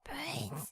Brains.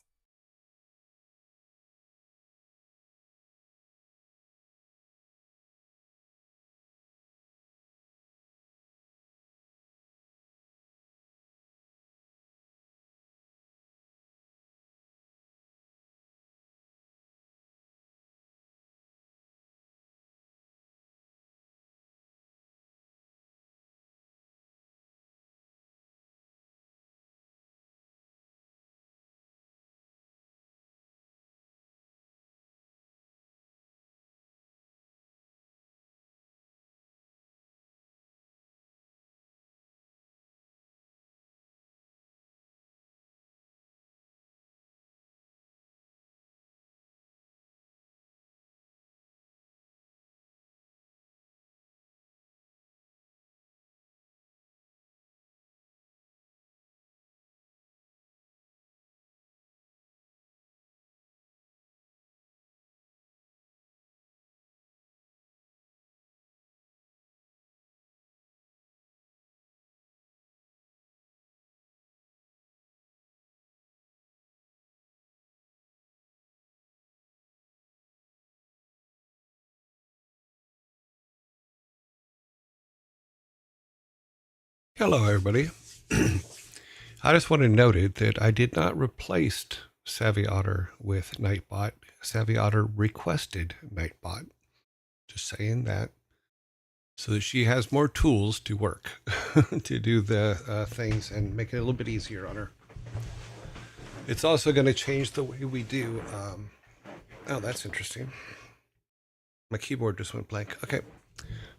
Hello, everybody. I just want to note it that I did not replace Savvy Otter with Nightbot. Savvy Otter requested Nightbot. Just saying that. So that she has more tools to work, to do the things and make it a little bit easier on her. It's also going to change the way we do. Oh, that's interesting. My keyboard just went blank. Okay.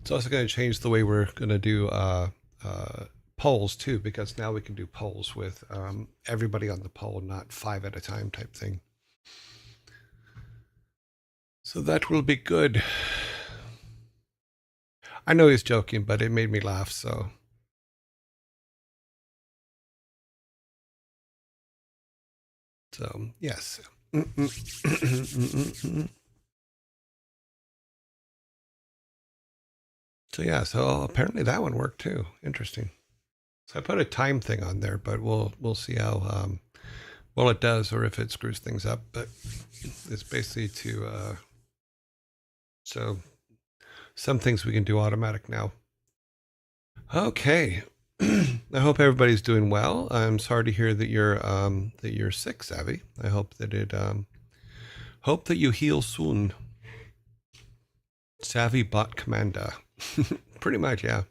It's also going to change the way we're going to do polls too, because now we can do polls with everybody on the poll, not 5 at a time type thing. So that will be good. I know he's joking, but it made me laugh. So yes. So yeah, so apparently that one worked too. Interesting. So I put a time thing on there, but we'll see how well it does or if it screws things up. But it's basically to so some things we can do automatic now. Okay. I hope everybody's doing well. I'm sorry to hear that you're sick, Savvy. I hope that hope that you heal soon. Savvy Bot Commander. Pretty much, yeah.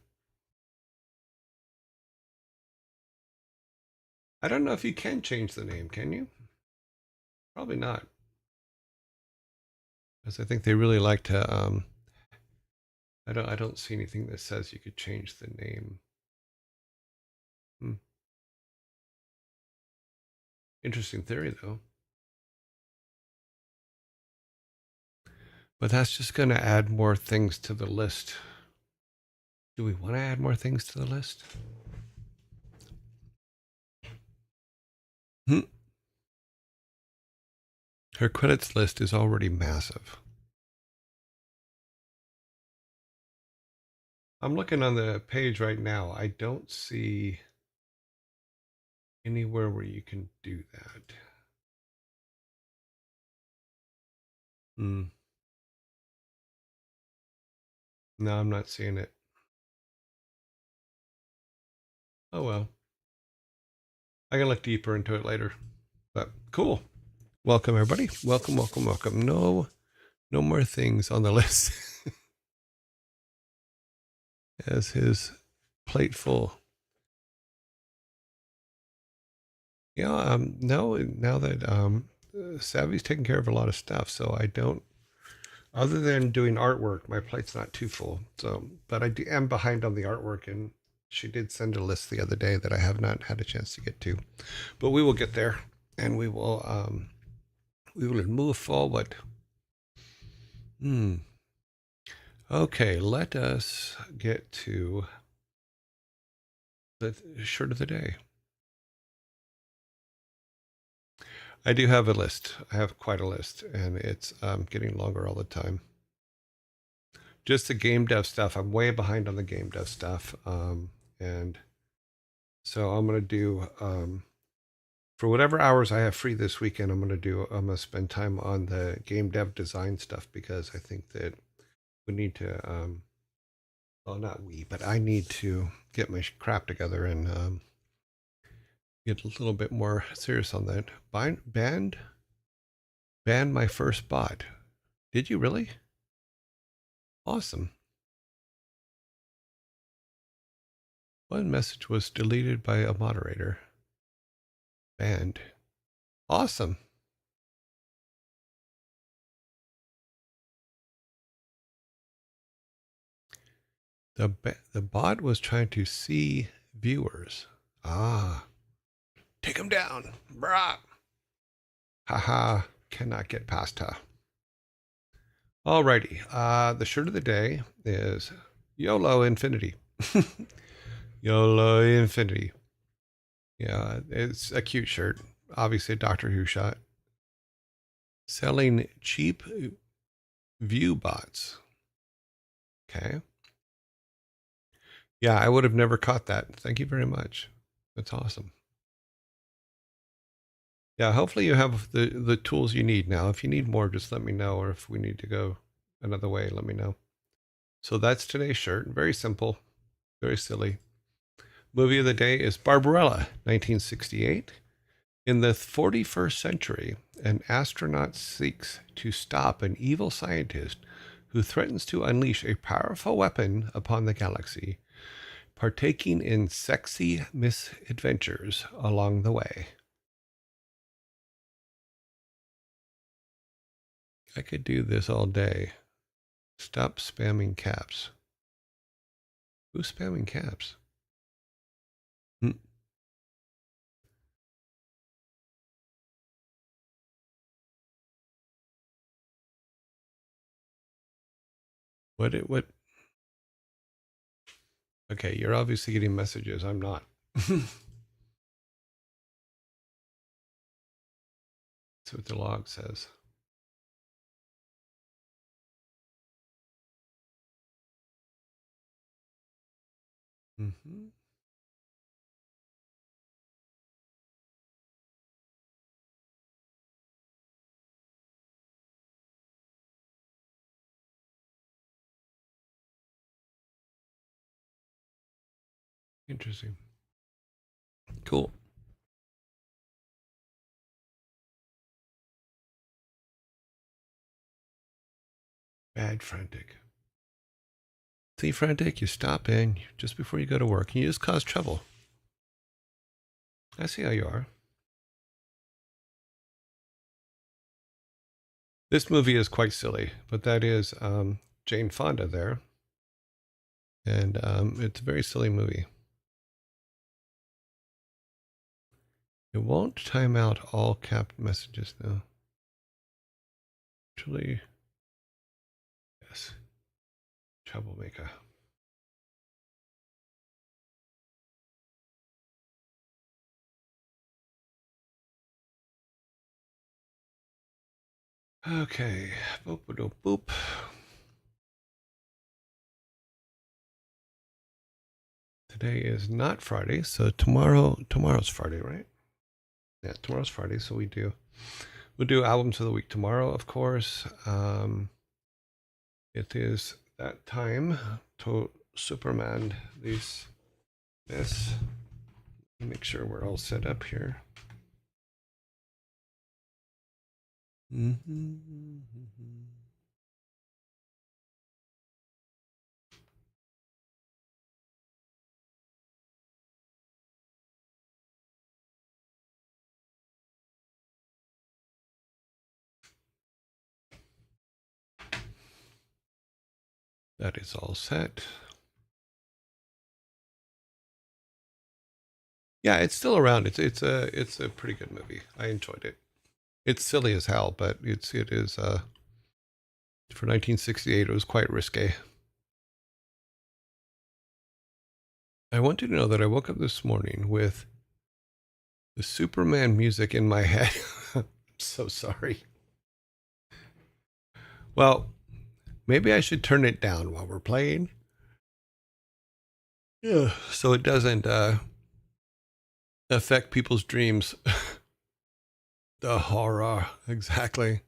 I don't know if you can change the name, can you? Probably not. Because I think they really like to I don't see anything that says you could change the name. Interesting theory though. But that's just going to add more things to the list. Do we want to add more things to the list? Her credits list is already massive. I'm looking on the page right now. I don't see anywhere where you can do that. No, I'm not seeing it. Oh well. I can look deeper into it later. But cool. Welcome everybody. Welcome, welcome, welcome. No more things on the list. As his plate full. Yeah, no, now that Savvy's taking care of a lot of stuff, so I don't, other than doing artwork, my plate's not too full. So, but am behind on the artwork, and she did send a list the other day that I have not had a chance to get to, but we will get there, and we will move forward. Okay, let us get to the shirt of the day. I do have a list. I have quite a list, and it's getting longer all the time. Just the game dev stuff. I'm way behind on the game dev stuff, and so I'm going to do for whatever hours I have free this weekend, I'm gonna spend time on the game dev design stuff because I think that we need to well, not we, but I need to get my crap together and get a little bit more serious on that. Banned my first bot. Did you really? Awesome. One message was deleted by a moderator. Banned. Awesome. The bot was trying to see viewers. Ah. Take him down. Brah. Haha. Cannot get past her. Alrighty. The shirt of the day is YOLO Infinity. YOLO Infinity. Yeah, it's a cute shirt. Obviously a Doctor Who shot. Selling cheap view bots. Okay. Yeah, I would have never caught that. Thank you very much. That's awesome. Yeah, hopefully you have the tools you need now. If you need more, just let me know. Or if we need to go another way, let me know. So that's today's shirt. Very simple. Very silly. Movie of the day is Barbarella, 1968. In the 41st century, an astronaut seeks to stop an evil scientist who threatens to unleash a powerful weapon upon the galaxy, partaking in sexy misadventures along the way. I could do this all day. Stop spamming caps. Who's spamming caps? What? Okay, you're obviously getting messages. I'm not. That's what the log says. Mm-hmm. Interesting. Cool. Bad frantic. See, frantic, you stop in just before you go to work and you just cause trouble. I see how you are. This movie is quite silly, but that is Jane Fonda there. And it's a very silly movie. It won't time out all capped messages, though. Actually, yes. Troublemaker. Okay. Boop, boop, boop. Today is not Friday, so tomorrow's Friday, right? Yeah, tomorrow's Friday, so we'll do albums of the week tomorrow, of course. It is that time to Superman this. Make sure we're all set up here. That is all set. Yeah, it's still around. It's a pretty good movie. I enjoyed it. It's silly as hell, but it is for 1968 it was quite risque. I want you to know that I woke up this morning with the Superman music in my head. I'm so sorry. Well, maybe I should turn it down while we're playing. Yeah, so it doesn't affect people's dreams. The horror, exactly.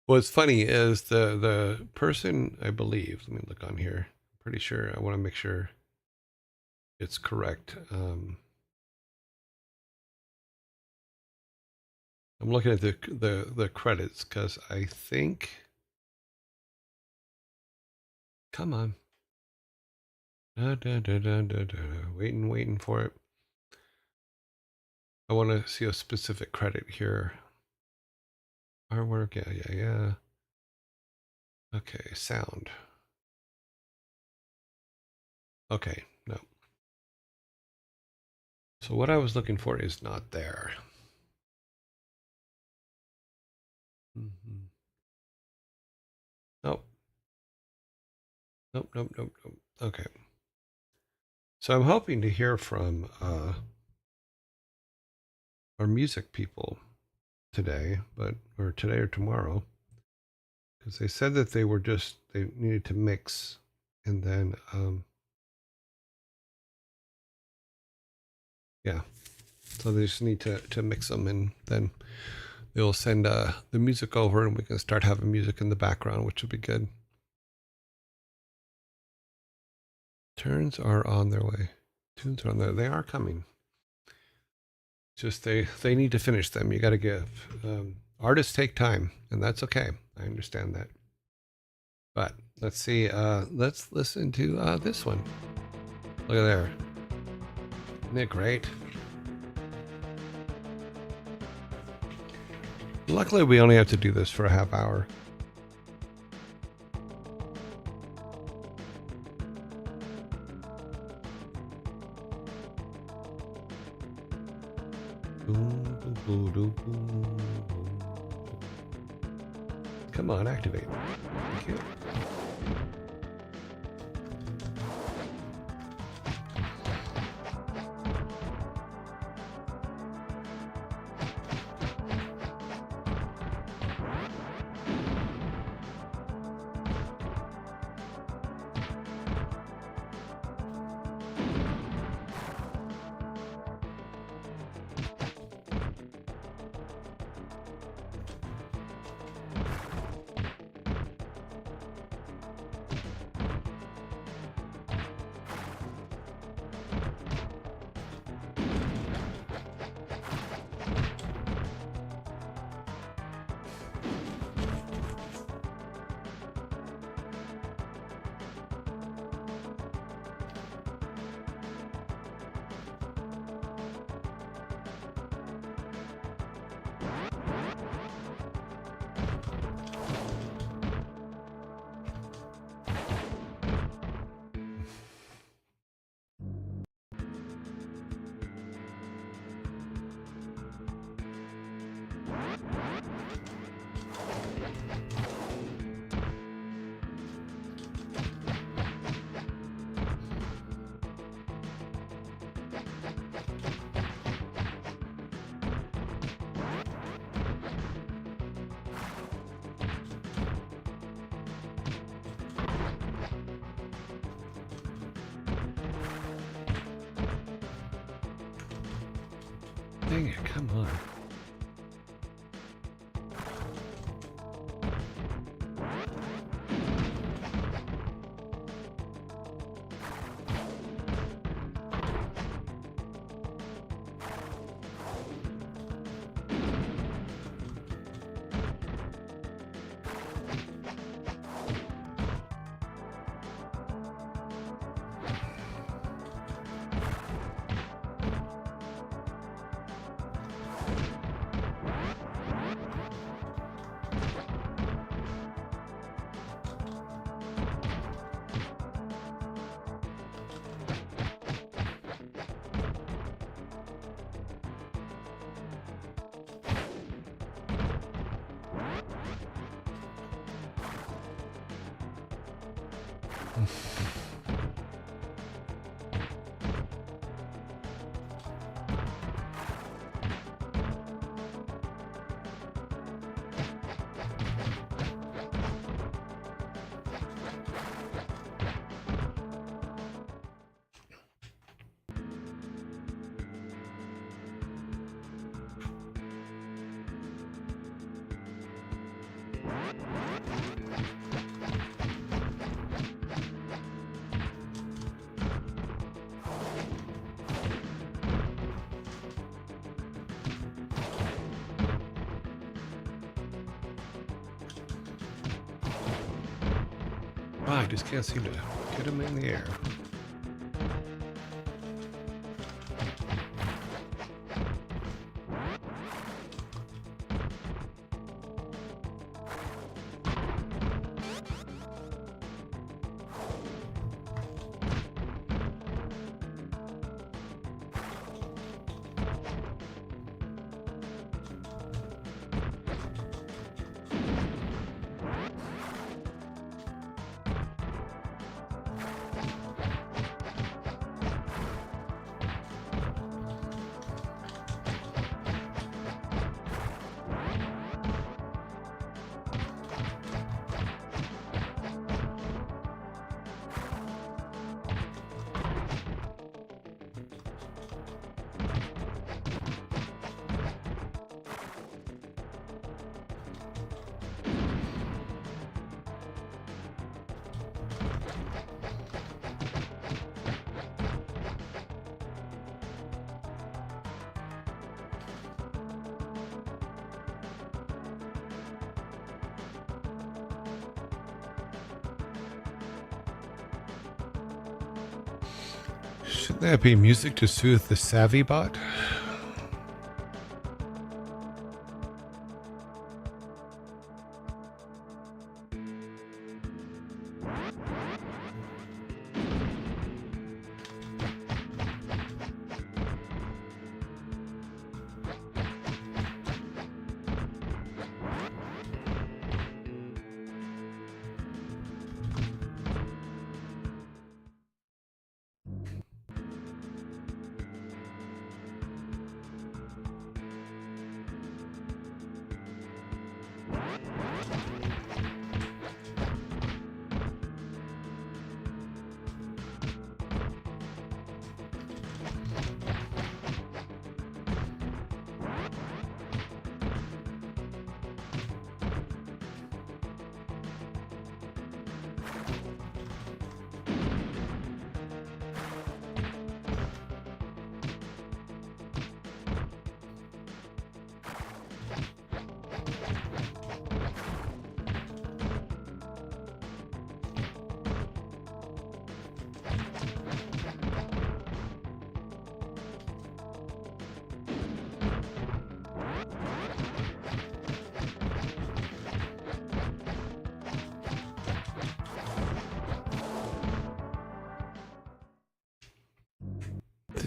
What's funny is the person, I believe, let me look on here. I'm pretty sure, I want to make sure it's correct. I'm looking at the credits because I think, come on. Waiting for it. I want to see a specific credit here. Artwork, yeah. Okay, sound. Okay, no. So what I was looking for is not there. Mm-hmm. Nope. Nope. Okay. So I'm hoping to hear from our music people today, or today or tomorrow, because they said that they needed to mix, and then yeah, so they just need to mix them, and then they'll send the music over, and we can start having music in the background, which would be good. Turns are on their way. Tunes are on there. They are coming. Just they need to finish them. You got to give. Artists take time, and that's okay. I understand that. But let's see. Let's listen to this one. Look at there. Isn't it great? Luckily, we only have to do this for a half hour. Come on, activate. Thank you. Dang it, come on. I just can't seem to get them in the air. Shouldn't that be music to soothe the savvy bot?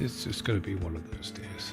It's just going to be one of those days.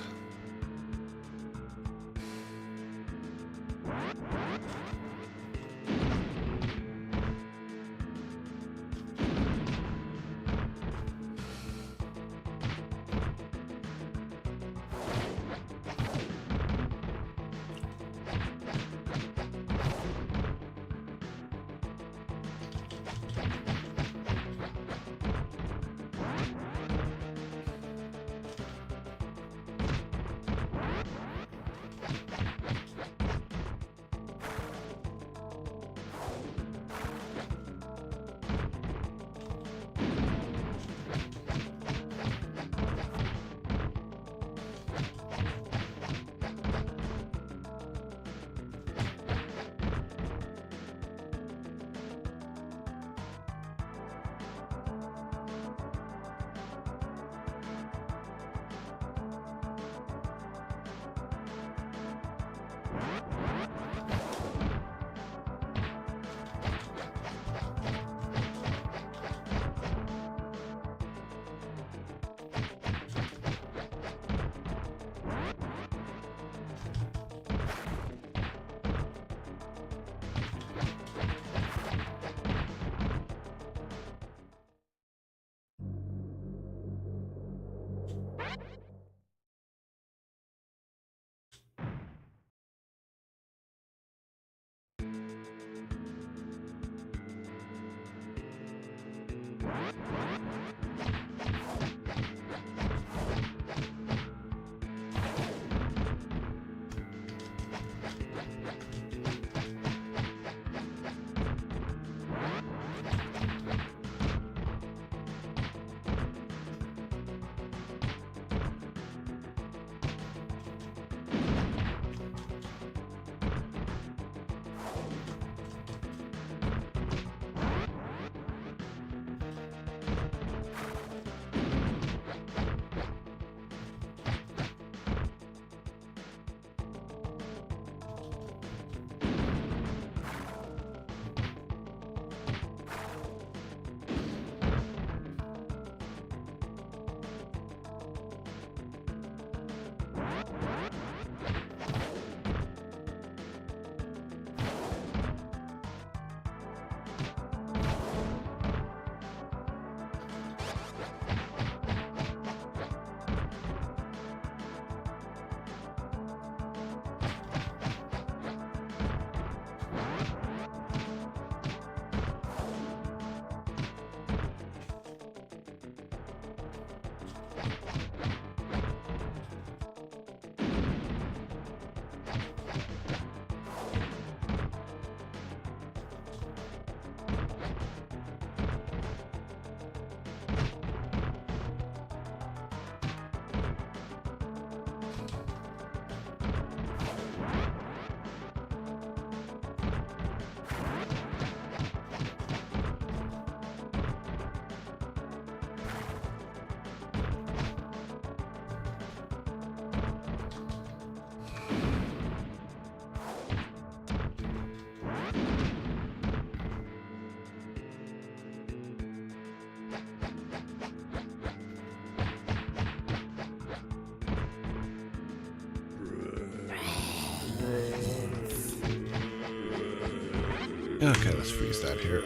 Okay, let's freeze that here.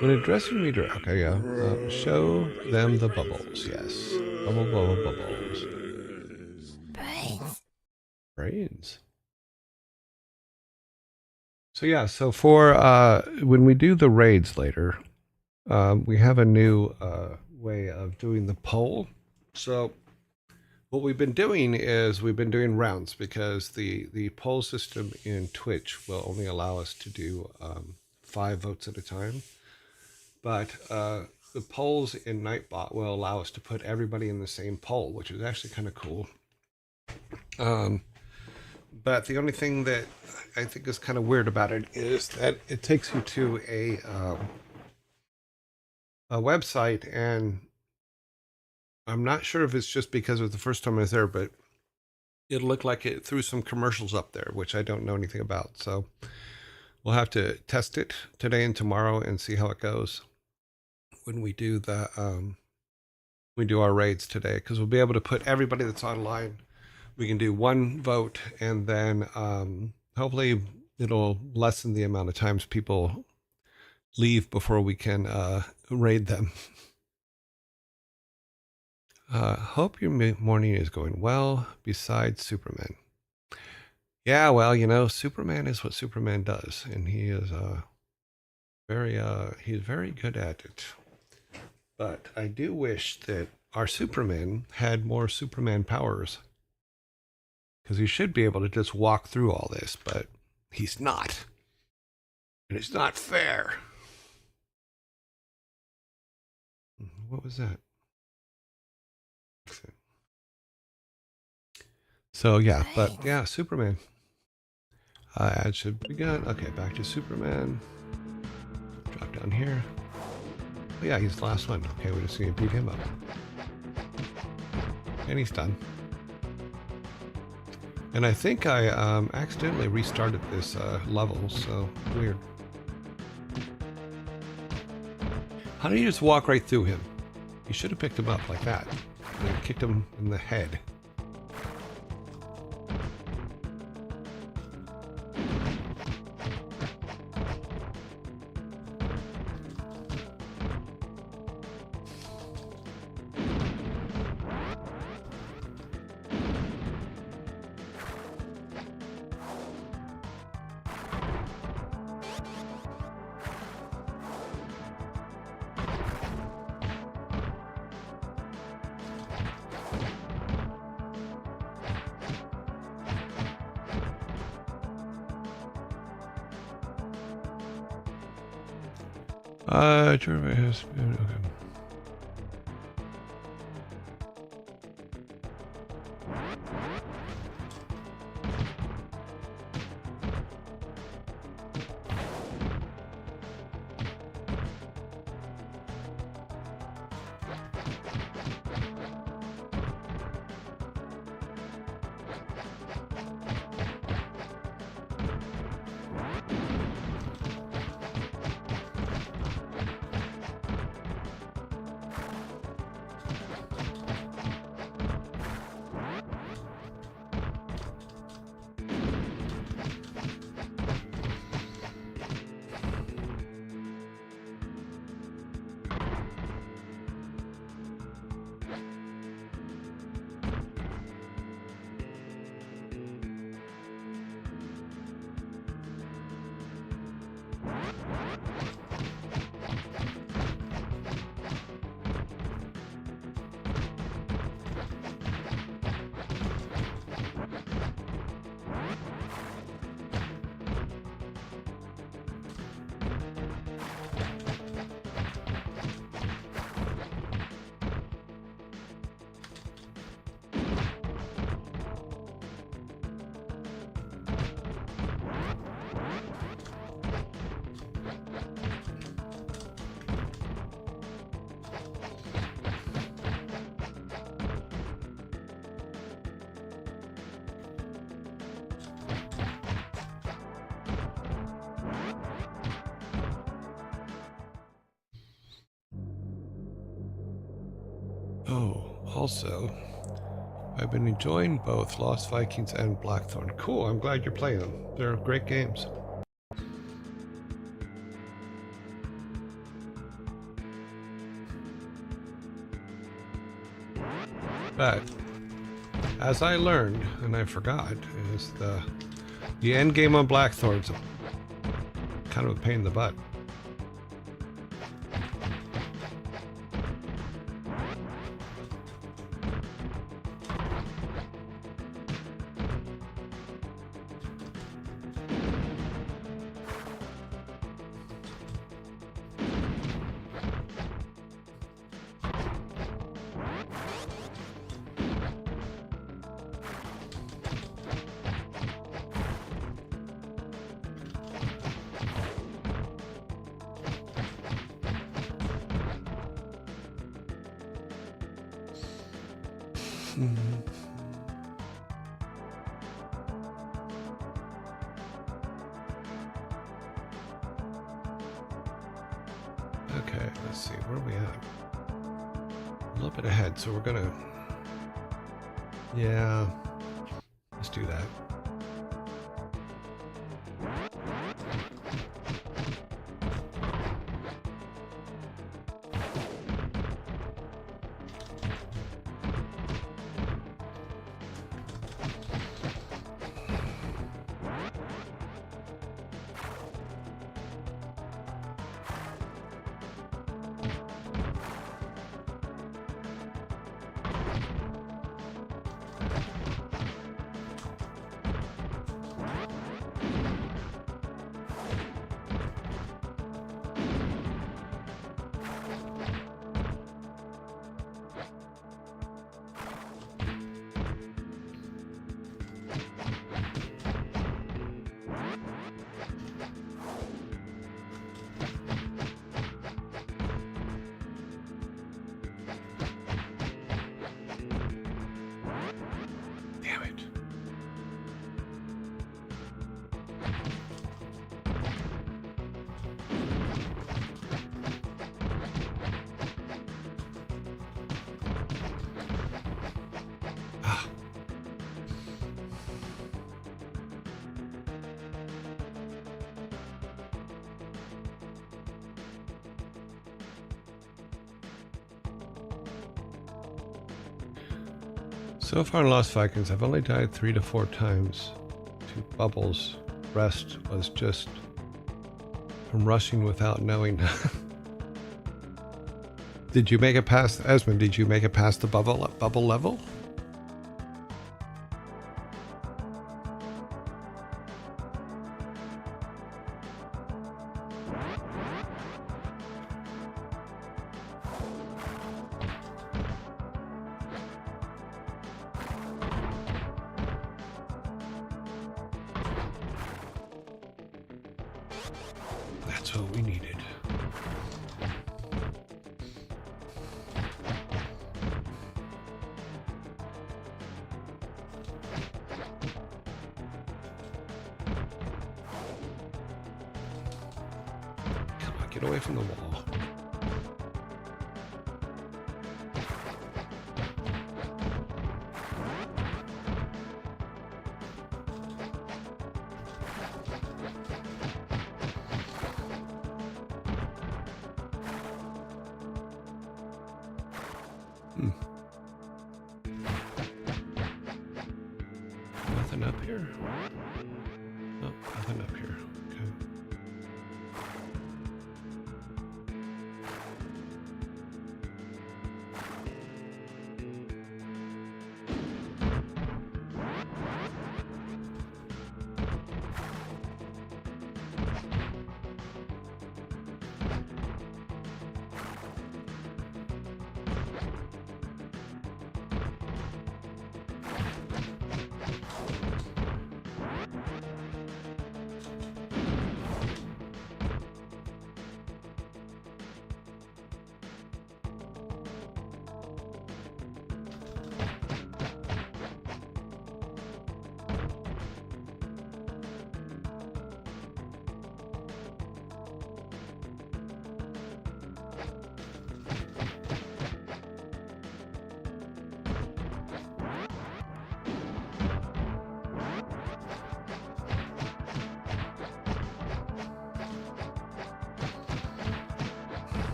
When addressing reader, okay, yeah. Show them the bubbles. Yes, bubble, bubble, bubbles. Brains. Brains. So yeah, so for when we do the raids later, we have a new way of doing the poll. So what we've been doing is we've been doing rounds because the poll system in Twitch will only allow us to do 5 votes at a time. But the polls in Nightbot will allow us to put everybody in the same poll, which is actually kind of cool. But the only thing that I think is kind of weird about it is that it takes you to a website, and I'm not sure if it's just because it was the first time I was there, but it looked like it threw some commercials up there, which I don't know anything about. So we'll have to test it today and tomorrow and see how it goes when we do our raids today, because we'll be able to put everybody that's online. We can do one vote, and then hopefully it'll lessen the amount of times people leave before we can raid them. Hope your morning is going well, besides Superman. Yeah, well, you know, Superman is what Superman does, and he is he's very good at it. But I do wish that our Superman had more Superman powers, because he should be able to just walk through all this, but he's not. And it's not fair. What was that? So yeah, but yeah, Superman. Ad should begin. Okay, back to Superman. Drop down here. Oh yeah, he's the last one. Okay, we're just gonna beat him up. And he's done. And I think I accidentally restarted this level, so weird. How did you just walk right through him? You should have picked him up like that and then kicked him in the head. Jeremy has been okay. Oh, also, I've been enjoying both Lost Vikings and Blackthorn. Cool, I'm glad you're playing them. They're great games. But as I learned, and I forgot, is the end game on Blackthorn's kind of a pain in the butt. Okay, let's see, where are we at? A little bit ahead, so we're gonna... Yeah, let's do that. Damn it. Ah. So far in Lost Vikings, I've only died 3 to 4 times to bubbles. Rest was just from rushing without knowing. Did you make it past, Esmond, did you make it past the bubble level? That's what we needed. Come on, get away from the wall. Nothing up here? Oh, nothing up here. Okay.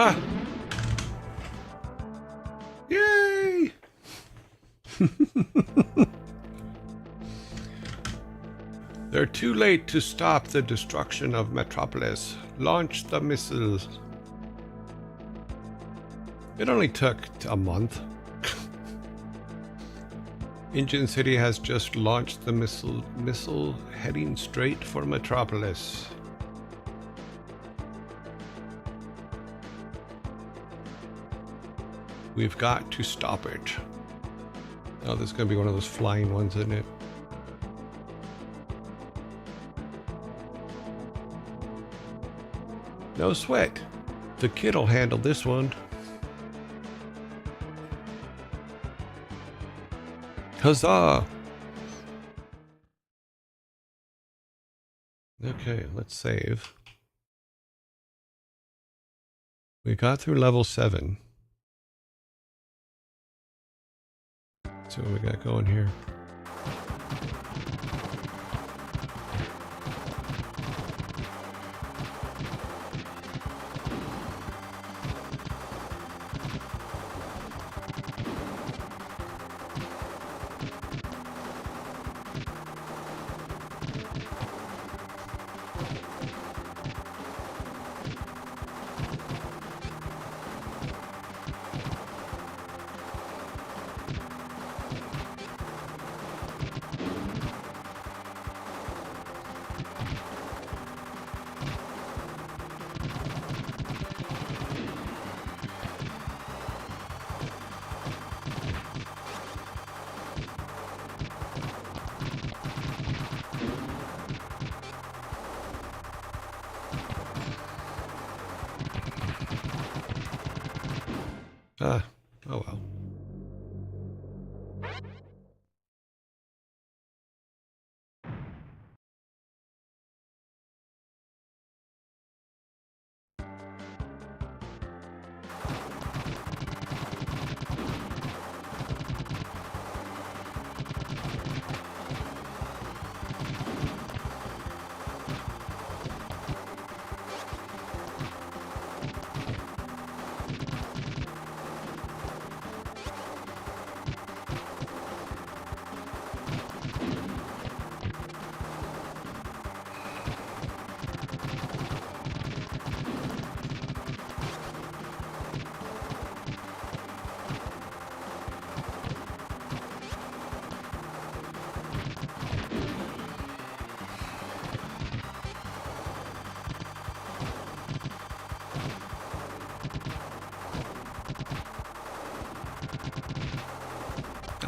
Ah! Yay! They're too late to stop the destruction of Metropolis. Launch the missiles. It only took a month. Engine City has just launched the missile heading straight for Metropolis. We've got to stop it. Oh, this is going to be one of those flying ones, isn't it? No sweat. The kid'll handle this one. Huzzah! Okay, let's save. We got through level 7. Let's see what we got going here. Oh well.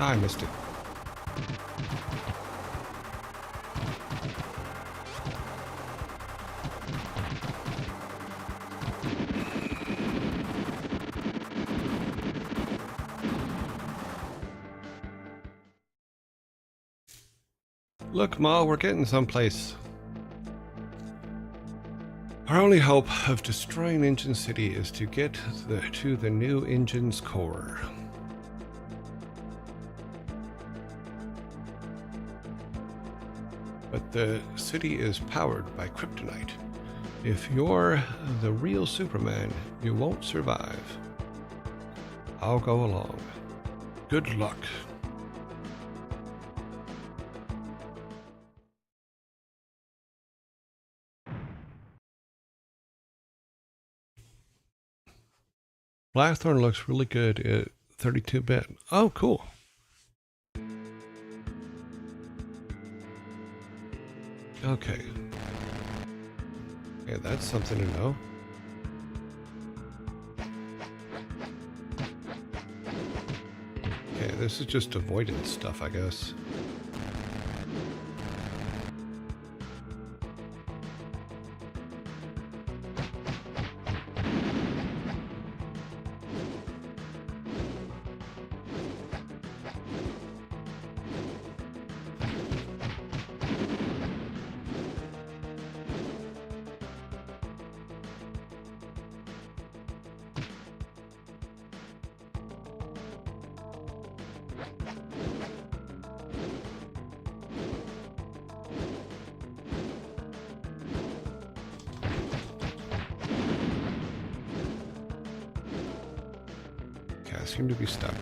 I missed it. Look, Ma, we're getting someplace. Our only hope of destroying Engine City is to get to the new engine's core. But the city is powered by kryptonite. If you're the real Superman, you won't survive. I'll go along. Good luck. Blackthorn looks really good at 32-bit. Oh, cool. Okay. Okay, that's something to know. Okay, this is just avoidance stuff, I guess. Okay, I seem to be stuck.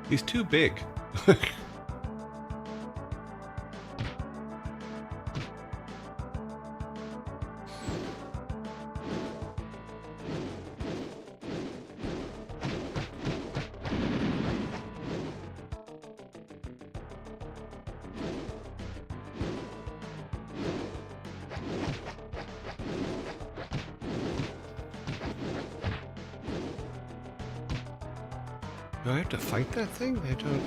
He's too big. Do I have to fight that thing? I don't...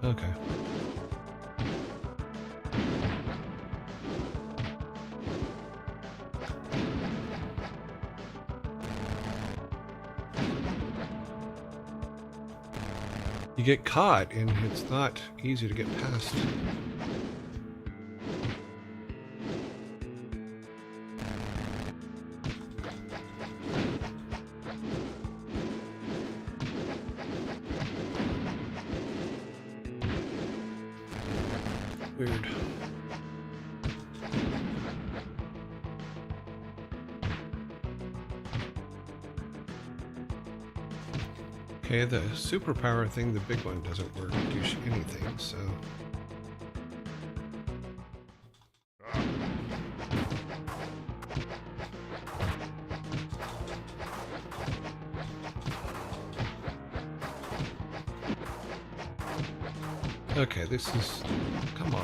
Okay. You get caught, and it's not easy to get past. Weird. Okay, the superpower thing, the big one, doesn't work to do anything, so... Okay, this is... Come on.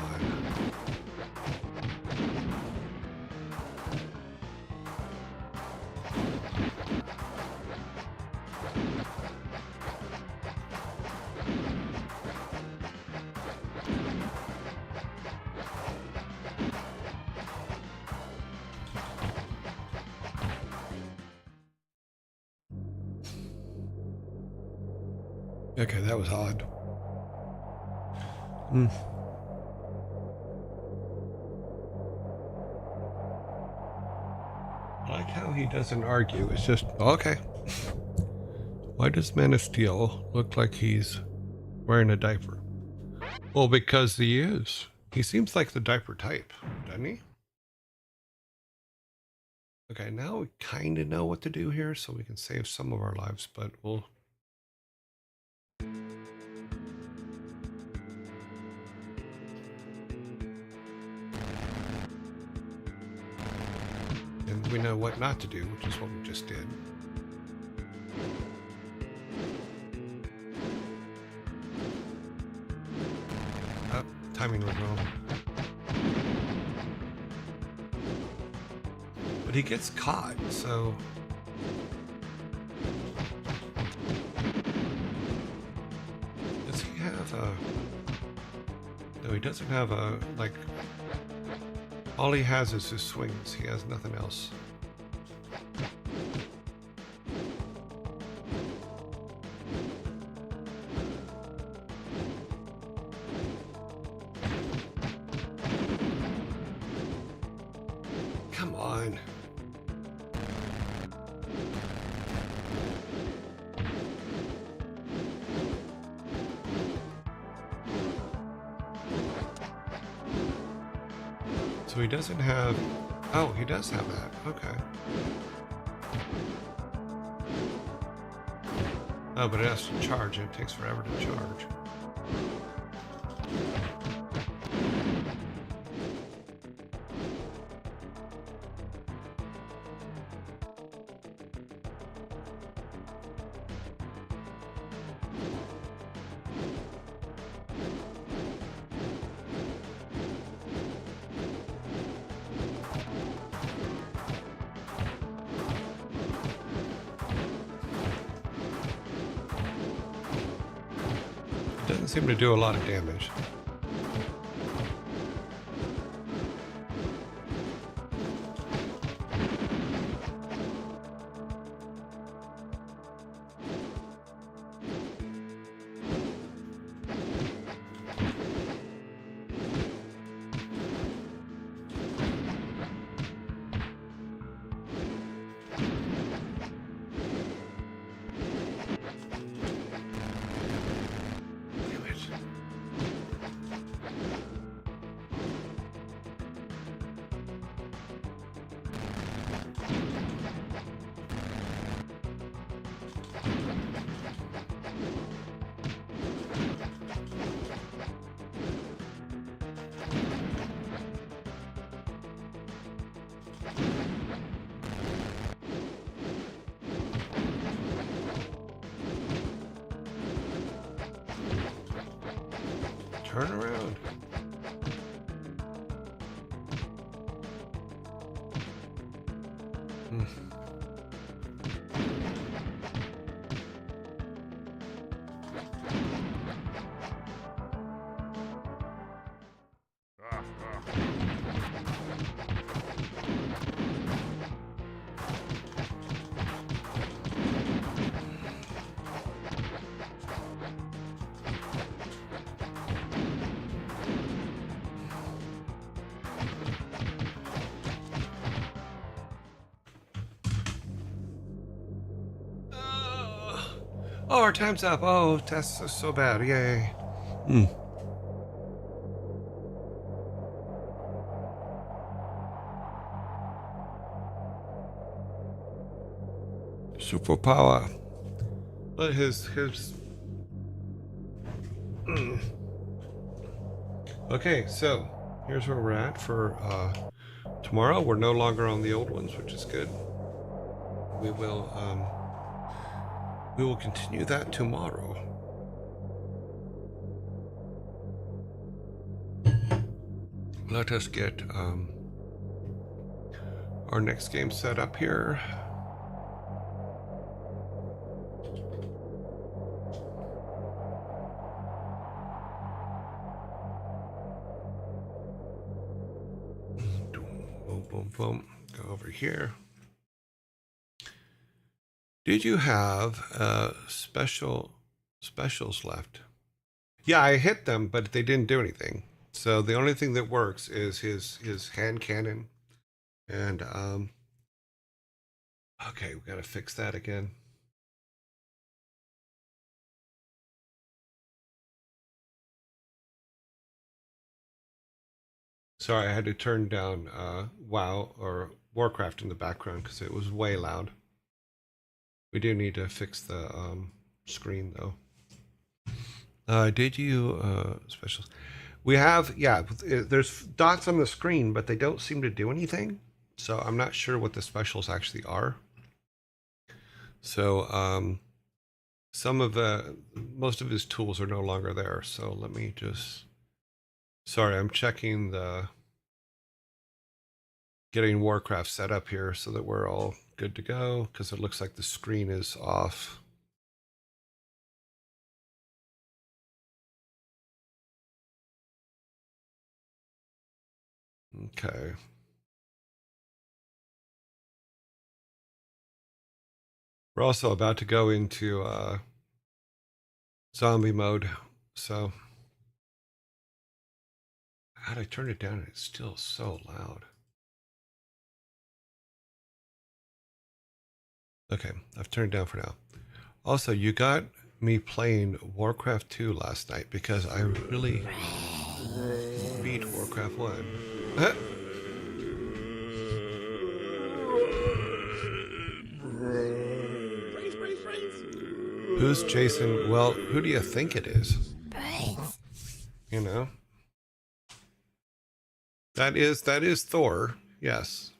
Okay, that was odd. Hmm. I like how he doesn't argue. It's just, okay. Why does Man of Steel look like he's wearing a diaper? Well, because he is. He seems like the diaper type, doesn't he? Okay, now we kind of know what to do here, so we can save some of our lives, but we'll... And we know what not to do, which is what we just did. Oh, timing was wrong. But he gets caught, so... Does he have a... No, he doesn't have a, like... All he has is his swings. He has nothing else. Come on. So he doesn't have... Oh, he does have that. Okay. Oh, but it has to charge, and it takes forever to charge. Doesn't seem to do a lot of damage. Turn around. Oh, our time's up. Oh, that's so bad. Yay. Superpower. But his. Okay, so here's where we're at for tomorrow. We're no longer on the old ones, which is good. We will continue that tomorrow. Let us get our next game set up here. Boom, boom, boom. Go over here. Did you have specials left? Yeah, I hit them, but they didn't do anything. So the only thing that works is his hand cannon. And okay, we gotta fix that again. Sorry, I had to turn down WoW or WarCraft in the background because it was way loud. We do need to fix the screen though. Did you specials? We have, yeah, there's dots on the screen, but they don't seem to do anything. So I'm not sure what the specials actually are. So most of his tools are no longer there. So let me just, sorry, I'm checking getting WarCraft set up here so that we're all good to go because it looks like the screen is off. Okay. We're also about to go into zombie mode. So how'd I turn it down and it's still so loud? Okay, I've turned it down for now. Also, you got me playing Warcraft 2 last night because I really beat Warcraft 1. Who's Jason? Well, who do you think it is? Brains. You know? That is Thor. Yes.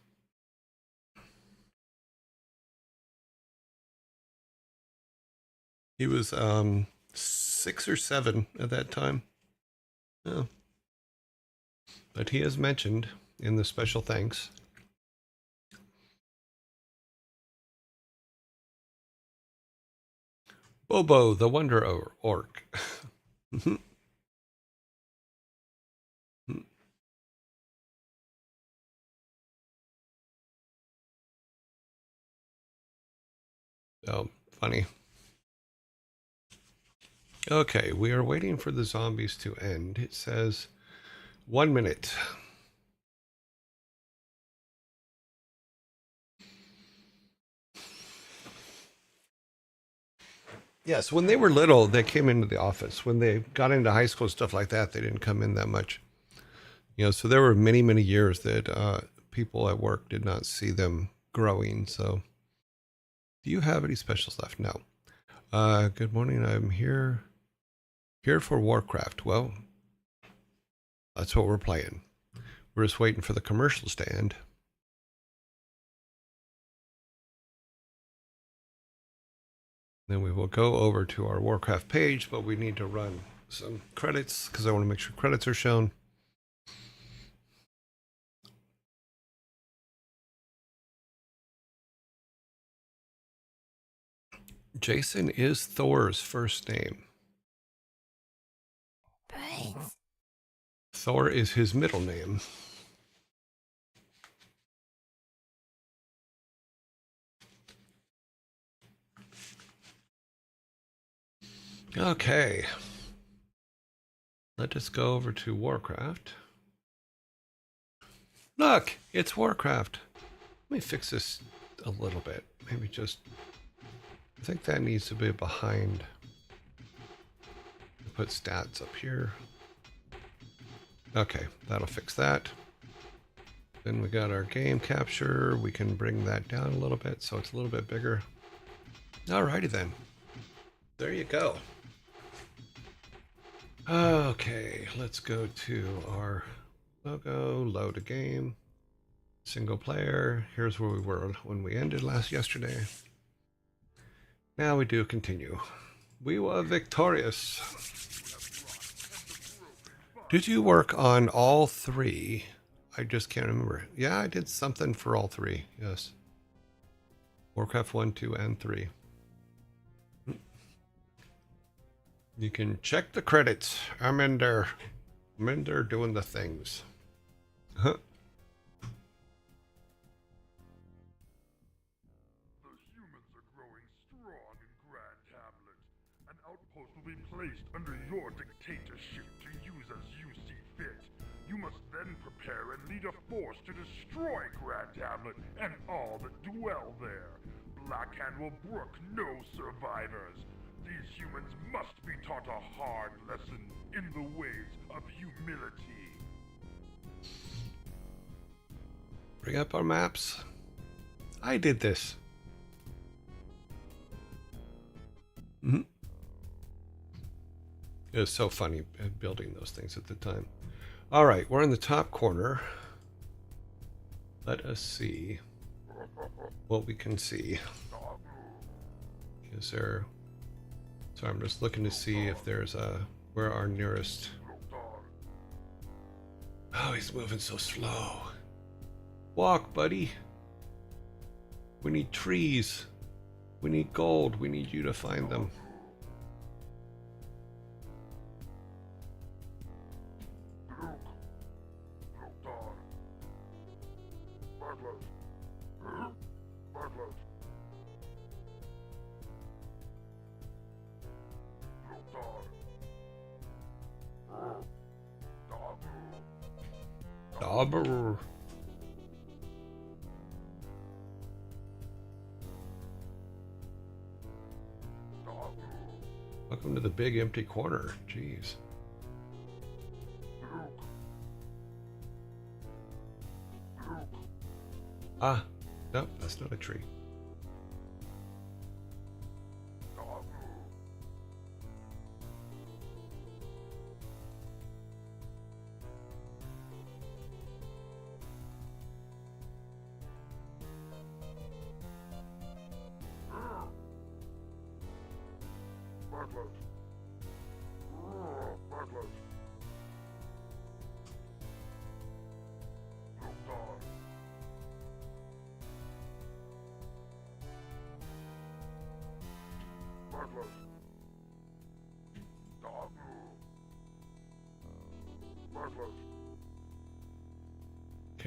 He was 6 or 7 at that time. Yeah. But he is mentioned in the special thanks. Bobo, the Wonder Orc. Oh, funny. Okay, we are waiting for the zombies to end. It says 1 minute. Yes, when they were little, they came into the office. When they got into high school, stuff like that, they didn't come in that much. You know, so there were many, many years that people at work did not see them growing. So, do you have any specials left? No. Good morning. I'm here for Warcraft. Well, that's what we're playing. We're just waiting for the commercials to end. Then we will go over to our Warcraft page, but we need to run some credits because I want to make sure credits are shown. Jason is Thor's first name. Brains. Thor is his middle name. Okay. Let us go over to WarCraft. Look, it's WarCraft. Let me fix this a little bit. Maybe just, I think that needs to be behind. Put stats up here. Okay, that'll fix that. Then we got our game capture. We can bring that down a little bit so it's a little bit bigger. Alrighty then. There you go. Okay, let's go to our logo, load a game, single player. Here's where we were when we ended yesterday. Now we do continue. We were victorious. Did you work on all three? I just can't remember. Yeah, I did something for all three. Yes. WarCraft 1, 2, and 3. You can check the credits. I'm in there. I'm in there doing the things. Huh. The humans are growing strong in Grand Hamlet. An outpost will be placed under your dictatorship to use as you see fit. You must then prepare and lead a force to destroy Grand Hamlet and all that dwell there. Blackhand will brook no survivors. These humans must be taught a hard lesson in the ways of humility. Bring up our maps. I did this. It was so funny building those things at the time. All right, we're in the top corner. Let us see what we can see. Is there... So I'm just looking to see if there's where our nearest... Oh, he's moving so slow. Walk, buddy. We need trees. We need gold. We need you to find them. Dauber. Welcome to the big empty corner. Jeez. Ah, no, that's not a tree.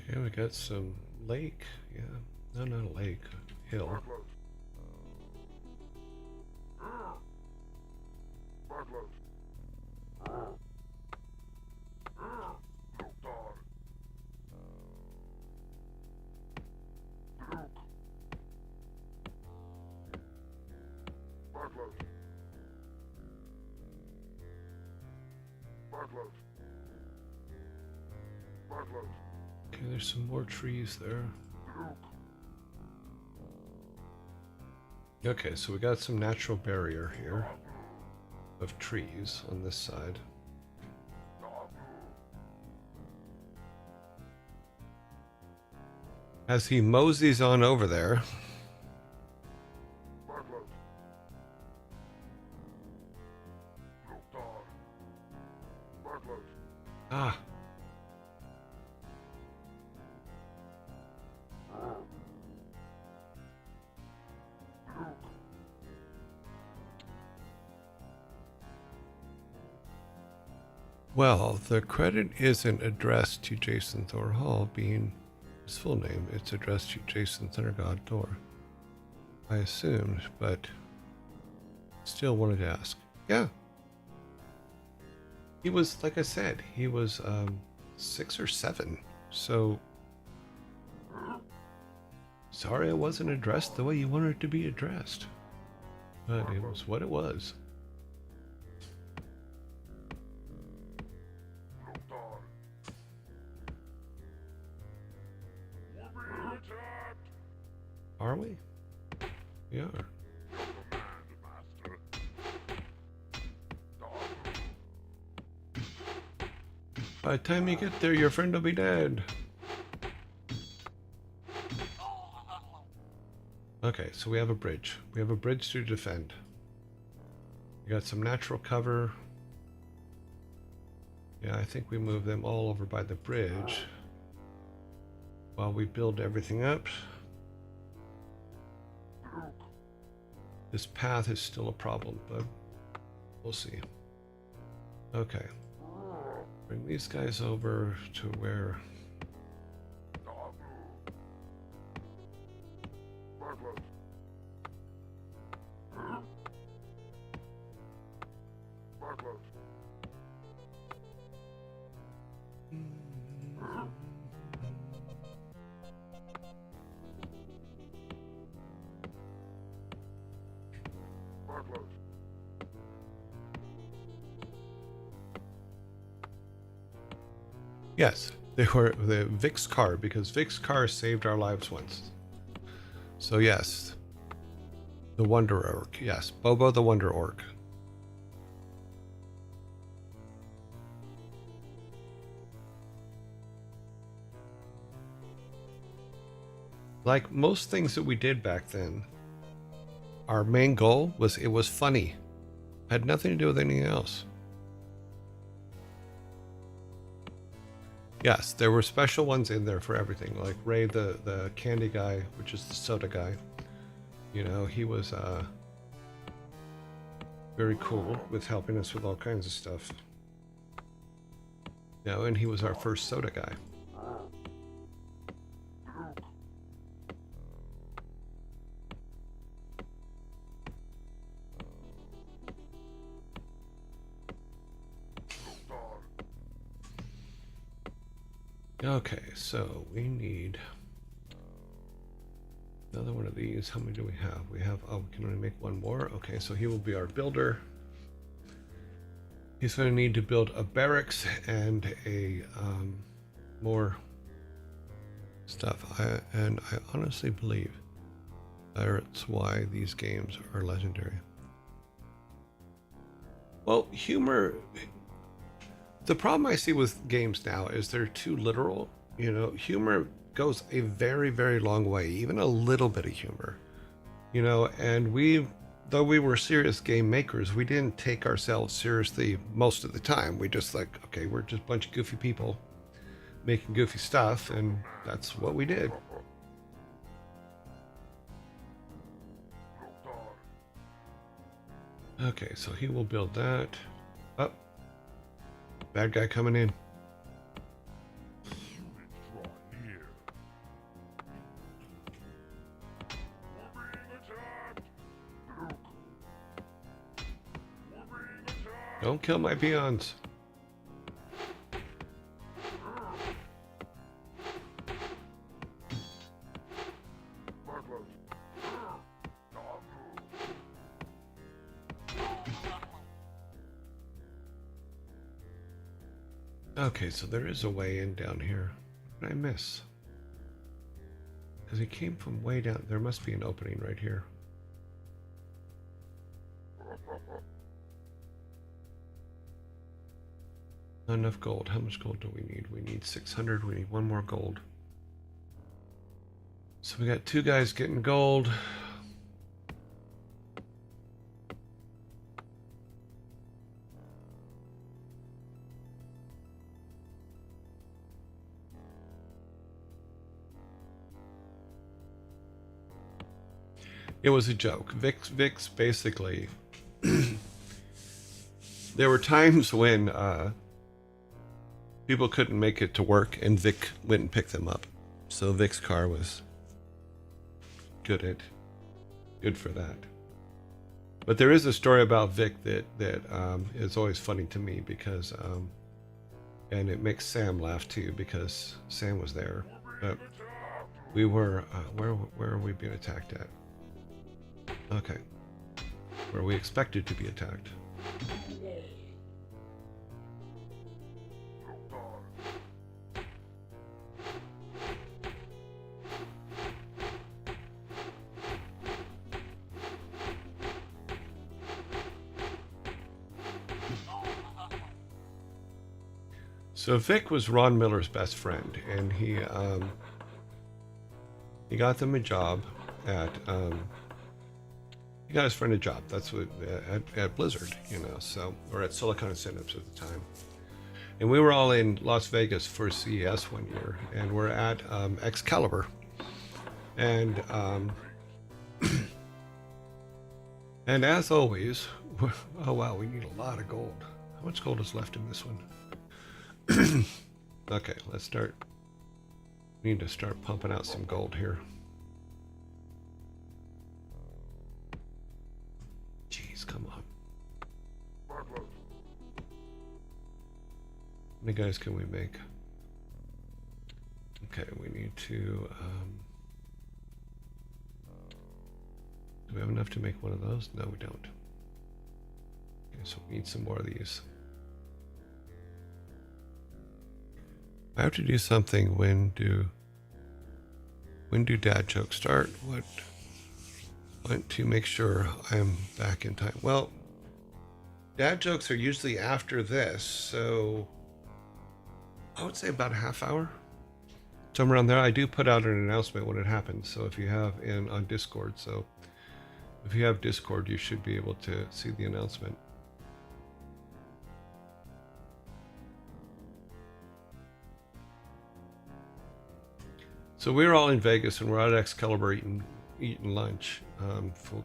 Okay, we got some lake. Yeah, no, not a lake. Hill. Okay, there's some more trees there. Okay, so we got some natural barrier here of trees on this side. As he moseys on over there, Ah. Well, the credit isn't addressed to Jason Thor Hall being his full name. It's addressed to Jason Thundergod Thor. I assumed, but still wanted to ask. Yeah. He was, like I said, he was 6 or 7. So, sorry I wasn't addressed the way you wanted it to be addressed. But it was what it was. Are we? We are. By the time you get there, your friend will be dead. Okay, so we have a bridge. We have a bridge to defend. We got some natural cover. Yeah, I think we move them all over by the bridge while we build everything up. This path is still a problem, but we'll see. Okay. Bring these guys over to where... Yes, they were the Vic's car, because Vic's car saved our lives once. So yes, the Wonder Orc. Yes, Bobo the Wonder Orc. Like most things that we did back then, our main goal was it was funny. Had nothing to do with anything else. Yes, there were special ones in there for everything. Like Ray, the candy guy, which is the soda guy. You know, he was very cool with helping us with all kinds of stuff. You know, and he was our first soda guy. Okay, so we need another one of these. How many do we have? We have, oh, we can only make one more. Okay, so he will be our builder. He's going to need to build a barracks and a more stuff. And I honestly believe that's why these games are legendary. Well, humor... The problem I see with games now is they're too literal. You know, humor goes a very, very long way, even a little bit of humor. You know, and though we were serious game makers, we didn't take ourselves seriously most of the time. We just like, okay, we're just a bunch of goofy people making goofy stuff, and that's what we did. Okay, so he will build that. Oh. Bad guy coming in. Don't kill my peons. Okay, so there is a way in down here. What did I miss? Because he came from way down. There must be an opening right here. Not enough gold. How much gold do we need? We need 600. We need one more gold. So we got 2 guys getting gold. It was a joke. Vic's basically. There were times when people couldn't make it to work, and Vic went and picked them up. So Vic's car was good for that. But there is a story about Vic that is always funny to me because, and it makes Sam laugh too because Sam was there. But we were where are we being attacked at? Okay, where we expected to be attacked. So Vic was Ron Miller's best friend, and he got them a job at he got his friend a job. That's what at Blizzard, you know, so or at Silicon Incentives at the time. And we were all in Las Vegas for CES one year, and we're at Excalibur, and and as always, oh wow, we need a lot of gold. How much gold is left in this one? Okay, let's start. We need to start pumping out some gold here. Jeez, come on. How many guys can we make? Okay, we need to. Do we have enough to make one of those? No, we don't. Okay, so we need some more of these. I have to do something. When do dad jokes start? What to make sure I'm back in time? Well, dad jokes are usually after this, so I would say about a half hour, somewhere around there. I do put out an announcement when it happens, so if you have on Discord, so if you have Discord, you should be able to see the announcement. So we were all in Vegas, and we're at Excalibur eating lunch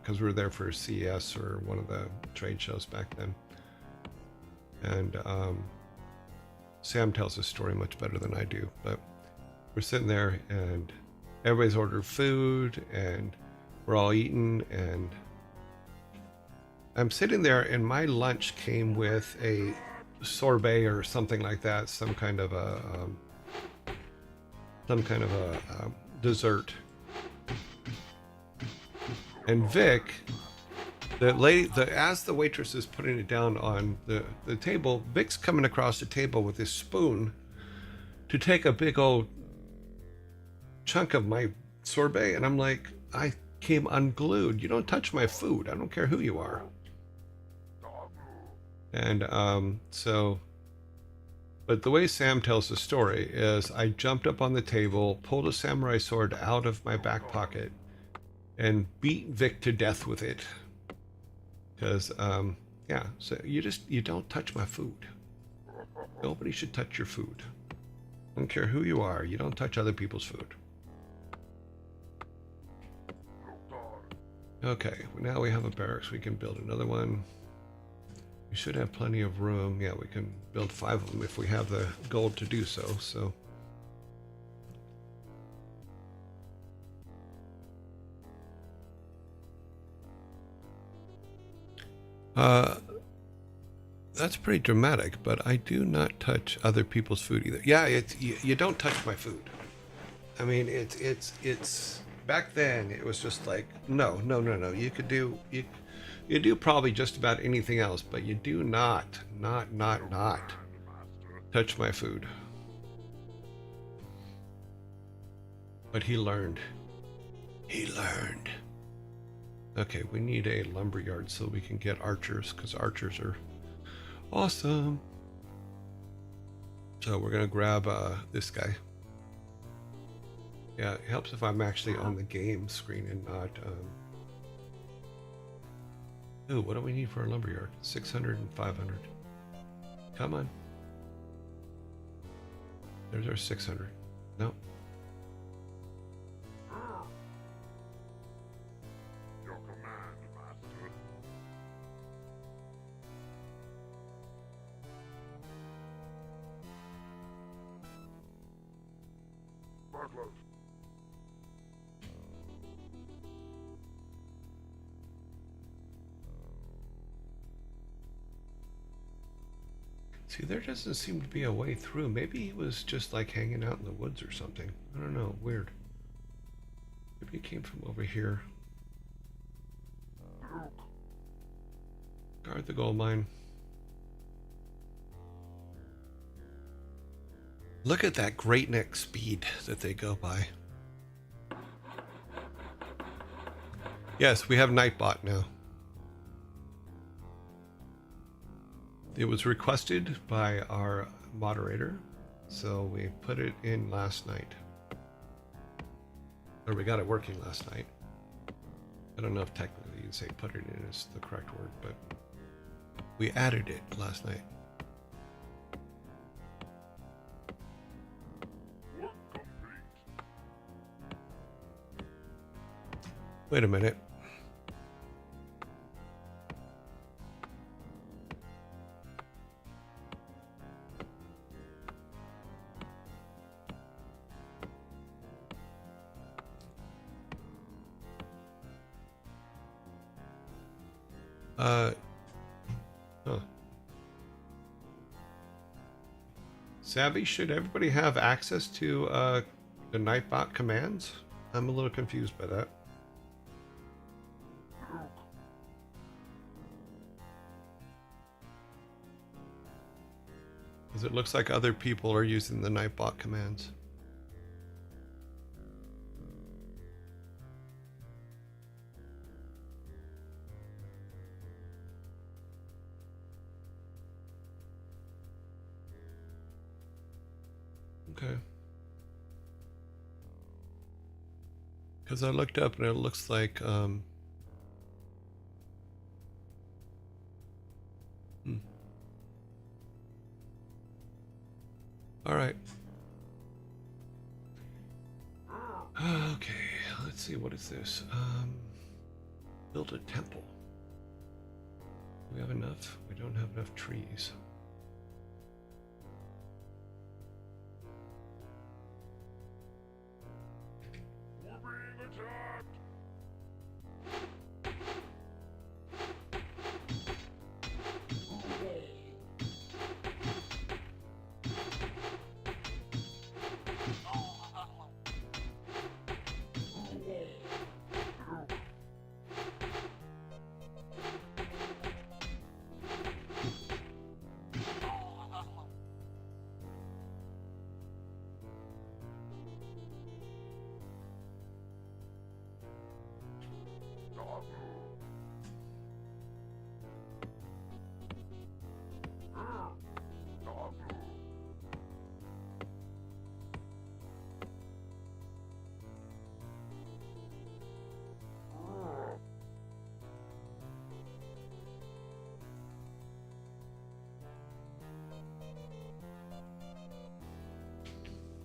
because we were there for CES or one of the trade shows back then. And Sam tells this story much better than I do, but we're sitting there and everybody's ordered food and we're all eating, and I'm sitting there and my lunch came with a sorbet or something like that, some kind of a dessert. And Vic, as the waitress is putting it down on the table, Vic's coming across the table with his spoon to take a big old chunk of my sorbet, and I'm like, I came unglued. You don't touch my food. I don't care who you are. And but the way Sam tells the story is I jumped up on the table, pulled a samurai sword out of my back pocket, and beat Vic to death with it. Because, yeah, so you don't touch my food. Nobody should touch your food. I don't care who you are. You don't touch other people's food. Okay, now we have a barracks. We can build another one. We should have plenty of room. Yeah, we can build 5 of them if we have the gold to do so. So, that's pretty dramatic. But I do not touch other people's food either. Yeah, you don't touch my food. I mean, it's back then. It was just like no. You could do You do probably just about anything else, but you do not touch my food. But he learned. Okay, we need a lumberyard so we can get archers, because archers are awesome. So we're gonna grab this guy. Yeah, it helps if I'm actually on the game screen and not ooh, what do we need for a lumberyard? 600 and 500. Come on. There's our 600. No. Darklight. See, there doesn't seem to be a way through. Maybe he was just like hanging out in the woods or something. I don't know. Weird. Maybe he came from over here. Guard the gold mine. Look at that great neck speed that they go by. Yes, we have Nightbot now. It was requested by our moderator, so we put it in last night. Or we got it working last night. I don't know if technically you'd say put it in is the correct word, but we added it last night. Wait a minute. Huh. Savvy, should everybody have access to the Nightbot commands? I'm a little confused by that. Because it looks like other people are using the Nightbot commands. Okay. Because I looked up and it looks like all right. Okay, let's see, what is this? Build a temple. Do we have enough? We don't have enough trees. We're being attacked.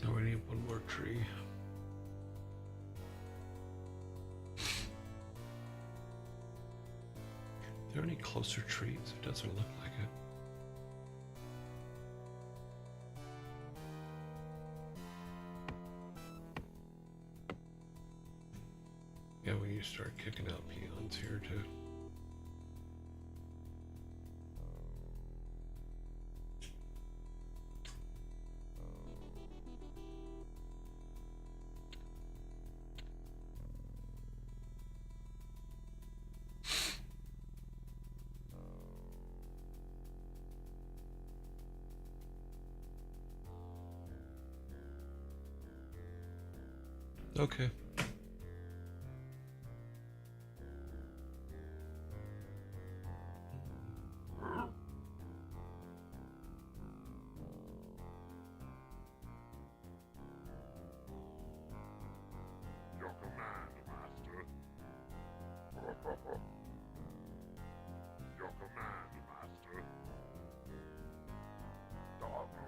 Oh, we need one more tree. Are there any closer trees? It doesn't look like it. Yeah, we need to start kicking out peons here too. Okay. Your command, Master. Your command, Master. Dabu.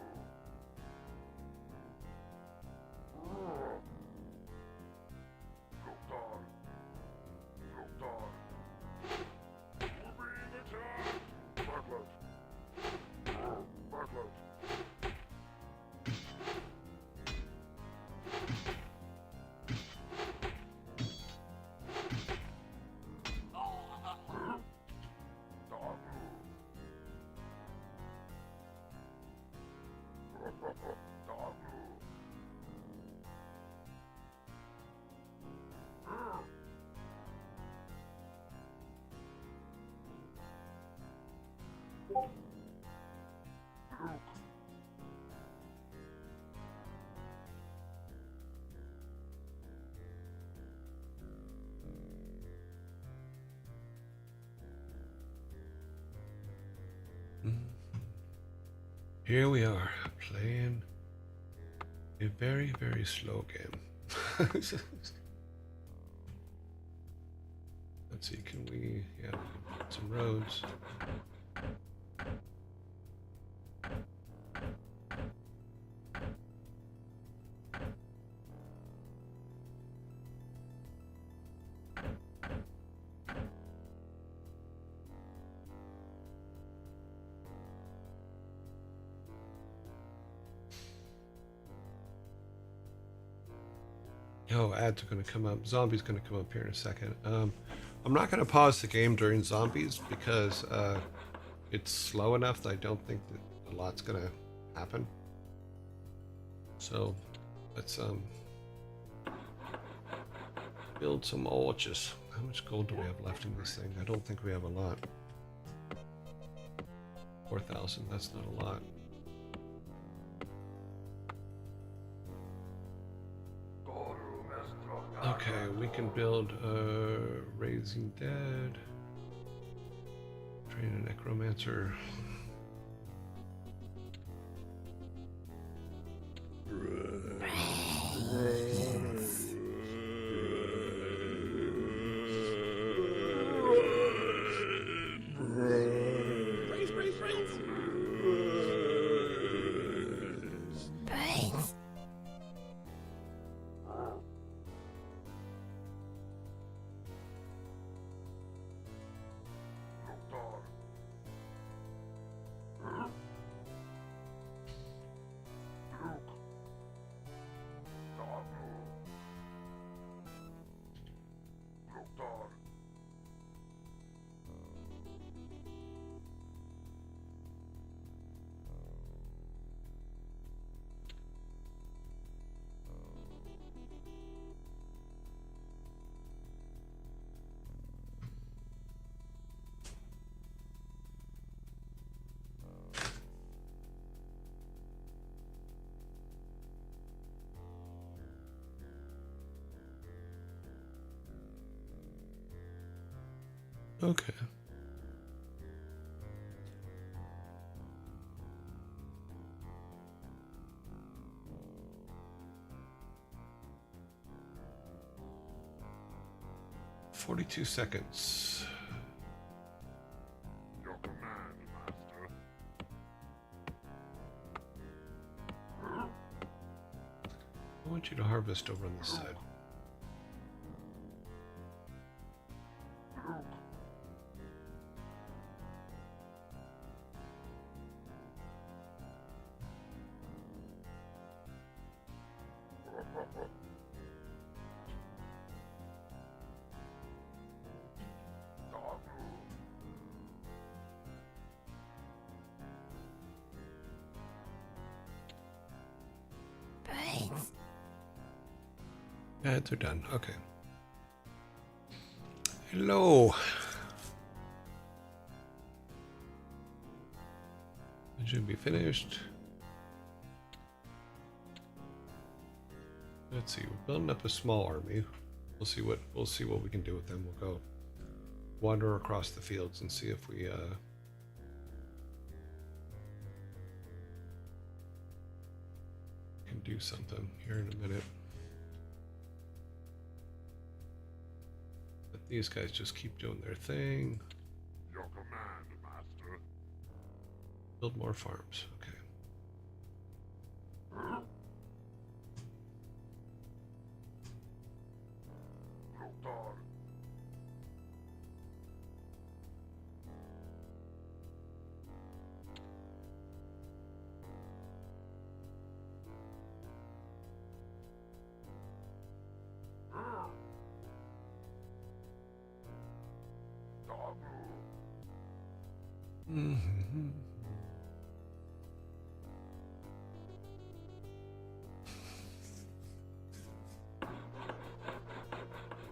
Here we are, playing a very, very slow game. Let's see, can we, yeah, build some roads. Oh, ads are going to come up. Zombies going to come up here in a second. I'm not going to pause the game during zombies because it's slow enough that I don't think that a lot's going to happen. So let's build some arches. How much gold do we have left in this thing? I don't think we have a lot. 4,000. That's not a lot. Okay, we can build Raising Dead, train a necromancer. Okay. "42 seconds. Your command, Master. I want you to harvest over on this side. Ads are done. Okay. Hello. It should be finished. Let's see. We're building up a small army. We'll see what we can do with them. We'll go wander across the fields and see if we can do something here in a minute. But these guys just keep doing their thing. Your command, Master. Build more farms. Okay.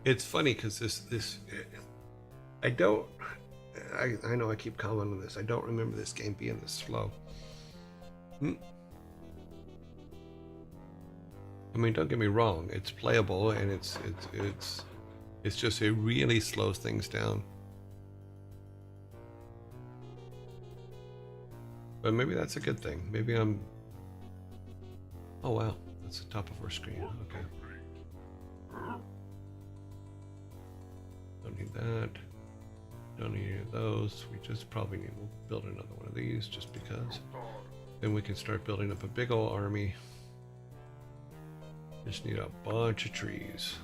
It's funny because I know I keep commenting on this. I don't remember this game being this slow. I mean, don't get me wrong. It's playable and it's just it really slows things down. But maybe that's a good thing. Maybe I'm. Oh wow, that's the top of our screen. Okay. Don't need that. Don't need any of those. We just probably need to build another one of these just because. Then we can start building up a big old army. Just need a bunch of trees.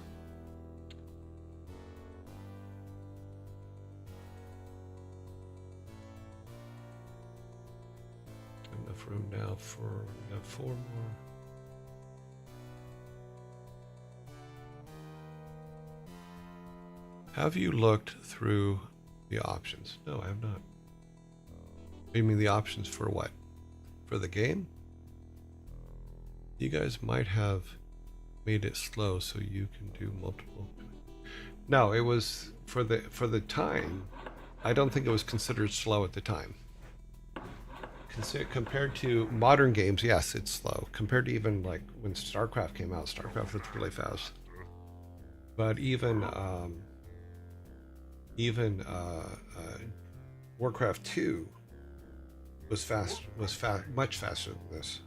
Enough room now for, we got 4 more. Have you looked through the options? No, I have not. You mean the options for what? For the game? You guys might have made it slow so you can do multiple. No, it was for the time. I don't think it was considered slow at the time. Compared to modern games, yes, it's slow. Compared to even like when StarCraft came out, StarCraft was really fast. But even WarCraft 2 was much faster than this.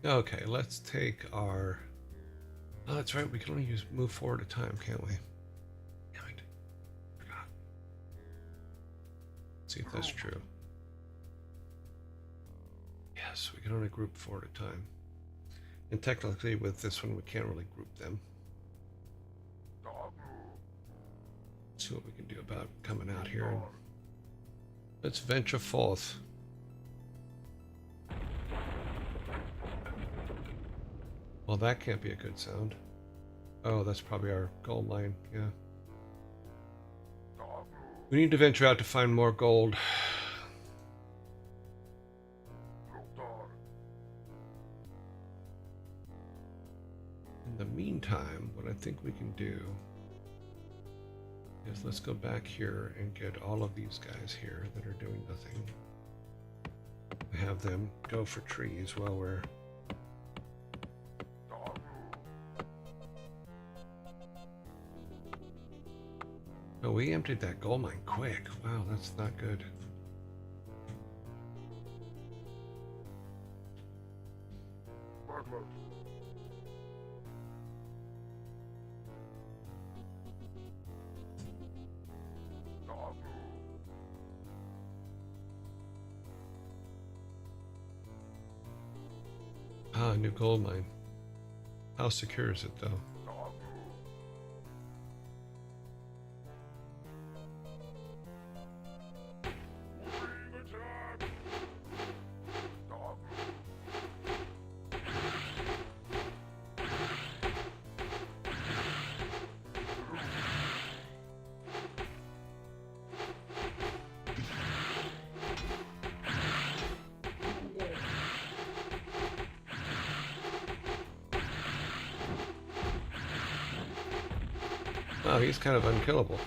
Okay, let's take our. Oh, that's right. We can only move forward a time, can't we? Damn it. Forgot. Let's see if that's true. Yes, we can only group forward a time. And technically, with this one, we can't really group them. Let's see what we can do about coming out here. And let's venture forth. Well, that can't be a good sound. Oh, that's probably our gold mine, yeah. We need to venture out to find more gold. In the meantime, what I think we can do is let's go back here and get all of these guys here that are doing nothing. Have them go for trees while we're... Oh, we emptied that gold mine quick. Wow, that's not good. Ah, new gold mine. How secure is it, though? Oh, he's kind of unkillable.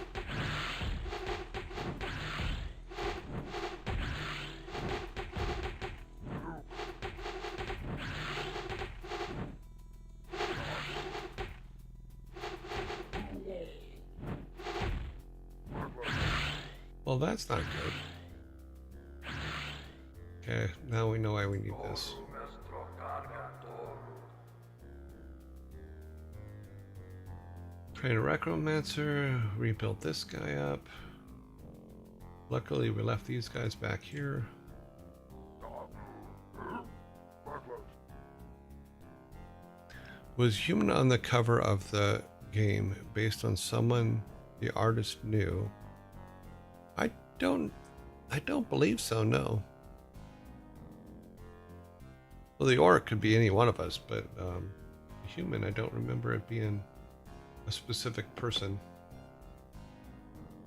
Well, that's not good. Okay, now we know why we need this. Train a Necromancer, rebuild this guy up. Luckily, we left these guys back here. Was human on the cover of the game based on someone the artist knew? I don't believe so, no. Well, the orc could be any one of us, but human, I don't remember it being a specific person.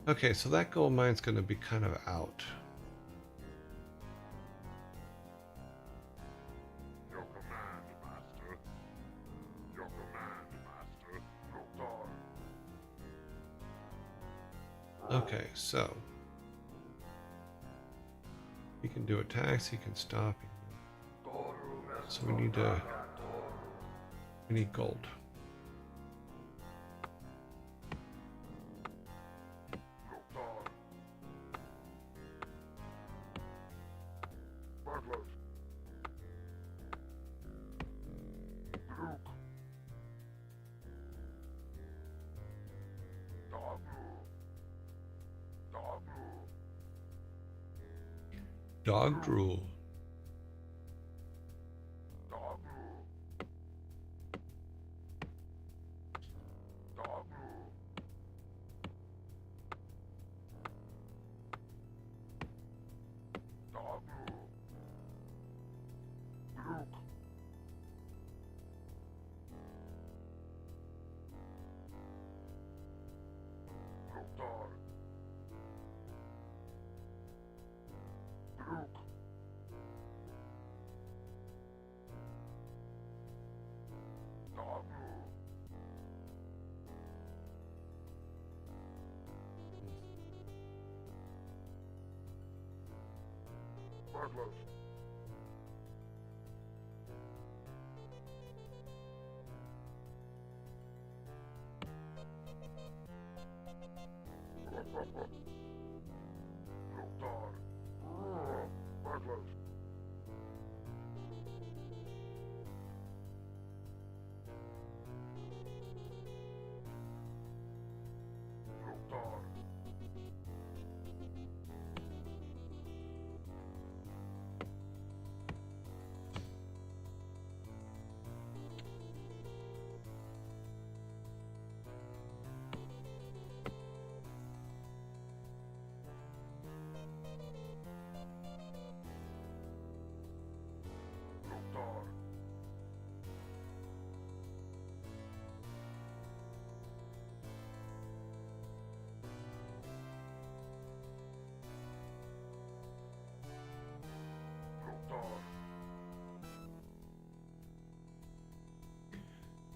Okay, so that gold mine's going to be kind of out. Your command, Master. Your command, Master. Lokar. Okay, so he can do attacks, he can stop. So we need gold. Dog drool.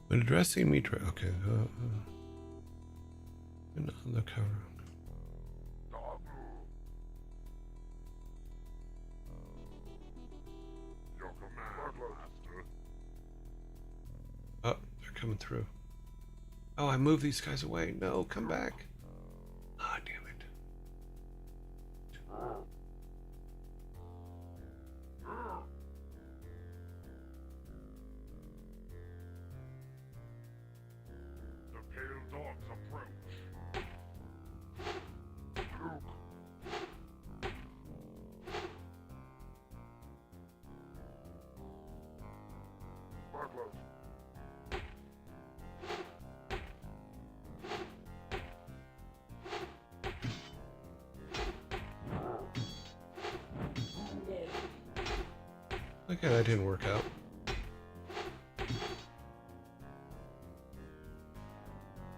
When addressing Mitra, okay, and on the cover. Your command, Master. Oh, they're coming through. Oh, I moved these guys away. No, come back. Ah, damn it. The pale dogs approach. Okay, that didn't work out.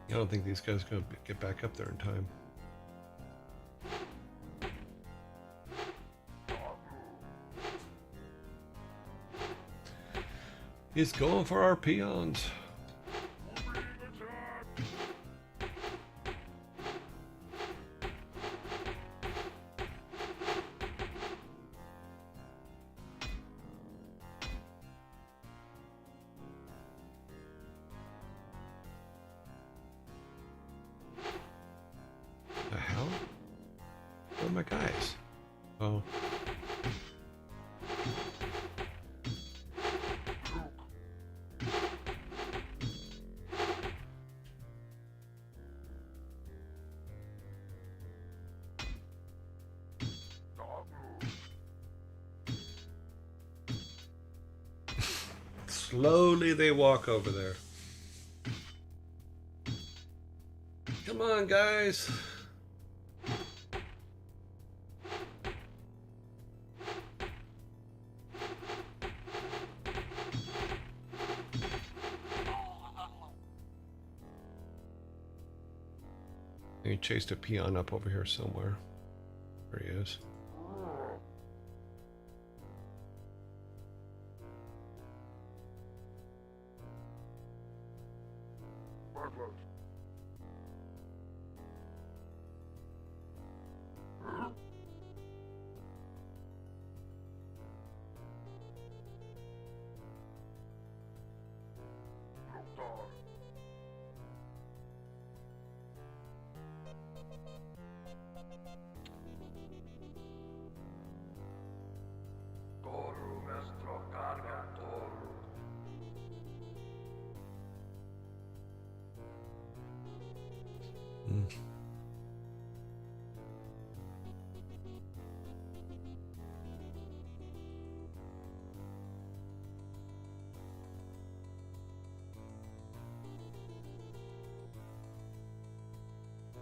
I don't think these guys are going to get back up there in time. He's going for our peons. my guys? Oh. Slowly they walk over there. Come on, guys. He chased a peon up over here somewhere. There he is.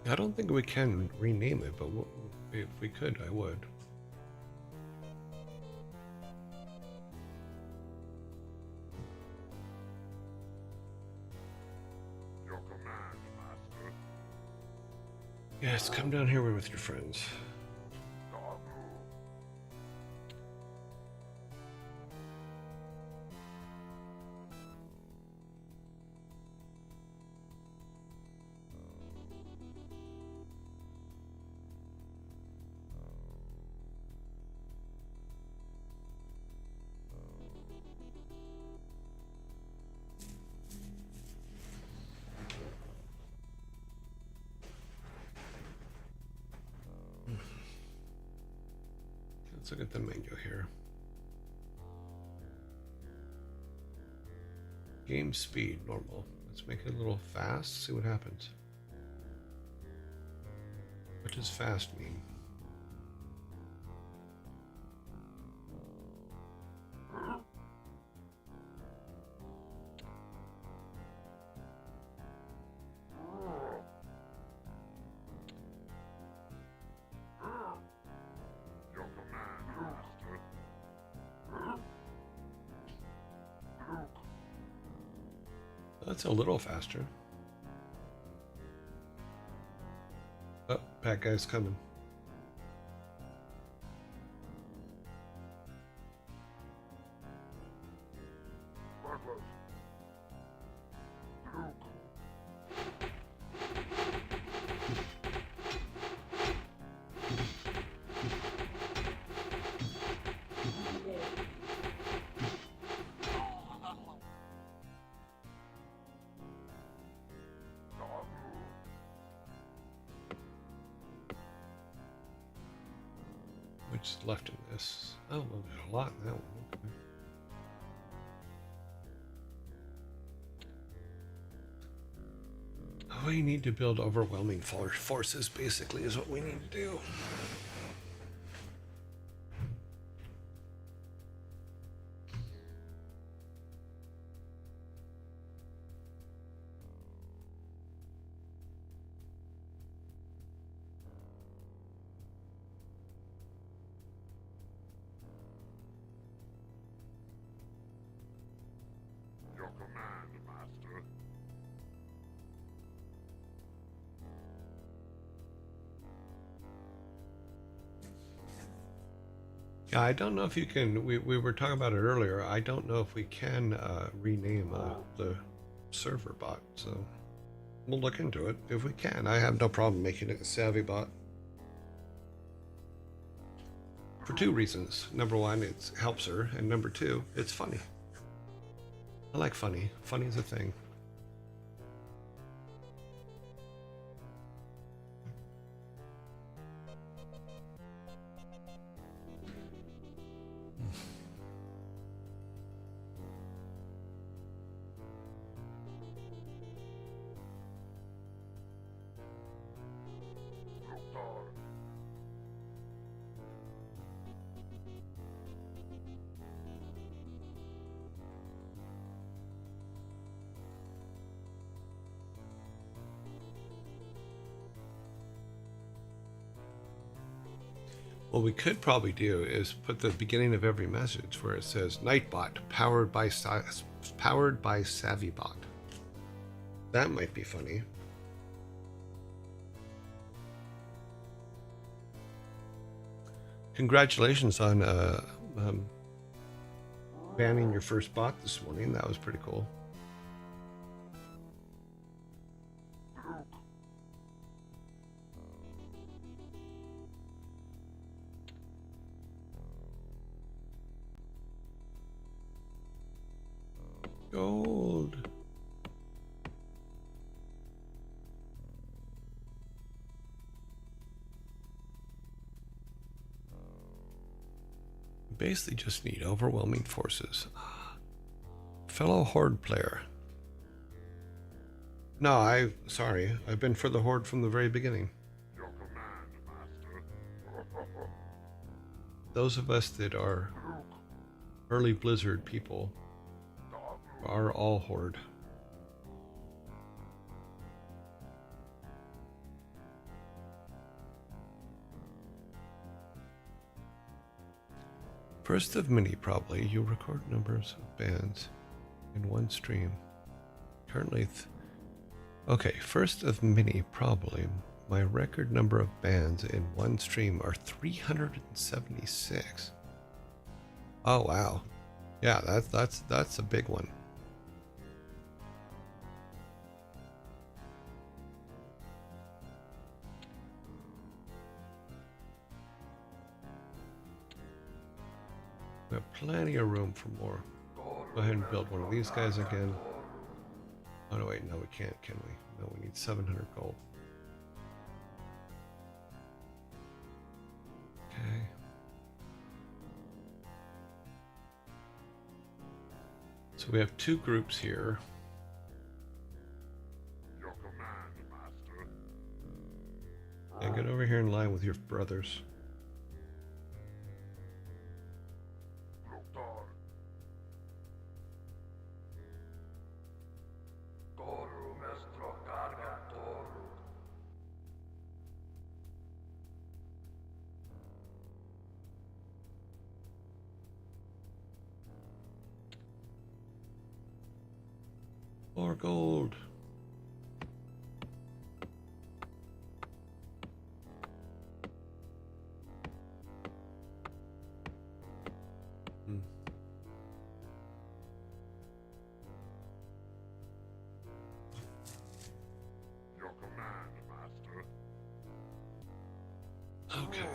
I don't think we can rename it, but if we could, I would. Your command, Master. Yes, come down here with your friends. Let's look at the menu here. Game speed, normal. Let's make it a little fast, see what happens. What does fast mean? That's a little faster. Oh, bad guy's coming. Which is left in this? Oh, well, there's a lot in that one. Okay. We need to build overwhelming forces, basically, is what we need to do. Your command, Master. Yeah, I don't know if you can. We were talking about it earlier. I don't know if we can rename the server bot. So we'll look into it if we can. I have no problem making it a savvy bot. For two reasons. Number one, it helps her, and number two, it's funny. I like funny. Funny is a thing. What we could probably do is put the beginning of every message where it says Nightbot powered by SavvyBot. That might be funny. Congratulations on banning your first bot this morning. That was pretty cool. Gold. Basically just need overwhelming forces. Fellow Horde player. No, sorry. I've been for the Horde from the very beginning. Your command, Master. Those of us that are early Blizzard people are all Horde. First of many, probably. You record numbers of bands in one stream. Currently, okay, first of many, probably. My record number of bands in one stream are 376. Oh wow, yeah, that's a big one. We have plenty of room for more. Go ahead and build one of these guys again. Oh no, wait, no, we can't, can we? No, we need 700 gold. Okay. So we have two groups here. Your command, Master. Yeah, get over here in line with your brothers. More gold. Your command, Master. Okay.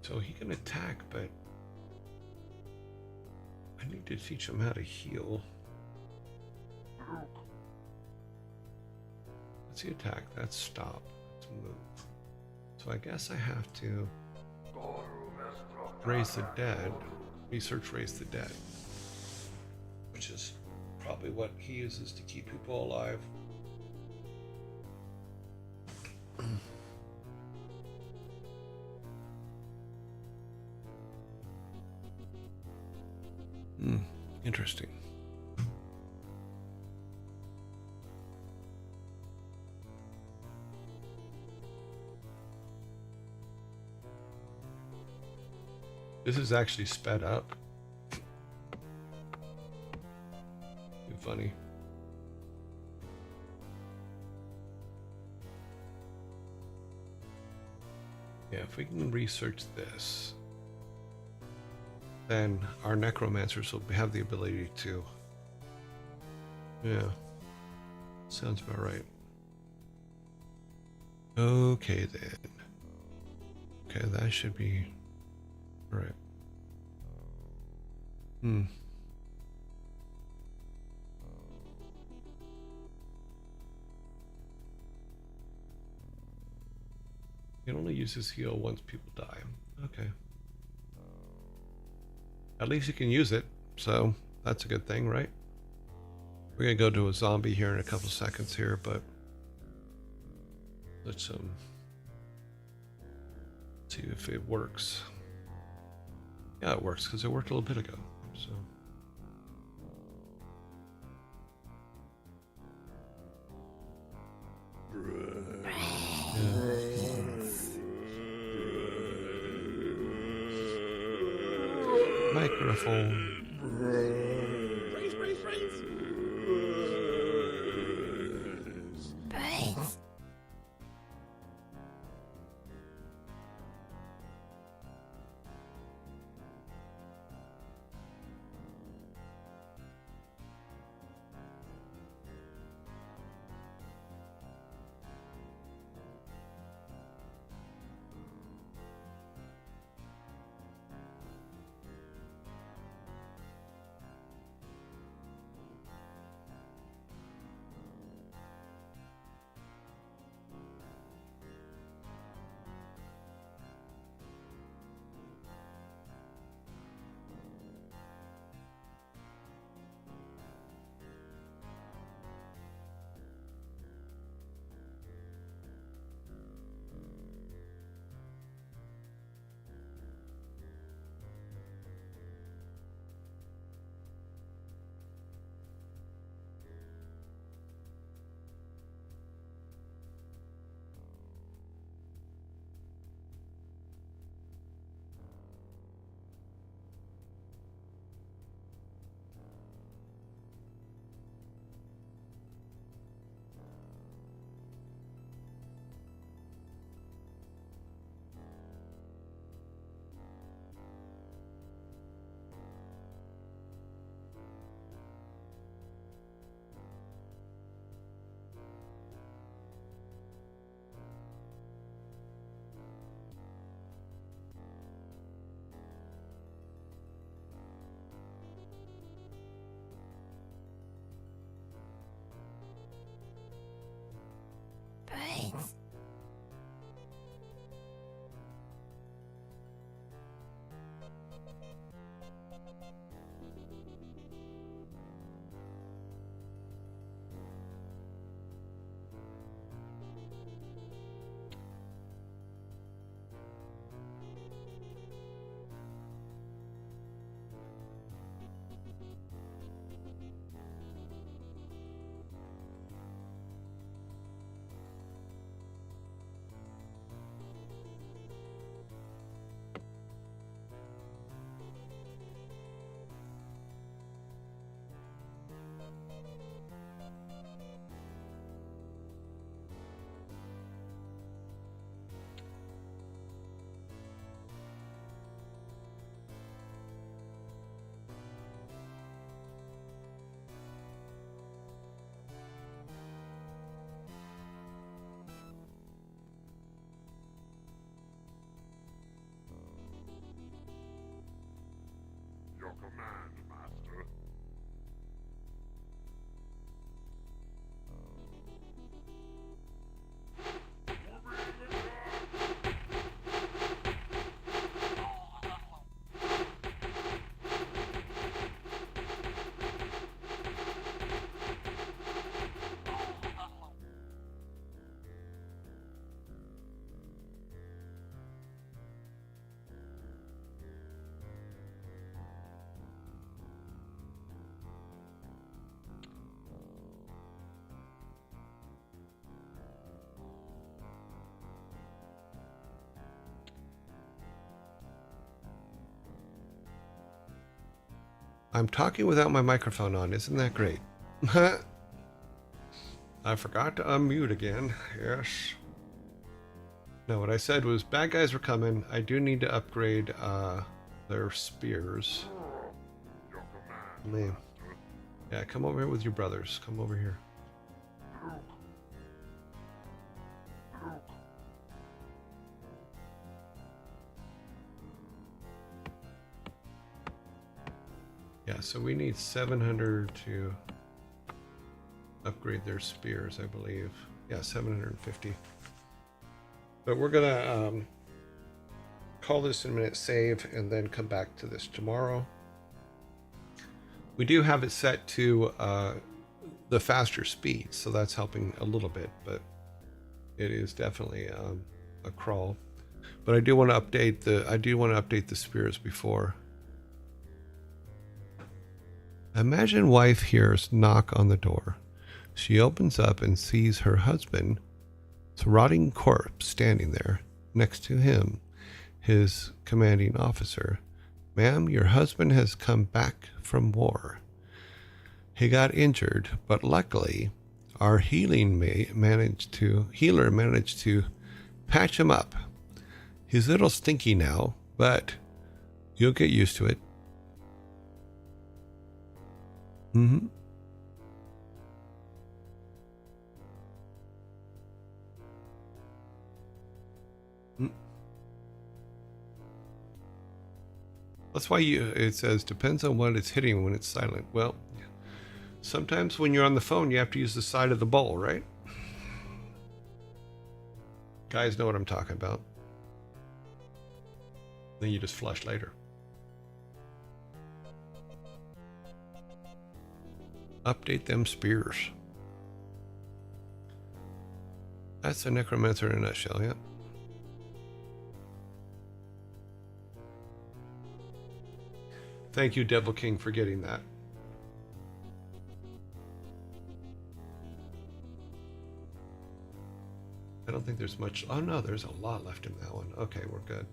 So he can attack, but I need to teach him how to heal. What's the attack? That's stop. Let's move. So I guess I have to raise the dead. Research raise the dead. Which is probably what he uses to keep people alive. Interesting. This is actually sped up. Too funny. Yeah, if we can research this, then our necromancers will have the ability to. Yeah, sounds about right. Okay then. Okay, that should be right. You can only use his heal once people die. Okay. At least you can use it, so that's a good thing, right? We're gonna go to a zombie here in a couple seconds here, but let's see if it works. Yeah, it works because it worked a little bit ago. So. powerful. Brains, brains, brains. Brains. Brains. Your command, Master. I'm talking without my microphone on. Isn't that great? I forgot to unmute again. Yes. No, what I said was bad guys were coming. I do need to upgrade their spears. Your command, Lame. Master. Yeah, come over here with your brothers. Come over here. Luke. Luke. Yeah, so we need 700 to upgrade their spears, I believe. Yeah, 750. But we're gonna call this in a minute, save, and then come back to this tomorrow. We do have it set to the faster speed, so that's helping a little bit, but it is definitely a crawl. But I do want to update the spears before. Imagine wife hears knock on the door. She opens up and sees her husband's rotting corpse standing there. Next to him, his commanding officer, Ma'am, your husband has come back from war. He got injured, but luckily our healer managed to patch him up. He's a little stinky now, but you'll get used to it. Mm-hmm. That's why it says depends on what it's hitting when it's silent. Well, sometimes when you're on the phone, you have to use the side of the bowl, right? Guys know what I'm talking about. Then you just flush later. Update them spears. That's a necromancer in a nutshell, yeah. Thank you, Devil King, for getting that. I don't think there's much. Oh no, there's a lot left in that one. Okay, we're good.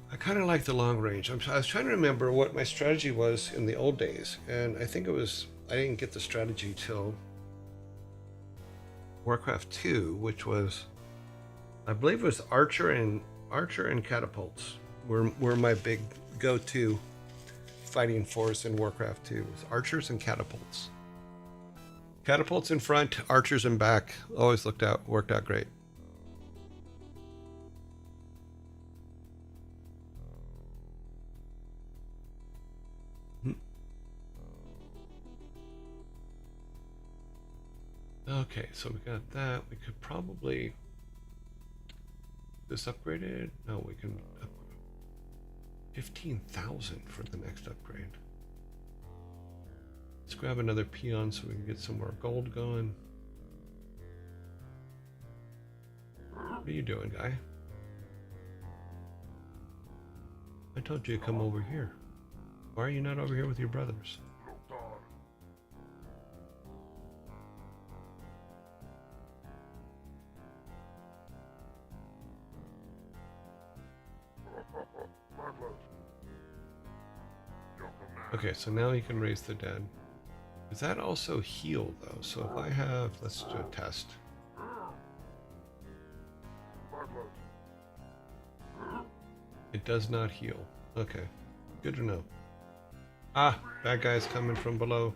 I kind of like the long range. I was trying to remember what my strategy was in the old days, and I think it was I didn't get the strategy till WarCraft 2, which was I believe it was Archer and catapults were my big go-to fighting force in WarCraft 2. It was archers and catapults. Catapults in front, archers in back. Always worked out great. Okay, so we got that. We could probably this upgraded. No, we can 15,000 for the next upgrade. Let's grab another peon so we can get some more gold going. What are you doing, guy? I told you to come over here. Why are you not over here with your brothers? Okay, so now you can raise the dead. Does that also heal, though? So if I have, let's do a test. It does not heal. Okay, good to know. Ah, bad guys coming from below.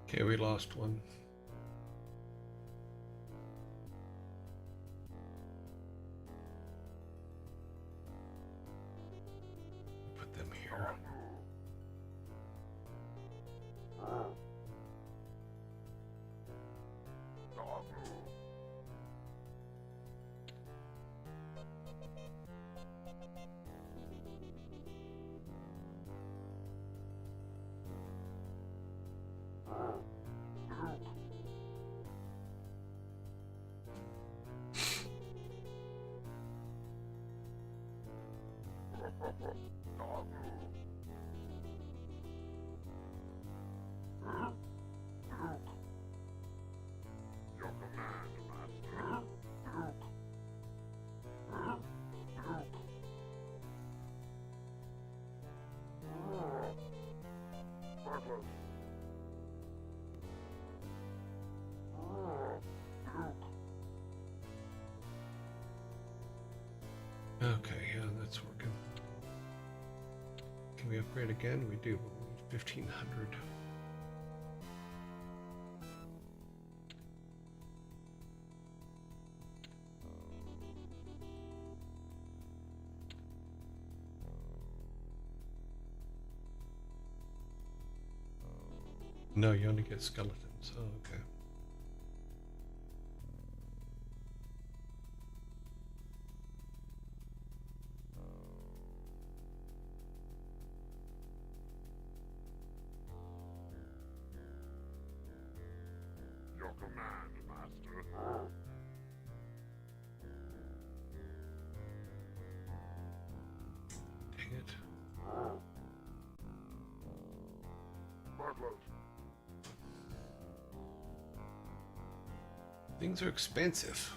Okay, we lost one. Put them here. Your command, Okay, yeah, that's working. Can we upgrade again? We do, but we need 1500. No, you only get skeletons. Oh, okay. Your command, Master. Dang it. Bartlett. Things are expensive.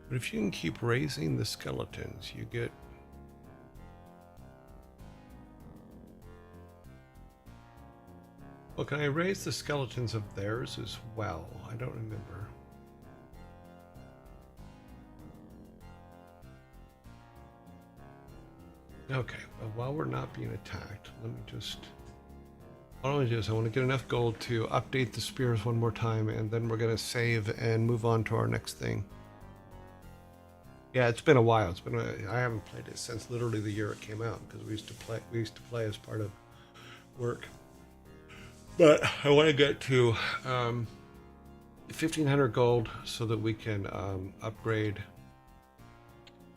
But if you can keep raising the skeletons, you get... Well, can I raise the skeletons of theirs as well? I don't remember. Okay, well, while we're not being attacked, let me just... What I want to do is I want to get enough gold to update the spears one more time, and then we're going to save and move on to our next thing. Yeah, it's been a while. I haven't played it since literally the year it came out, because we used to play as part of work. But I want to get to 1500 gold so that we can upgrade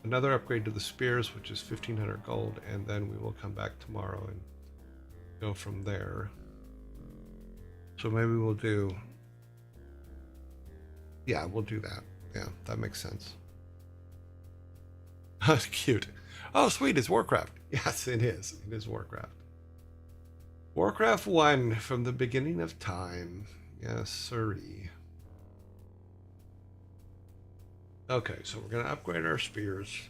another upgrade to the spears, which is 1500 gold, and then we will come back tomorrow and go from there. So maybe we'll do... Yeah, we'll do that. Yeah, that makes sense. Cute. Oh, sweet, it's WarCraft. Yes, it is. It is WarCraft. WarCraft 1 from the beginning of time. Yes, sirree. Okay, so we're going to upgrade our spears.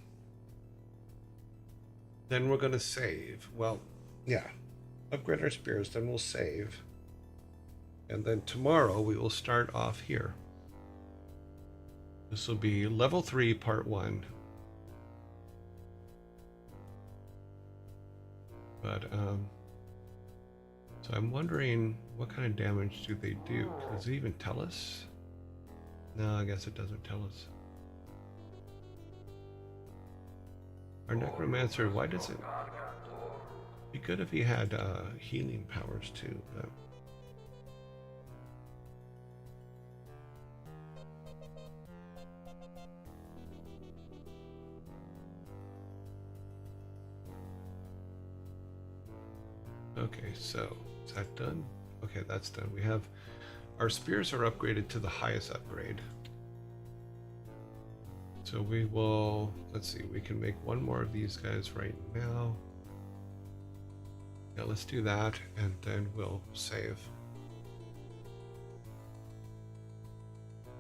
Then we're going to save. Well, yeah. Upgrade our spears, then we'll save. And then tomorrow we will start off here. This will be level 3, part 1. But, so I'm wondering what kind of damage do they do? Does it even tell us? No, I guess it doesn't tell us. Our necromancer, why does it... Be good if he had healing powers too, but... Okay, so is that done? Okay, that's done. We have our spears are upgraded to the highest upgrade. So we will, let's see, we can make one more of these guys right now. Yeah, let's do that, and then we'll save.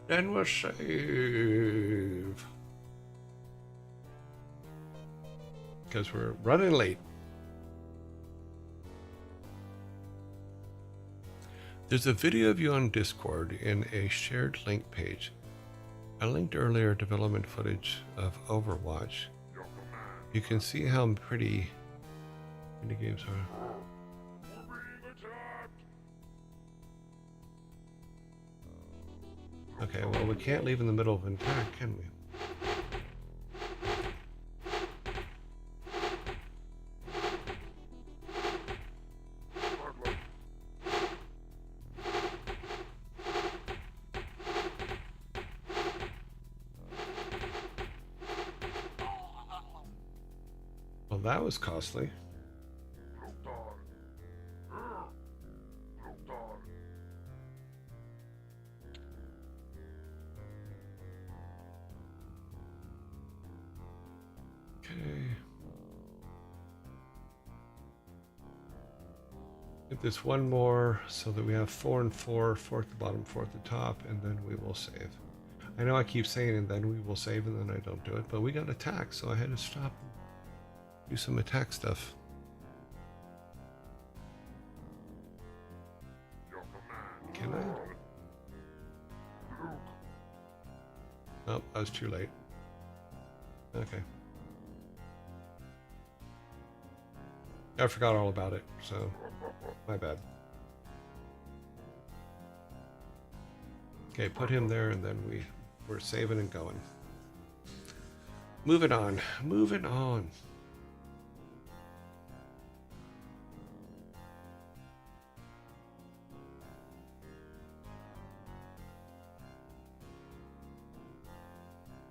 Then we'll save. Because we're running late. There's a video of you on Discord in a shared link page. I linked earlier development footage of Overwatch. You can see how pretty the games are. Okay, well, we can't leave in the middle of an attack, can we? Well, that was costly. Get this one more so that we have 4 and 4, 4 at the bottom, 4 at the top, and then we will save. I know I keep saying and then we will save and then I don't do it, but we got attacked, so I had to stop them. do some attack stuff. Your command. Can I? Oh, I was too late. Okay. I forgot all about it, so my bad. Okay, put him there, and then we're saving and going. Moving on. Moving on.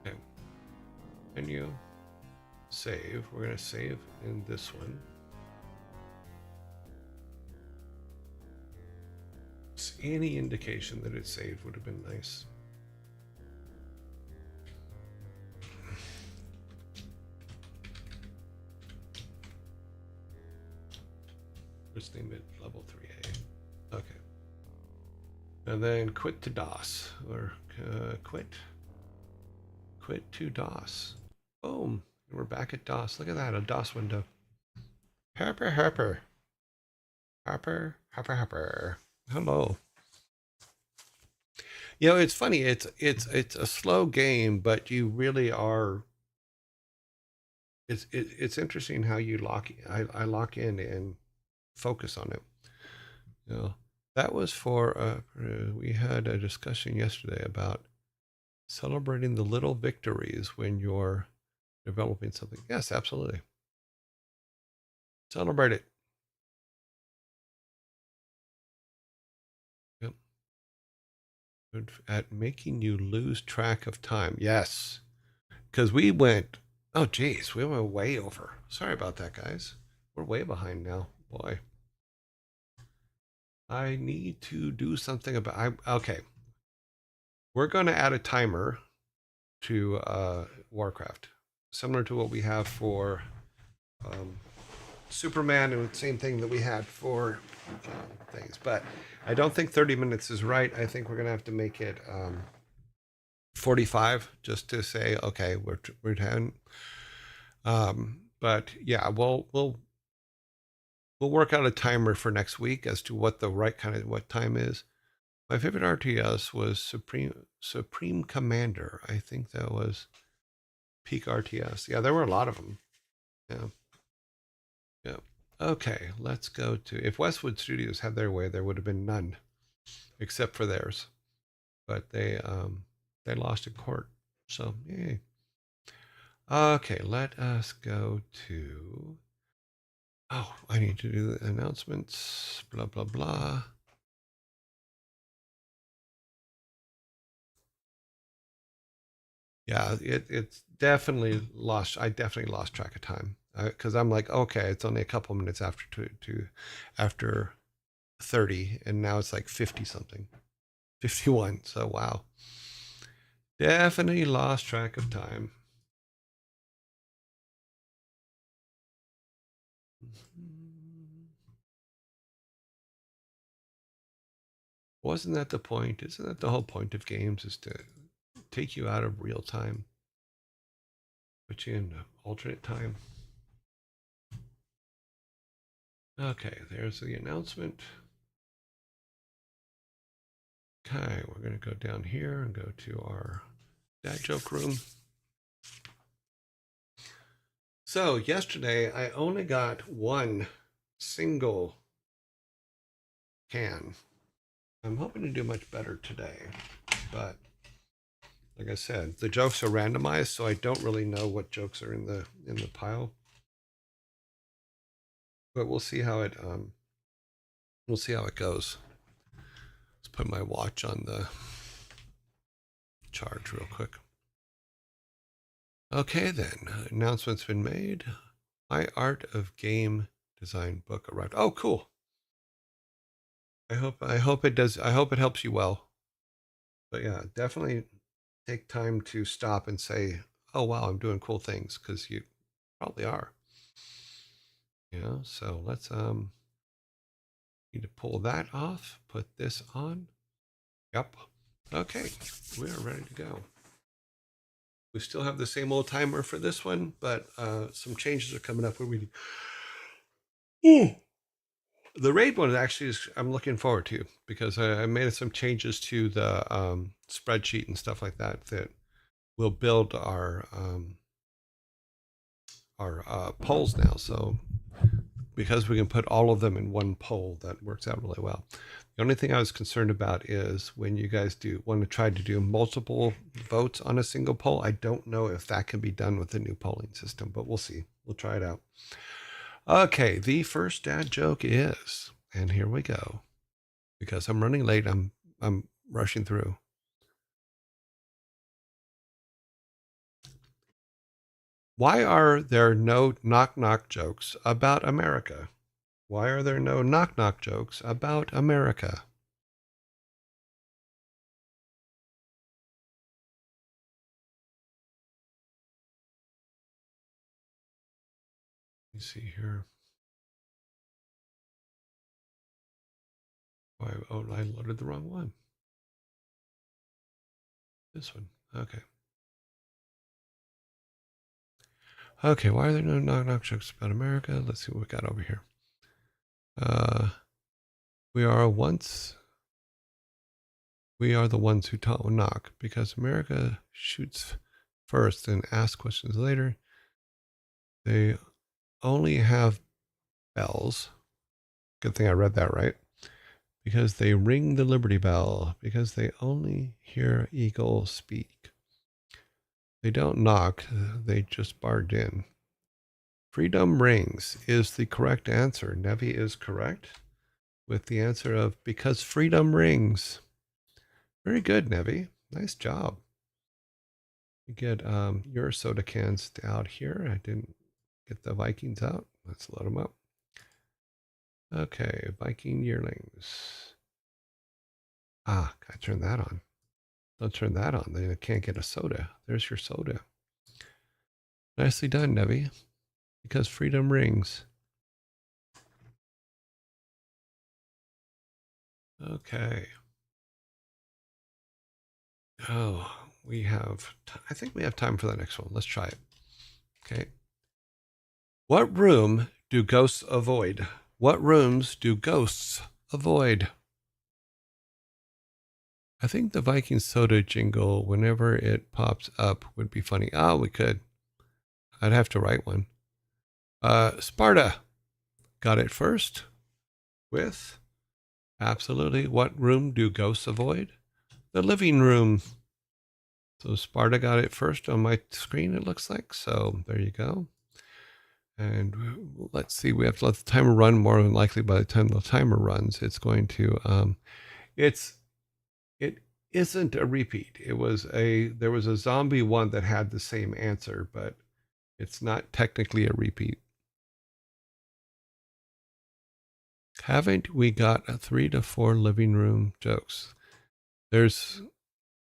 Okay. Menu. Save. We're going to save in this one. Any indication that it's saved would have been nice. Let's name it level 3A. Okay. And then quit to DOS, or quit to DOS. Boom. And we're back at DOS. Look at that, a DOS window. Harper. Hello. You know, it's funny. It's a slow game, but you really are. It's interesting how you I lock in and focus on it. You know, that was for we had a discussion yesterday about celebrating the little victories when you're developing something. Yes, absolutely. Celebrate it. Yep. Good at making you lose track of time. Yes. Because we went, oh geez, we went way over. Sorry about that, guys. We're way behind now. Boy. I need to do something about okay. We're going to add a timer to WarCraft, similar to what we have for Superman, and the same thing that we had for things. But I don't think 30 minutes is right. I think we're going to have to make it 45, just to say, okay, we're done. But yeah, we'll work out a timer for next week as to what the right kind of what time is. My favorite RTS was Supreme Commander. I think that was peak RTS. Yeah, there were a lot of them. Yeah. Okay, let's go to. If Westwood Studios had their way, there would have been none, except for theirs. But they lost in court. So yay. Okay, let us go to. Oh, I need to do the announcements. Blah blah blah. Yeah, it's definitely lost. I definitely lost track of time because I'm like, okay, it's only a couple minutes after 30, and now it's like 50 something, 51. So wow, definitely lost track of time. Wasn't that the point? Isn't that the whole point of games, is to take you out of real time, put you in alternate time? Okay, there's the announcement. Okay, we're going to go down here and go to our dad joke room. So yesterday I only got one single can. I'm hoping to do much better today, but like I said, the jokes are randomized, so I don't really know what jokes are in the pile. But we'll see how it goes. Let's put my watch on the charge real quick. Okay then, announcement's been made. My Art of Game Design book arrived. Oh, cool. I hope it does. I hope it helps you well. But yeah, definitely take time to stop and say, oh wow, I'm doing cool things, because you probably are. Yeah, so let's need to pull that off, put this on. Yep. Okay, we're ready to go. We still have the same old timer for this one, but some changes are coming up where we. The raid one actually is I'm looking forward to because I made some changes to the spreadsheet and stuff like that that will build our polls now. So because we can put all of them in one poll, that works out really well. The only thing I was concerned about is when you guys want to try to do multiple votes on a single poll. I don't know if that can be done with the new polling system, but we'll see. We'll try it out. Okay, the first dad joke is, and here we go. Because I'm running late, I'm rushing through. Why are there no knock-knock jokes about America? Why are there no knock-knock jokes about America? Let me see here. Oh, I loaded the wrong one. This one. Okay. Okay, why are there no knock-knock jokes about America? Let's see what we got over here. We are the ones who knock because America shoots first and asks questions later. They only have bells. Good thing I read that right. Because they ring the Liberty Bell. Because they only hear eagles speak. They don't knock. They just barge in. Freedom rings is the correct answer. Nevi is correct with the answer of because freedom rings. Very good, Nevi. Nice job. You get your soda cans out here. I didn't get the Vikings out. Let's load them up. Okay, Viking Yearlings. Ah, gotta turn that on. Don't turn that on. Then I can't get a soda. There's your soda. Nicely done, Nevi. Because freedom rings. Okay. Oh, I think we have time for the next one. Let's try it. Okay. What room do ghosts avoid? What rooms do ghosts avoid? I think the Viking soda jingle, whenever it pops up, would be funny. Oh, we could. I'd have to write one. Sparta got it first with absolutely. What room do ghosts avoid? The living room. So Sparta got it first on my screen, it looks like. So there you go. And let's see, we have to let the timer run. More than likely by the time the timer runs, it's going to, it isn't a repeat. There was a zombie one that had the same answer, but it's not technically a repeat. Haven't we got 3 to 4 living room jokes? There's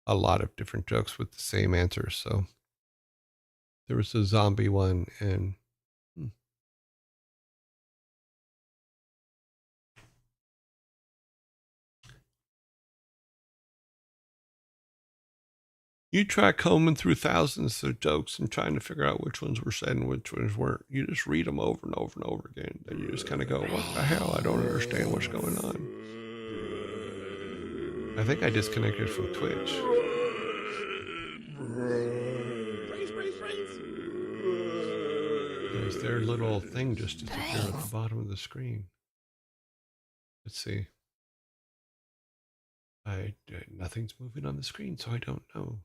a lot of different jokes with the same answer. So there was a zombie one and you try combing through thousands of jokes and trying to figure out which ones were said and which ones weren't. You just read them over and over and over again. And you just kind of go, what the hell? I don't understand what's going on. I think I disconnected from Twitch. There's their little thing just disappeared at the bottom of the screen. Let's see. Nothing's moving on the screen, so I don't know.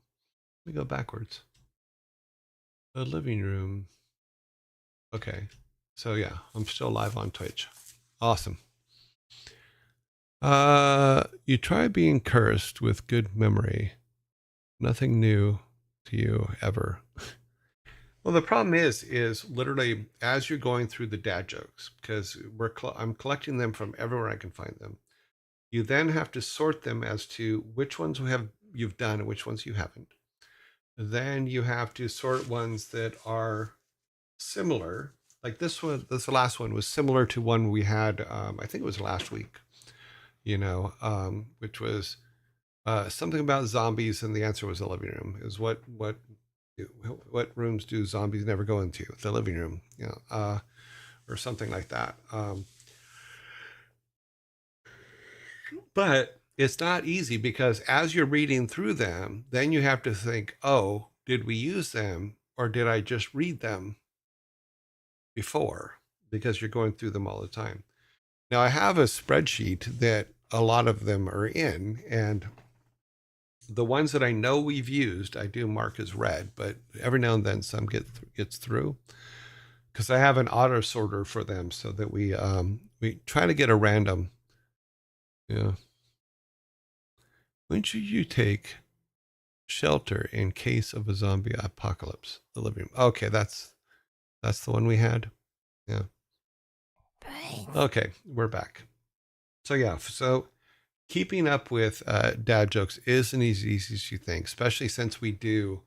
Let me go backwards. The living room. Okay. So yeah, I'm still live on Twitch. Awesome. You try being cursed with good memory. Nothing new to you ever. Well, the problem is literally as you're going through the dad jokes, because I'm collecting them from everywhere I can find them. You then have to sort them as to which ones you've done and which ones you haven't. Then you have to sort ones that are similar. Like this last one was similar to one we had, I think it was last week, which was something about zombies, and the answer was the living room. Is what What rooms do zombies never go into? The living room, or something like that. But it's not easy because as you're reading through them, then you have to think, oh, did we use them or did I just read them before? Because you're going through them all the time. Now, I have a spreadsheet that a lot of them are in, and the ones that I know we've used, I do mark as red, but every now and then some gets through because I have an auto sorter for them so that we try to get a random. Yeah. When should you take shelter in case of a zombie apocalypse? The living room. Okay, that's the one we had. Yeah. Brains. Okay, we're back. So yeah, so keeping up with dad jokes isn't as easy as you think, especially since we do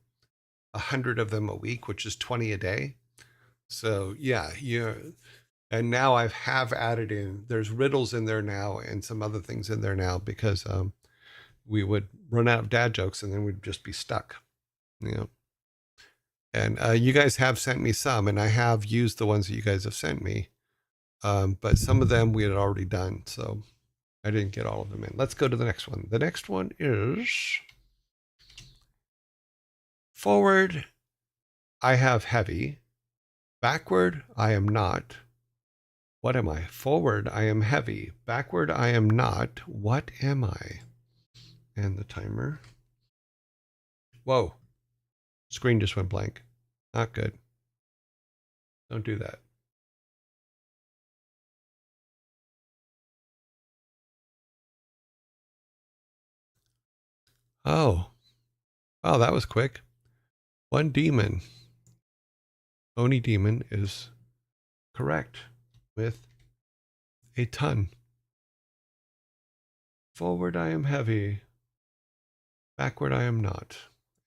100 of them a week, which is 20 a day. So yeah, and now I have added in. There's riddles in there now and some other things in there now because we would run out of dad jokes and then we'd just be stuck. You know. And you guys have sent me some, and I have used the ones that you guys have sent me. But some of them we had already done, so I didn't get all of them in. Let's go to the next one. The next one is forward, I have heavy. Backward, I am not. What am I? Forward, I am heavy. Backward, I am not. What am I? And the timer. Whoa. Screen just went blank. Not good. Don't do that. Oh. Oh, that was quick. One demon. Oni demon is correct with a ton. Forward I am heavy. Backward I am not.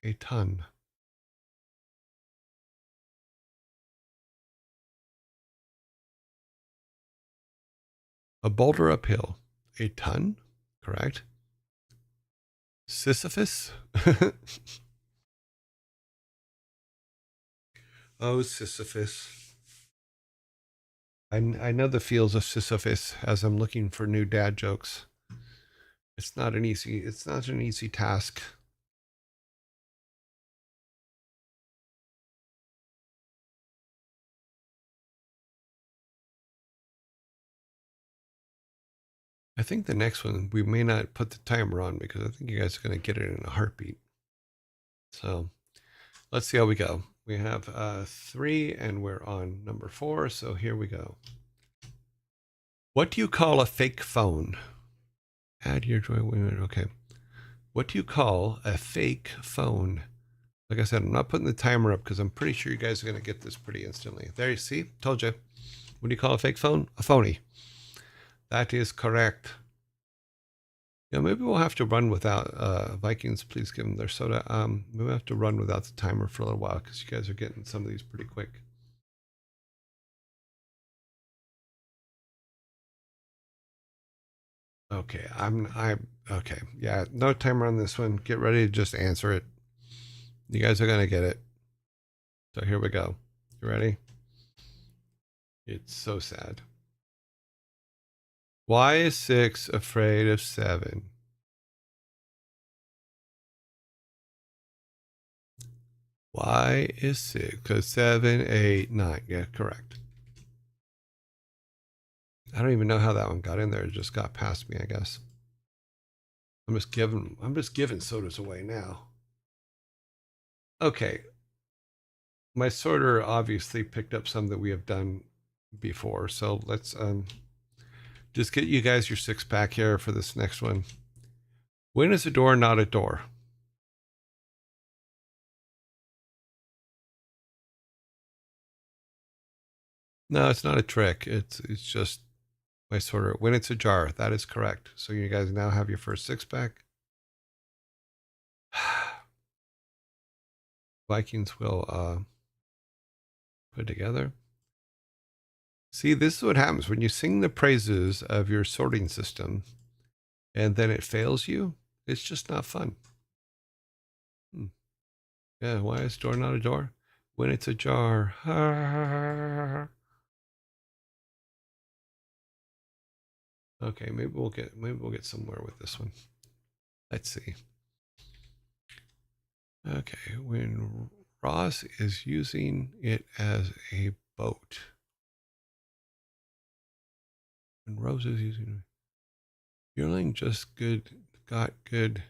A ton. A boulder uphill. A ton. Correct. Sisyphus. Oh, Sisyphus. I know the feels of Sisyphus as I'm looking for new dad jokes. It's not an easy task. I think the next one, we may not put the timer on because I think you guys are going to get it in a heartbeat. So let's see how we go. We have 3 and we're on number 4. So here we go. What do you call a fake phone? Add your joy. Okay. What do you call a fake phone? Like I said, I'm not putting the timer up because I'm pretty sure you guys are going to get this pretty instantly. There you see, told you. What do you call a fake phone? A phony. That is correct. Yeah, maybe we'll have to run without Vikings. Please give them their soda. Maybe we'll have to run without the timer for a little while because you guys are getting some of these pretty quick. Okay, I'm okay. Yeah, no timer on this one. Get ready to just answer it. You guys are gonna get it. So here we go. You ready? It's so sad. Why is 6 afraid of 7? Why is 6? Because 7, 8, 9. Yeah, correct. I don't even know how that one got in there. It just got past me, I guess. I'm just giving sodas away now. Okay. My sorter obviously picked up some that we have done before. So let's just get you guys your 6-pack here for this next one. When is a door not a door? No, it's not a trick. It's just my sorter. When it's a jar, that is correct. So you guys now have your first 6-pack. Vikings will put together. See, this is what happens when you sing the praises of your sorting system and then it fails you. It's just not fun. Yeah, why is door not a door? When it's a jar. Okay, maybe we'll get somewhere with this one. Let's see. Okay, when Ross is using it as a boat. When Rose is using it. Yearling just got good.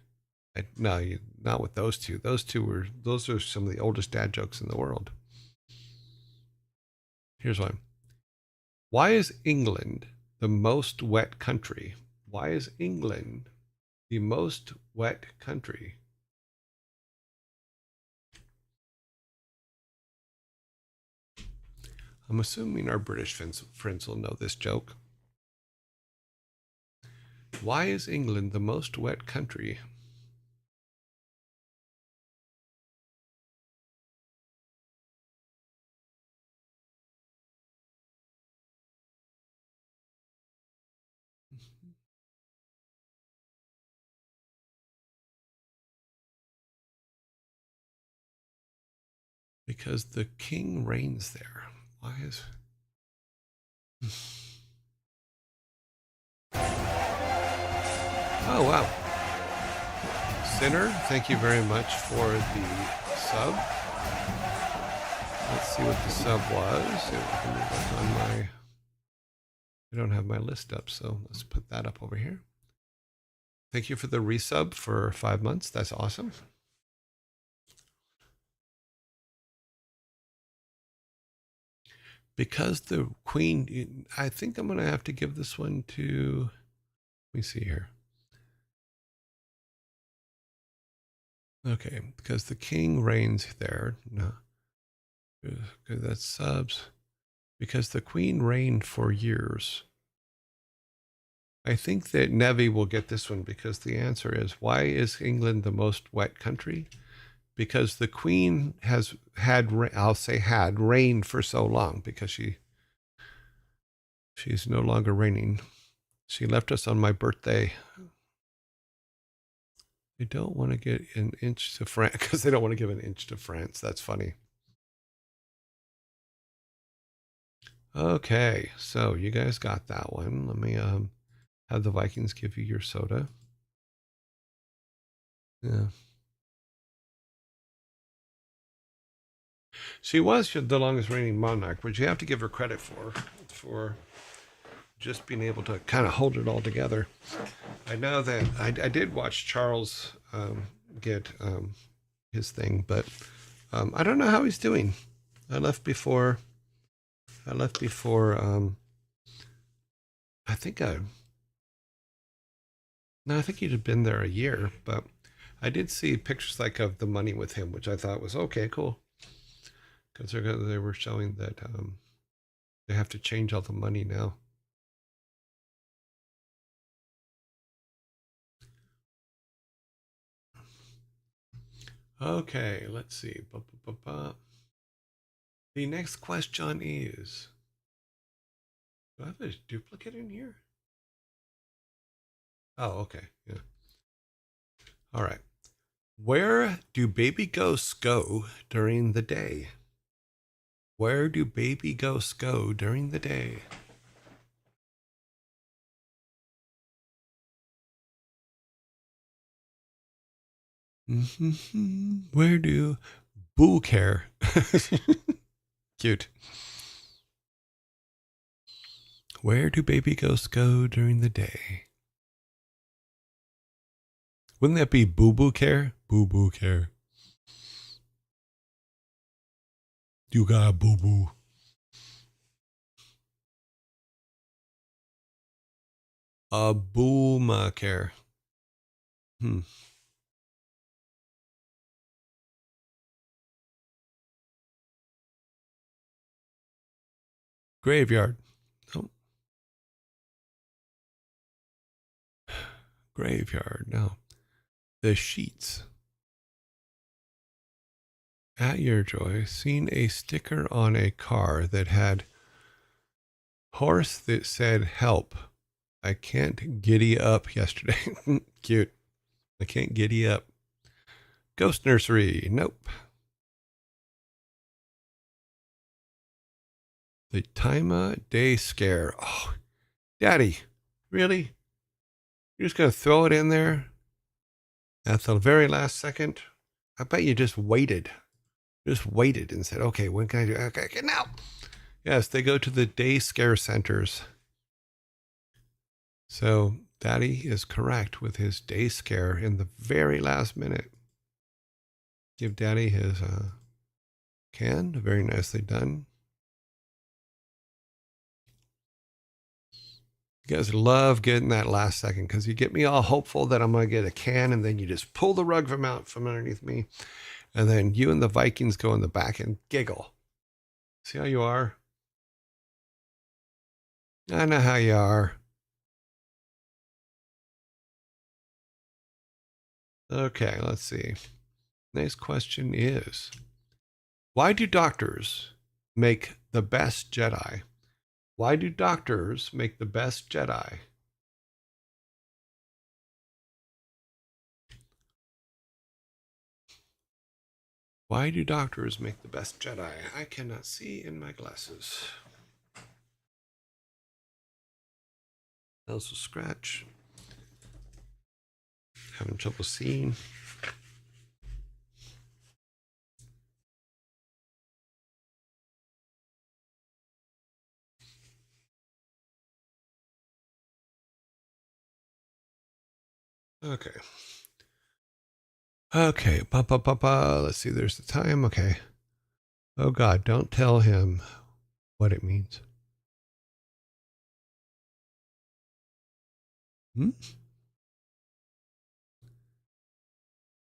No, not with those two. Those are some of the oldest dad jokes in the world. Here's one. Why is England the most wet country? Why is England the most wet country? I'm assuming our British friends will know this joke. Why is England the most wet country? Because the king reigns there. Why is... Oh, wow. Sinner, thank you very much for the sub. Let's see what the sub was. I don't have my list up, so let's put that up over here. Thank you for the resub for 5 months. That's awesome. Because the queen, I think I'm going to have to give this one to, let me see here. Okay, because the king reigns there. No, that's subs. Because the queen reigned for years. I think that Nevi will get this one because the answer is, why is England the most wet country? Because the queen has had reigned for so long, because she's no longer reigning. She left us on my birthday. They don't want to get an inch to France because they don't want to give an inch to France. That's funny. Okay, so you guys got that one. Let me have the Vikings give you your soda. Yeah. She was the longest reigning monarch, which you have to give her credit for just being able to kind of hold it all together. I know that I did watch Charles get his thing, but I don't know how he's doing. I left before. I think I think he'd have been there a year, but I did see pictures like of the money with him, which I thought was okay, cool, because they were showing that they have to change all the money now. Okay, let's see. The next question is, do I have a duplicate in here? Oh, okay. Yeah. All right. Where do baby ghosts go during the day? Where do baby ghosts go during the day? Where do boo care? Cute. Where do baby ghosts go during the day? Wouldn't that be boo boo care? Boo boo care. You got boo boo. A booma care. Graveyard. Oh. Graveyard. No. The sheets. At your joy, seen a sticker on a car that had horse that said help. I can't giddy up yesterday. Cute. I can't giddy up. Ghost nursery. Nope. The time day scare. Oh, Daddy, really? You're just going to throw it in there at the very last second? I bet you just waited. Just waited and said, okay, when can I do it? Okay, now. Yes, they go to the day scare centers. So Daddy is correct with his day scare in the very last minute. Give Daddy his can. Very nicely done. You guys love getting that last second because you get me all hopeful that I'm going to get a can, and then you just pull the rug from underneath me. And then you and the Vikings go in the back and giggle. See how you are? I know how you are. Okay, let's see. Next question is, why do doctors make the best Jedi? Why do doctors make the best Jedi? Why do doctors make the best Jedi? I cannot see in my glasses. Also scratch. Having trouble seeing. Okay. Okay. Let's see. There's the time. Okay. Oh God, don't tell him what it means.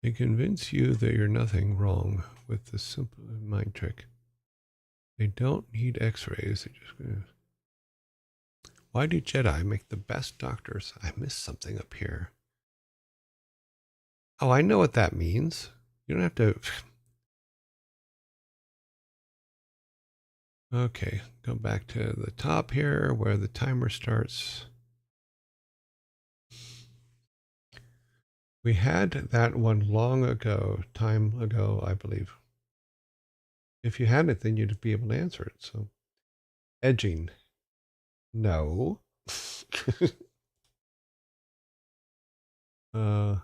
They convince you that you're nothing wrong with the simple mind trick. They don't need x-rays. They just... Why do Jedi make the best doctors? I missed something up here. Oh, I know what that means. You don't have to... Okay, go back to the top here where the timer starts. We had that one long ago, time ago, I believe. If you had it, then you'd be able to answer it. So, edging. No. The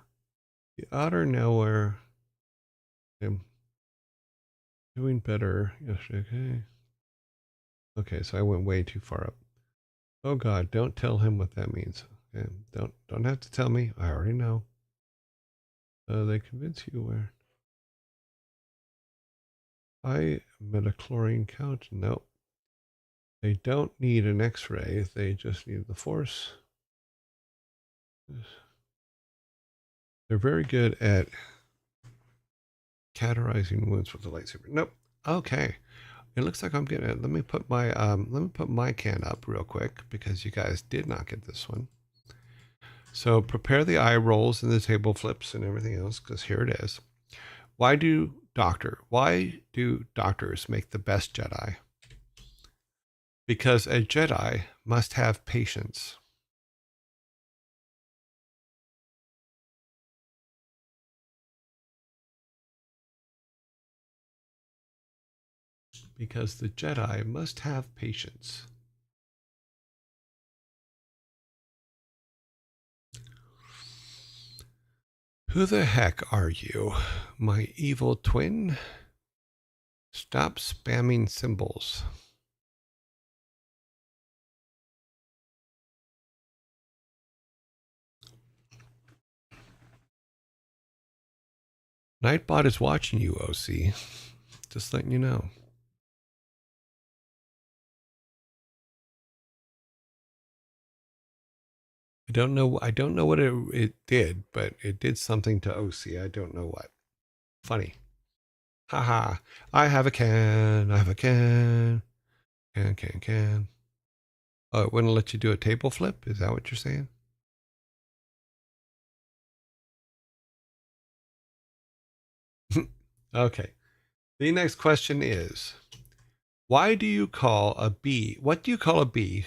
outer nowhere. I'm doing better yesterday. Okay. Okay, so I went way too far up. Oh God, don't tell him what that means. Okay, don't have to tell me. I already know. They convince you where. I metachlorine count. Nope. They don't need an X-ray. They just need the force. They're very good at cauterizing wounds with the lightsaber. Nope. Okay. It looks like I'm getting it. Let me put my can up real quick because you guys did not get this one. So prepare the eye rolls and the table flips and everything else, because here it is. Why do doctors make the best Jedi? Because a Jedi must have patience. Because the Jedi must have patience. Who the heck are you, my evil twin? Stop spamming symbols. Nightbot is watching you, OC. Just letting you know. I don't know what it did, but it did something to OC. I don't know what. Funny. Haha. I have a can. I have a can. Can. Oh, it wouldn't let you do a table flip? Is that what you're saying? Okay. The next question is, what do you call a bee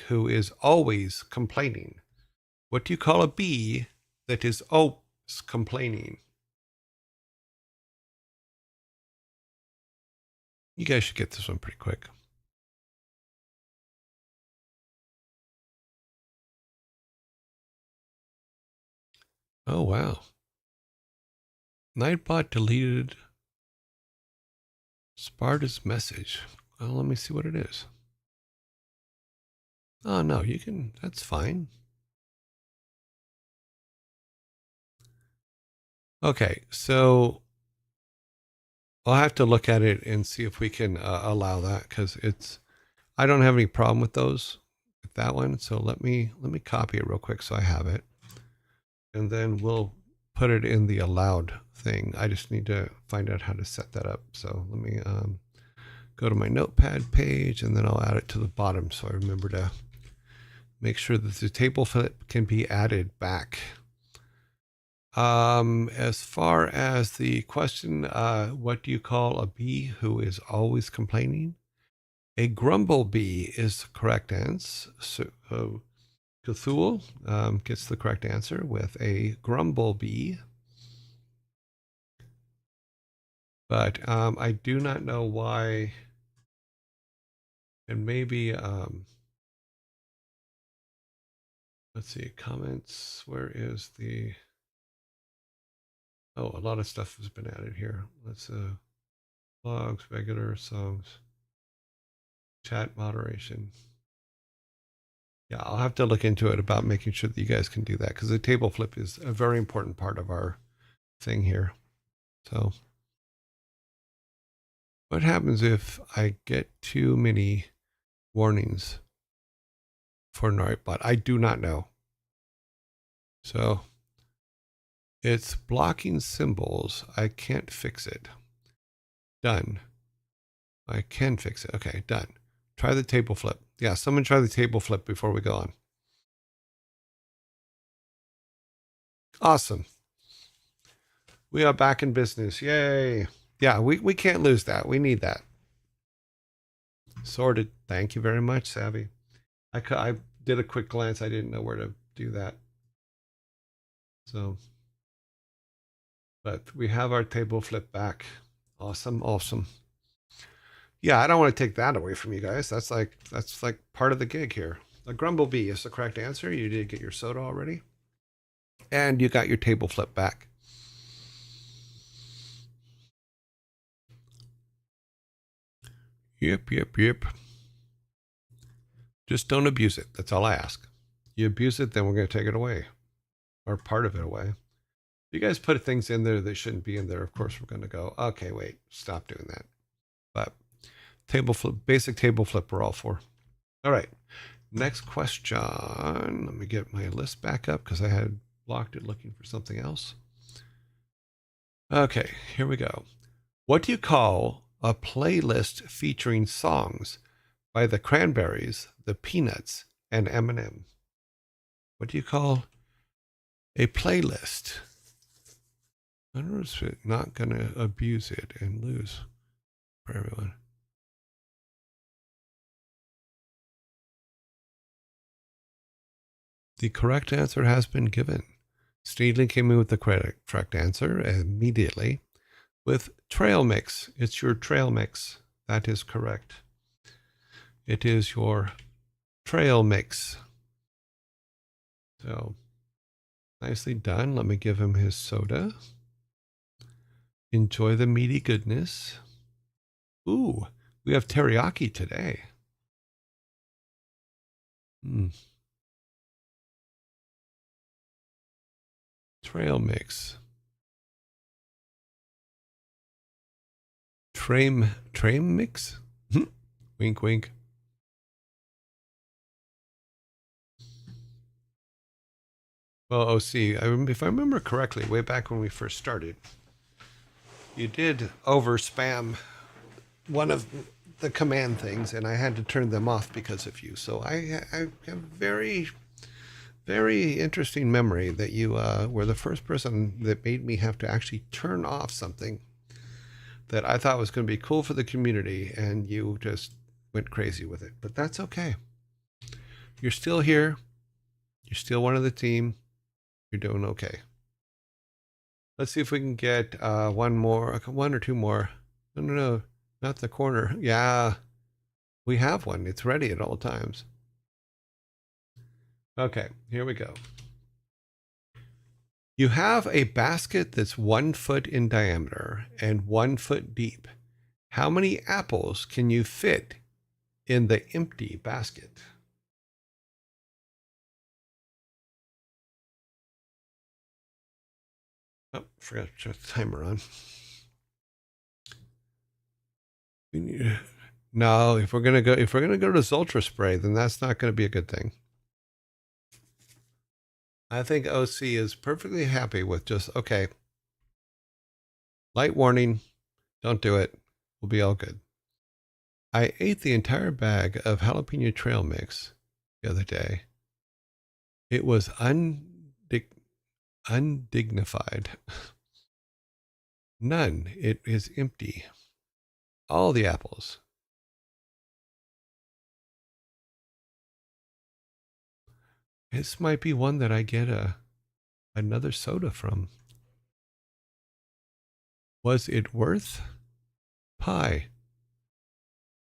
who is always complaining? What do you call a bee that is always complaining? You guys should get this one pretty quick. Oh, wow. Nightbot deleted Sparta's message. Well, let me see what it is. Oh, no, you can, that's fine. Okay, so I'll have to look at it and see if we can allow that, because I don't have any problem with those, with that one. So let me copy it real quick so I have it, and then we'll put it in the allowed thing. I just need to find out how to set that up. So let me go to my notepad page, and then I'll add it to the bottom so I remember to make sure that the table flip can be added back. As far as the question, what do you call a bee who is always complaining? A grumblebee is the correct answer. So, Cthulhu gets the correct answer with a grumblebee. But I do not know why. And maybe, let's see, comments. Where is the... Oh, a lot of stuff has been added here. Let's blogs, regular songs, chat moderation. Yeah, I'll have to look into it about making sure that you guys can do that, because the table flip is a very important part of our thing here. So what happens if I get too many warnings for Nightbot? I do not know. So it's blocking symbols. I can't fix it. Done. I can fix it. Okay, done. Try the table flip. Yeah, someone try the table flip before we go on. Awesome. We are back in business. Yay. Yeah, we can't lose that. We need that. Sorted. Thank you very much, Savvy. I did a quick glance. I didn't know where to do that. So, but we have our table flip back. Awesome. Awesome. Yeah, I don't want to take that away from you guys. That's like part of the gig here. A grumblebee is the correct answer. You did get your soda already. And you got your table flip back. Yep. Just don't abuse it. That's all I ask. You abuse it, then we're going to take it away. Or part of it away. If you guys put things in there that shouldn't be in there, of course we're going to go, okay, wait, stop doing that. But table flip, basic table flip we're all for. All right. Next question. Let me get my list back up because I had blocked it looking for something else. Okay, here we go. What do you call a playlist featuring songs by the Cranberries, the Peanuts, and Eminem? What do you call a playlist? I don't know if it's not going to abuse it and lose for everyone. The correct answer has been given. Steedley came in with the correct answer immediately with trail mix. It's your trail mix. That is correct. It is your trail mix. So nicely done. Let me give him his soda. Enjoy the meaty goodness. Ooh, we have teriyaki today. Trail mix. Train mix? Wink, wink. Well, OC, if I remember correctly, way back when we first started, you did over spam one of the command things, and I had to turn them off because of you. So I have very, very interesting memory that you were the first person that made me have to actually turn off something that I thought was going to be cool for the community, and you just went crazy with it. But that's okay. You're still here. You're still one of the team. You're doing okay. Let's see if we can get one or two more. No, not the corner. Yeah, we have one. It's ready at all times. Okay, here we go. You have a basket that's 1 foot in diameter and 1 foot deep. How many apples can you fit in the empty basket? Oh, forgot to turn the timer on. We need, no, if we're gonna go to Zoltra spray, then that's not gonna be a good thing. I think OC is perfectly happy with just, okay, light warning, don't do it. We'll be all good. I ate the entire bag of jalapeno trail mix the other day. It was undignified. None. It is empty. All the apples. This might be one that I get another soda from. Was it worth? Pie.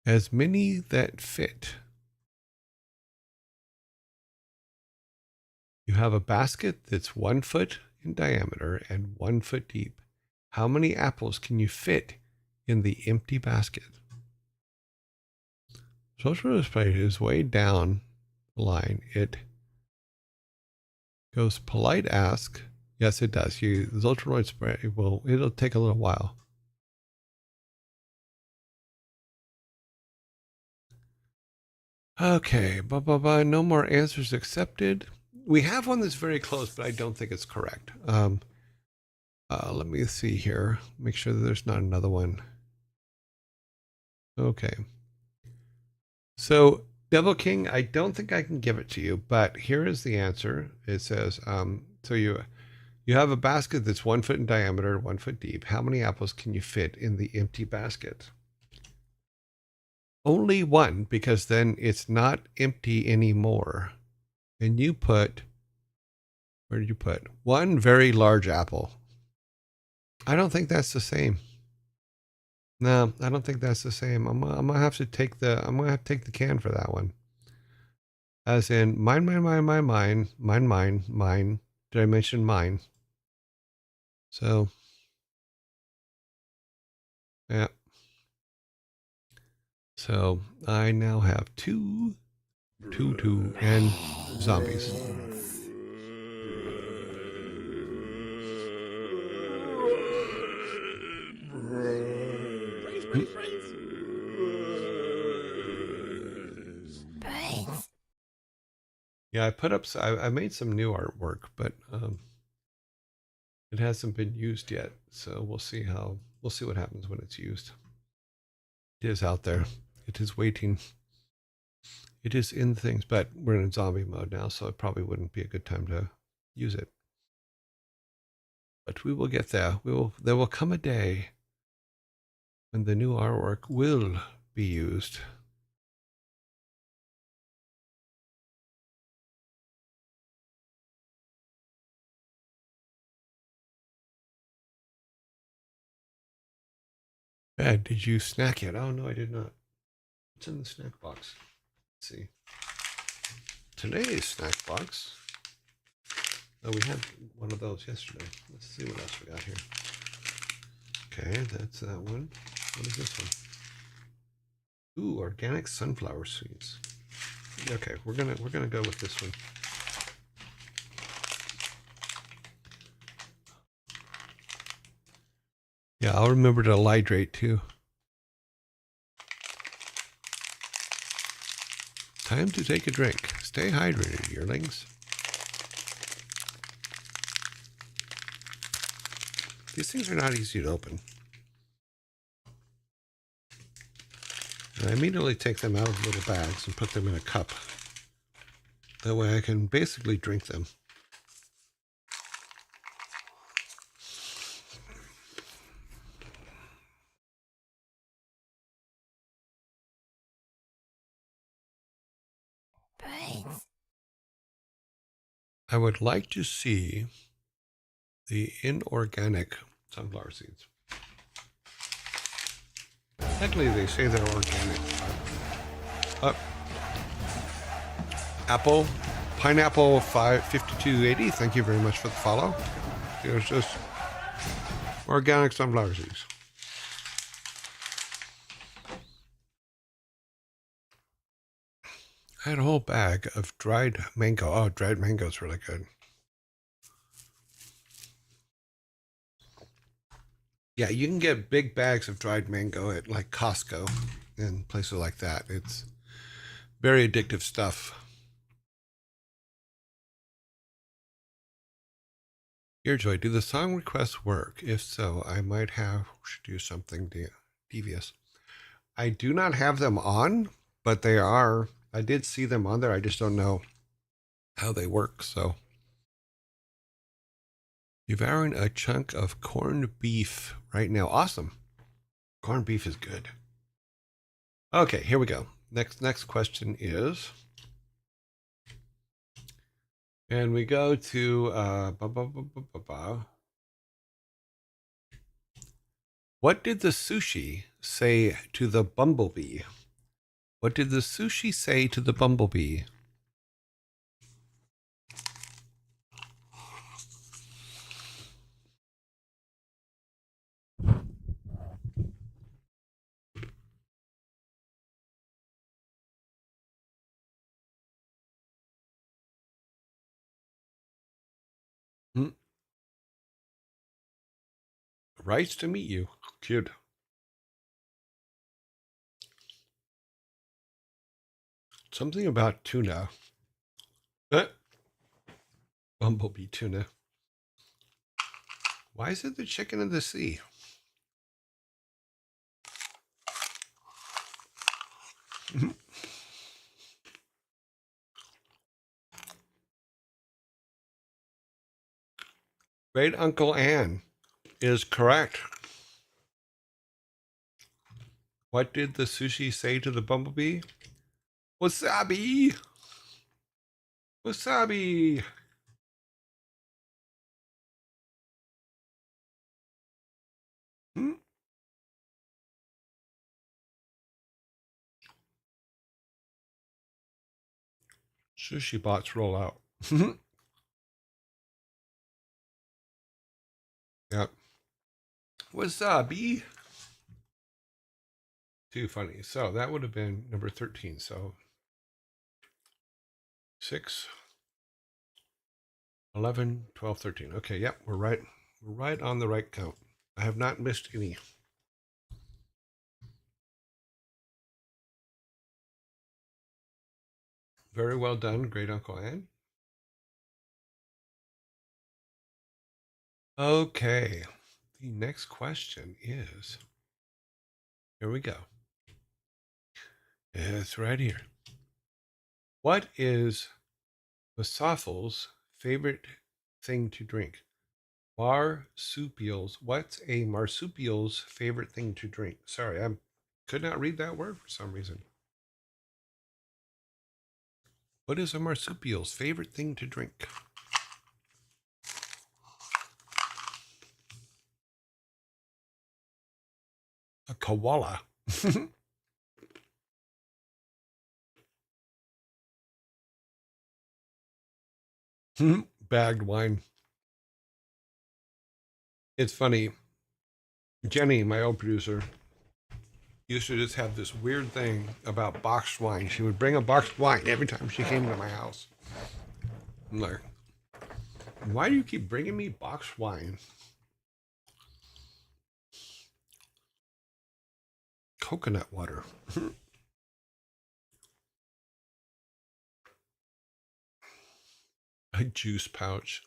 As many that fit. You have a basket that's 1 foot in diameter and 1 foot deep. How many apples can you fit in the empty basket? Social display is way down the line. It goes polite ask. Yes, it does. The Zoltroid spray it'll take a little while. Okay, no more answers accepted. We have one that's very close, but I don't think it's correct. Let me see here. Make sure that there's not another one. Okay. So, Devil King, I don't think I can give it to you, but here is the answer. It says, so you have a basket that's 1 foot in diameter, 1 foot deep. How many apples can you fit in the empty basket? Only one, because then it's not empty anymore. And you put, where did you put? One very large apple. I don't think that's the same. No, I don't think that's the same. I'm gonna have to take the can for that one. As in mine. Did I mention mine? So yeah. So I now have two, and zombies. Yeah, I made some new artwork, but it hasn't been used yet. So we'll see what happens when it's used. It is out there. It is waiting. It is in things, but we're in zombie mode now, so it probably wouldn't be a good time to use it. But we will get there. There will come a day when the new artwork will be used. Bad, did you snack yet? Oh, no, I did not. What's in the snack box? Let's see. Today's snack box. Oh, we had one of those yesterday. Let's see what else we got here. Okay, that's that one. What is this one? Ooh, organic sunflower seeds. Okay, we're gonna go with this one. Yeah, I'll remember to hydrate too. Time to take a drink. Stay hydrated, yearlings. These things are not easy to open. And I immediately take them out of little bags and put them in a cup. That way I can basically drink them. I would like to see the inorganic sunflower seeds. Technically, they say they're organic. Apple, Pineapple 5280, thank you very much for the follow. It was just organic sunflower seeds. I had a whole bag of dried mango. Oh, dried mango is really good. Yeah, you can get big bags of dried mango at like Costco and places like that. It's very addictive stuff. Here, Joy, do the song requests work? If so, I might have to do something devious. I do not have them on, but they are. I did see them on there. I just don't know how they work. So, devouring a chunk of corned beef right now. Awesome. Corned beef is good. Okay, here we go. Next question is, and we go to what did the sushi say to the bumblebee? What did the sushi say to the bumblebee? Hmm? Nice to meet you. Cute. Something about tuna. Bumblebee tuna. Why is it the chicken of the sea? Great Uncle Ann is correct. What did the sushi say to the bumblebee? Wasabi! Wasabi! Hmm? Sushi bots roll out. Yep. Wasabi! Too funny. So that would have been number 13. So 6, 11, 12, 13. Okay, yep, we're right. We're right on the right count. I have not missed any. Very well done, Great Uncle Ann. Okay, the next question is, here we go. It's right here. What is Masafal's favorite thing to drink? Marsupials. What's a marsupial's favorite thing to drink? Sorry, I could not read that word for some reason. What is a marsupial's favorite thing to drink? A koala. Bagged wine. It's funny. Jenny, my old producer, used to just have this weird thing about boxed wine. She would bring a boxed wine every time she came to my house. I'm like, why do you keep bringing me boxed wine? Coconut water. A juice pouch.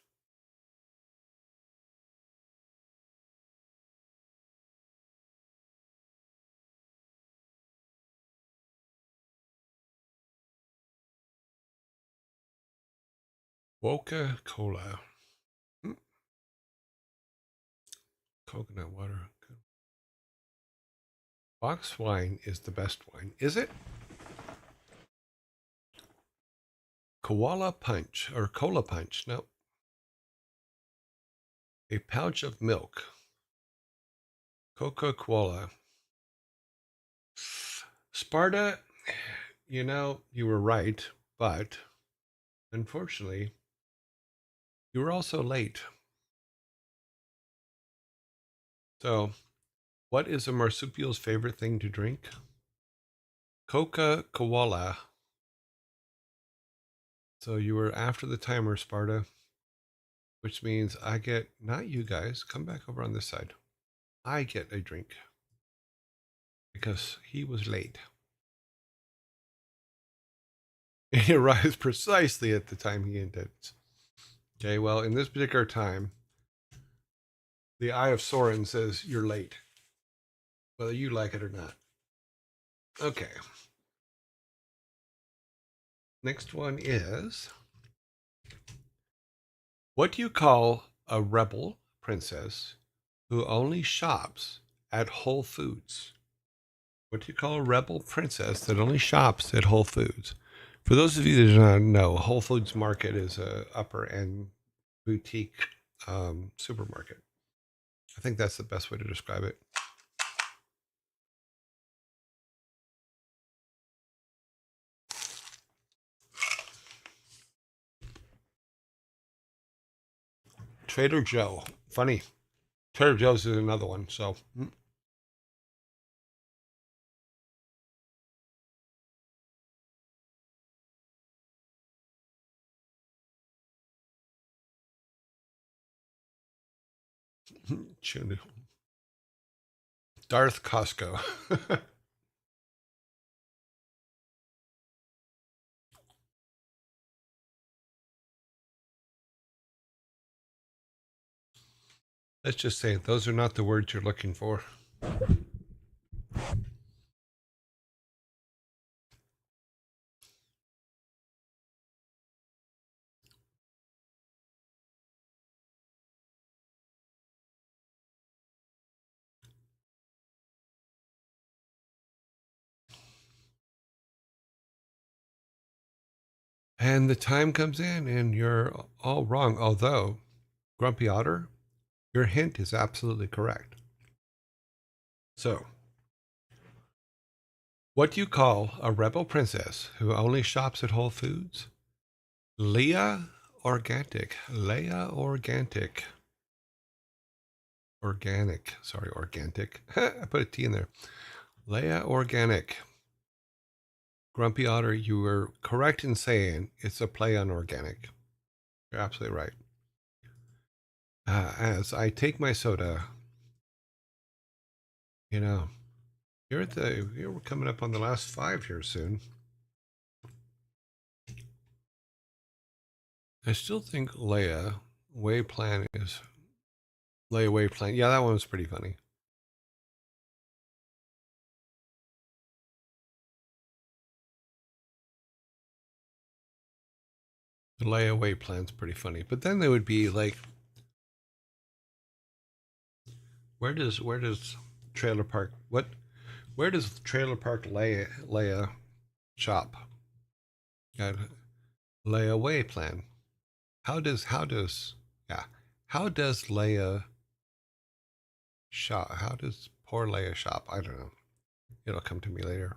Coca-Cola. Coconut water. Box wine is the best wine. Is it? Koala punch or cola punch? No. A pouch of milk. Coca-Cola. Sparta, you were right, but unfortunately, you were also late. So, what is a marsupial's favorite thing to drink? Coca-Cola. So you were after the timer, Sparta, which means I get, not you guys, come back over on this side. I get a drink because he was late. He arrives precisely at the time he intends. Okay, well, in this particular time, the Eye of Soren says you're late, whether you like it or not. Okay. Next one is, what do you call a rebel princess who only shops at Whole Foods? What do you call a rebel princess that only shops at Whole Foods? For those of you that do not know, Whole Foods Market is a upper end boutique supermarket. I think that's the best way to describe it. Trader Joe. Funny. Trader Joe's is another one. So, Darth Costco. Let's just say those are not the words you're looking for. And the time comes in and you're all wrong. Although, Grumpy Otter, your hint is absolutely correct. So, what do you call a rebel princess who only shops at Whole Foods? Leah Organic. Leia Organic. Organic. Sorry, Organic. I put a T in there. Leia Organic. Grumpy Otter, you were correct in saying it's a play on organic. You're absolutely right. As I take my soda, you know, we're coming up on the last 5 here soon. I still think Leia Way Plan is Leia Way Plan. Yeah, that one was pretty funny. The layaway plan's pretty funny. But then they would be like, where does trailer park where does trailer park Leia shop? Got layaway plan. How does Leia shop? How does poor Leia shop? I don't know. It'll come to me later.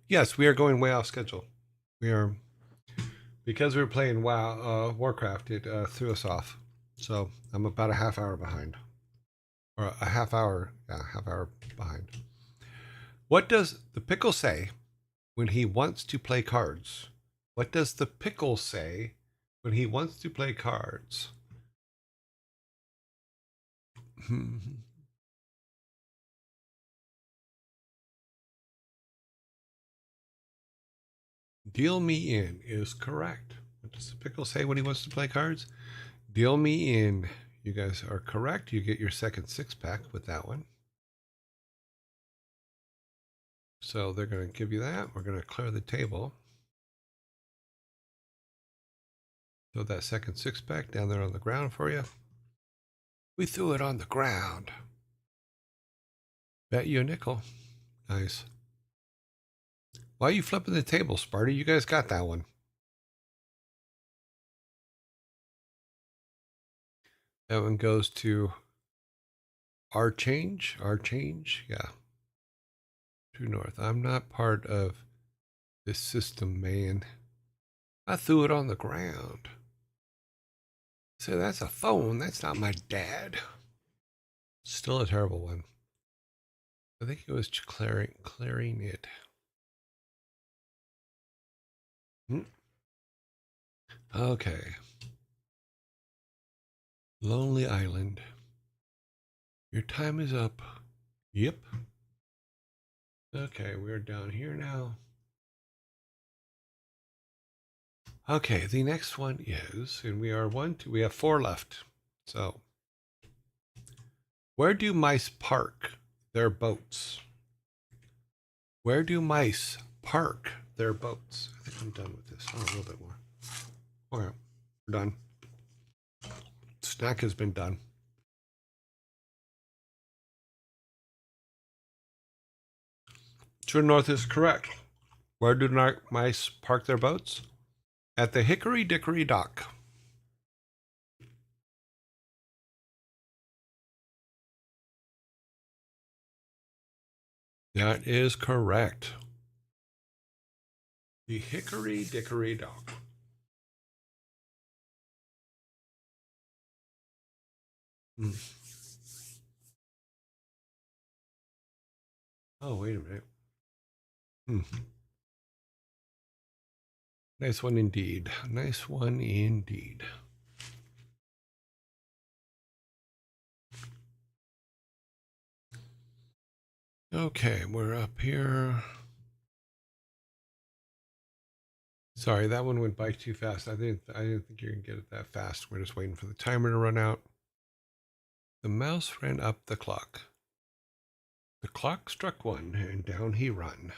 Yes, we are going way off schedule. We are, because we were playing Warcraft. It threw us off. So I'm about a half hour behind, or a half hour behind. What does the pickle say when he wants to play cards? What does the pickle say when he wants to play cards? Deal me in is correct. What does the pickle say when he wants to play cards? Deal me in. You guys are correct. You get your second 6-pack with that one. So they're going to give you that. We're going to clear the table. Throw that second 6-pack down there on the ground for you. We threw it on the ground. Bet you a nickel. Nice. Why are you flipping the table, Sparty? You guys got that one. That one goes to our change. Yeah. True North. I'm not part of this system, man. I threw it on the ground. So that's a phone. That's not my dad. Still a terrible one. I think it was clearing it. Okay. Lonely Island. Your time is up. Yep. Okay, we're down here now. Okay, the next one is, and we are we have 4 left. So, where do mice park their boats? Where do mice park their boats? I think I'm done with this. Oh, a little bit more. Okay, we're done. Snack has been done. True North is correct. Where do mice park their boats? At the Hickory Dickory Dock. That is correct. The Hickory Dickory Dock. Oh, wait a minute. Nice one indeed. Nice one indeed. Okay, we're up here. Sorry, that one went by too fast. I didn't think you're gonna get it that fast. We're just waiting for the timer to run out. The mouse ran up the clock. The clock struck 1, and down he run.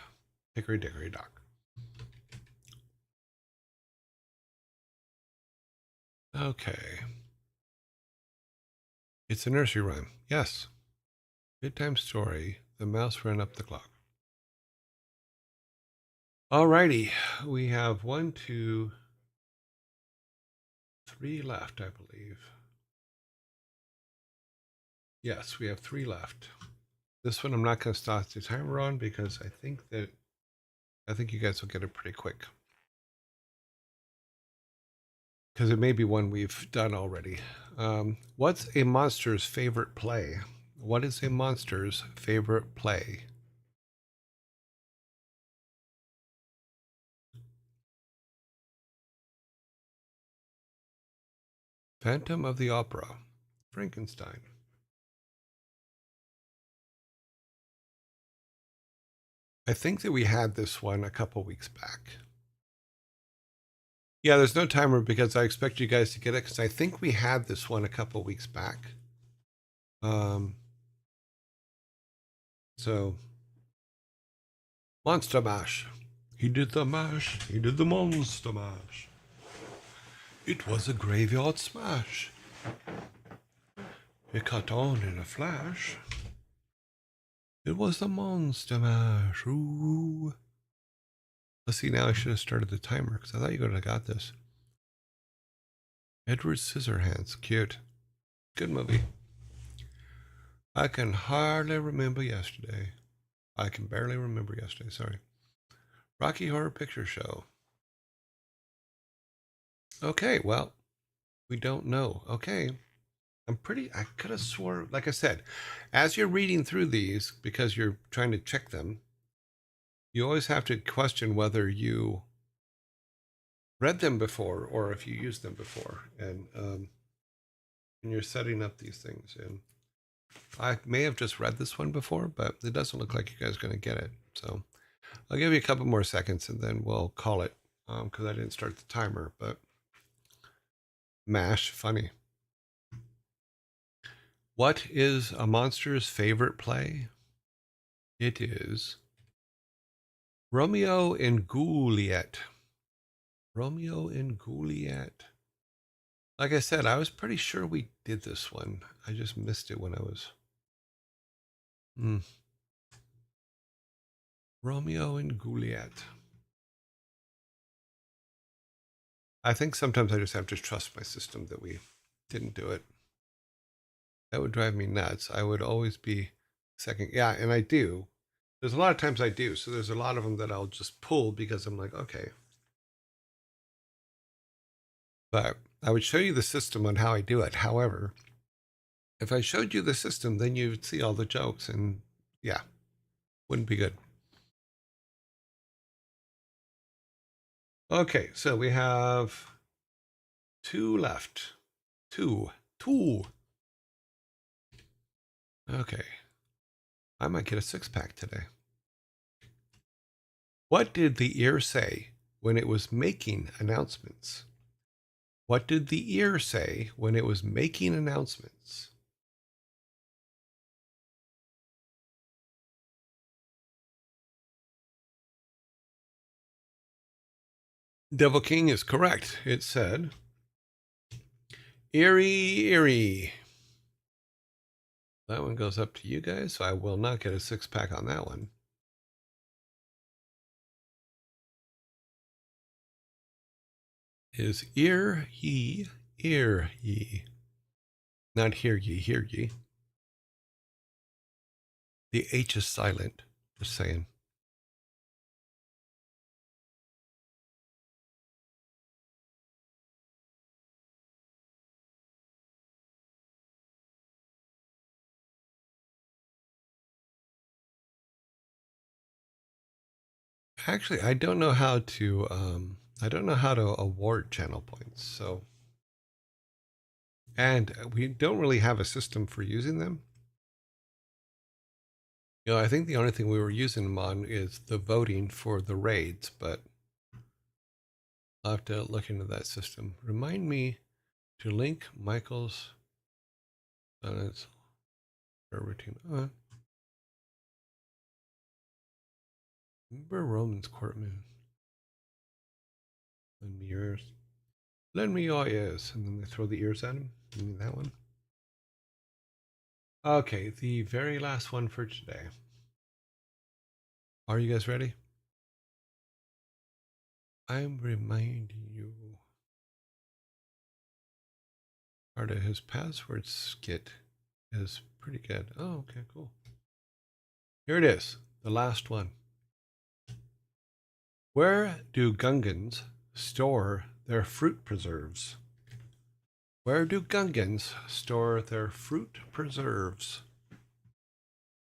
Hickory Dickory Dock. Okay. It's a nursery rhyme. Yes. Bedtime story. The mouse ran up the clock. Alrighty. We have 1, 2, 3 left, I believe. Yes, we have 3 left. This one I'm not going to start the timer on because I think you guys will get it pretty quick. Because it may be one we've done already. What's a monster's favorite play? What is a monster's favorite play? Phantom of the Opera. Frankenstein. I think that we had this one a couple weeks back. Yeah, there's no timer because I expect you guys to get it because I think we had this one a couple weeks back. So, Monster Mash. He did the mash. He did the monster mash. It was a graveyard smash. It caught on in a flash. It was the monster mash. Ooh. Let's see, now I should have started the timer because I thought you would have got this. Edward Scissorhands. Cute. Good movie. I can hardly remember yesterday. I can barely remember yesterday, sorry. Rocky Horror Picture Show. Okay, well, we don't know. Okay. I could have swore, like I said, as you're reading through these, because you're trying to check them, you always have to question whether you read them before or if you used them before. And you're setting up these things. And I may have just read this one before, but it doesn't look like you guys are going to get it. So I'll give you a couple more seconds and then we'll call it because I didn't start the timer. But MASH, funny. What is a monster's favorite play? It is Romeo and Juliet. Romeo and Juliet. Like I said, I was pretty sure we did this one. I just missed it when I was... Romeo and Juliet. I think sometimes I just have to trust my system that we didn't do it. That would drive me nuts. I would always be second. Yeah, and I do. There's a lot of times I do. So there's a lot of them that I'll just pull because I'm like, okay. But I would show you the system on how I do it. However, if I showed you the system, then you'd see all the jokes, and yeah, wouldn't be good. Okay, so we have 2 left. Two. Okay. I might get a 6-pack today. What did the ear say when it was making announcements? What did the ear say when it was making announcements? Devil King is correct. It said, "Eerie, eerie." That one goes up to you guys, so I will not get a 6-pack on that one. Is ear ye, ear ye. Not hear ye, hear ye. The H is silent. Just saying. Actually, I don't know how to award channel points. So, and we don't really have a system for using them. You know, I think the only thing we were using them on is the voting for the raids, but I'll have to look into that system. Remind me to link Michael's routine. Remember Roman's Courtman and ears. Lend me your ears, and then they throw the ears at him. You mean that one? Okay, the very last one for today. Are you guys ready? I'm reminding you. Part of his password skit is pretty good. Oh, okay, cool. Here it is, the last one. Where do Gungans store their fruit preserves? Where do Gungans store their fruit preserves?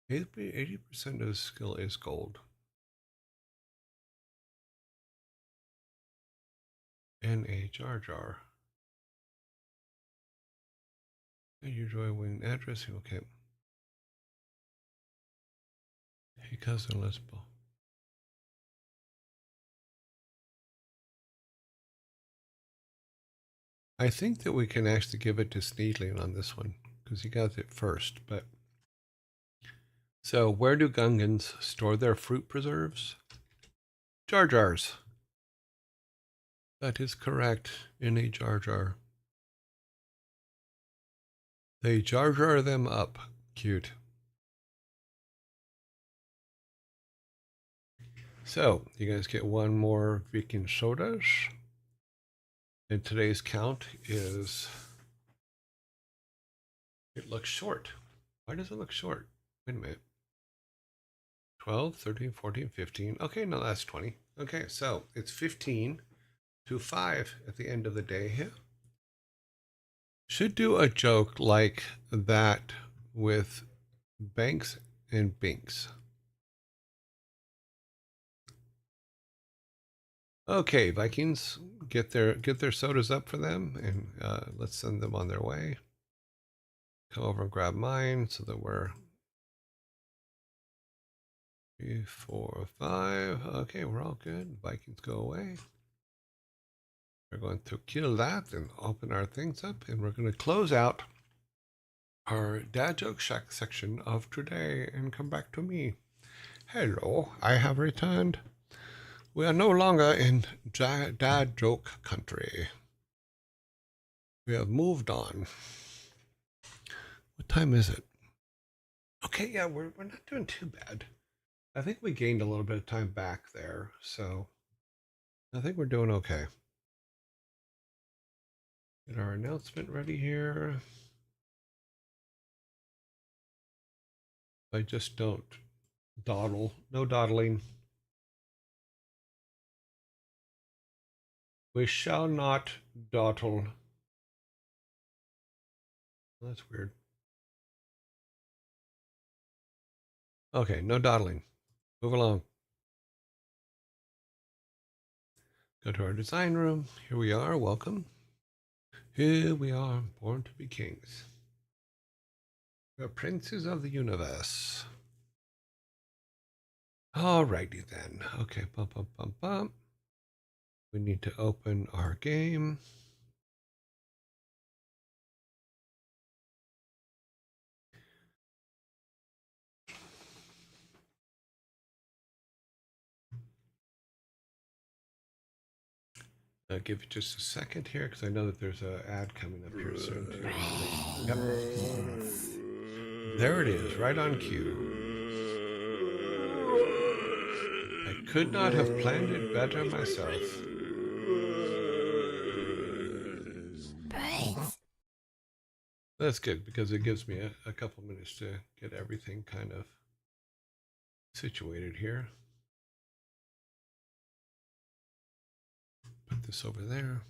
80% of his skill is gold. N.A. Jar Jar. You enjoy winning addressing. Okay. Hey, cousin, let's go. I think that we can actually give it to Sneedling on this one because he got it first. But so, where do Gungans store their fruit preserves? Jar Jars. That is correct. In a Jar Jar. They Jar Jar them up. Cute. So, you guys get one more Viking sodas. And today's count is. It looks short. Why does it look short? Wait a minute. 12, 13, 14, 15. Okay, no, that's 20. Okay, so it's 15 to 5 at the end of the day here. Should do a joke like that with Banks and Binks. Okay, Vikings, get their sodas up for them, and let's send them on their way. Come over and grab mine so that we're 3, 4, 5. Okay, we're all good. Vikings go away. We're going to kill that and open our things up, and we're going to close out our dad joke shack section of today and come back to me. Hello, I have returned. We are no longer in dad joke country. We have moved on. What time is it? Okay, yeah, we're not doing too bad. I think we gained a little bit of time back there, so I think we're doing okay. Get our announcement ready here. I just don't dawdle. No dawdling. We shall not dawdle. Well, that's weird. Okay, no dawdling. Move along. Go to our design room. Here we are. Welcome. Here we are, born to be kings. We're princes of the universe. Alrighty then. Okay, bump, bump, bump, bump. We need to open our game. I'll give it just a second here because I know that there's an ad coming up here soon. Yep. There it is, right on cue. I could not have planned it better myself. Brains. That's good because it gives me a couple minutes to get everything kind of situated here. Put this over there.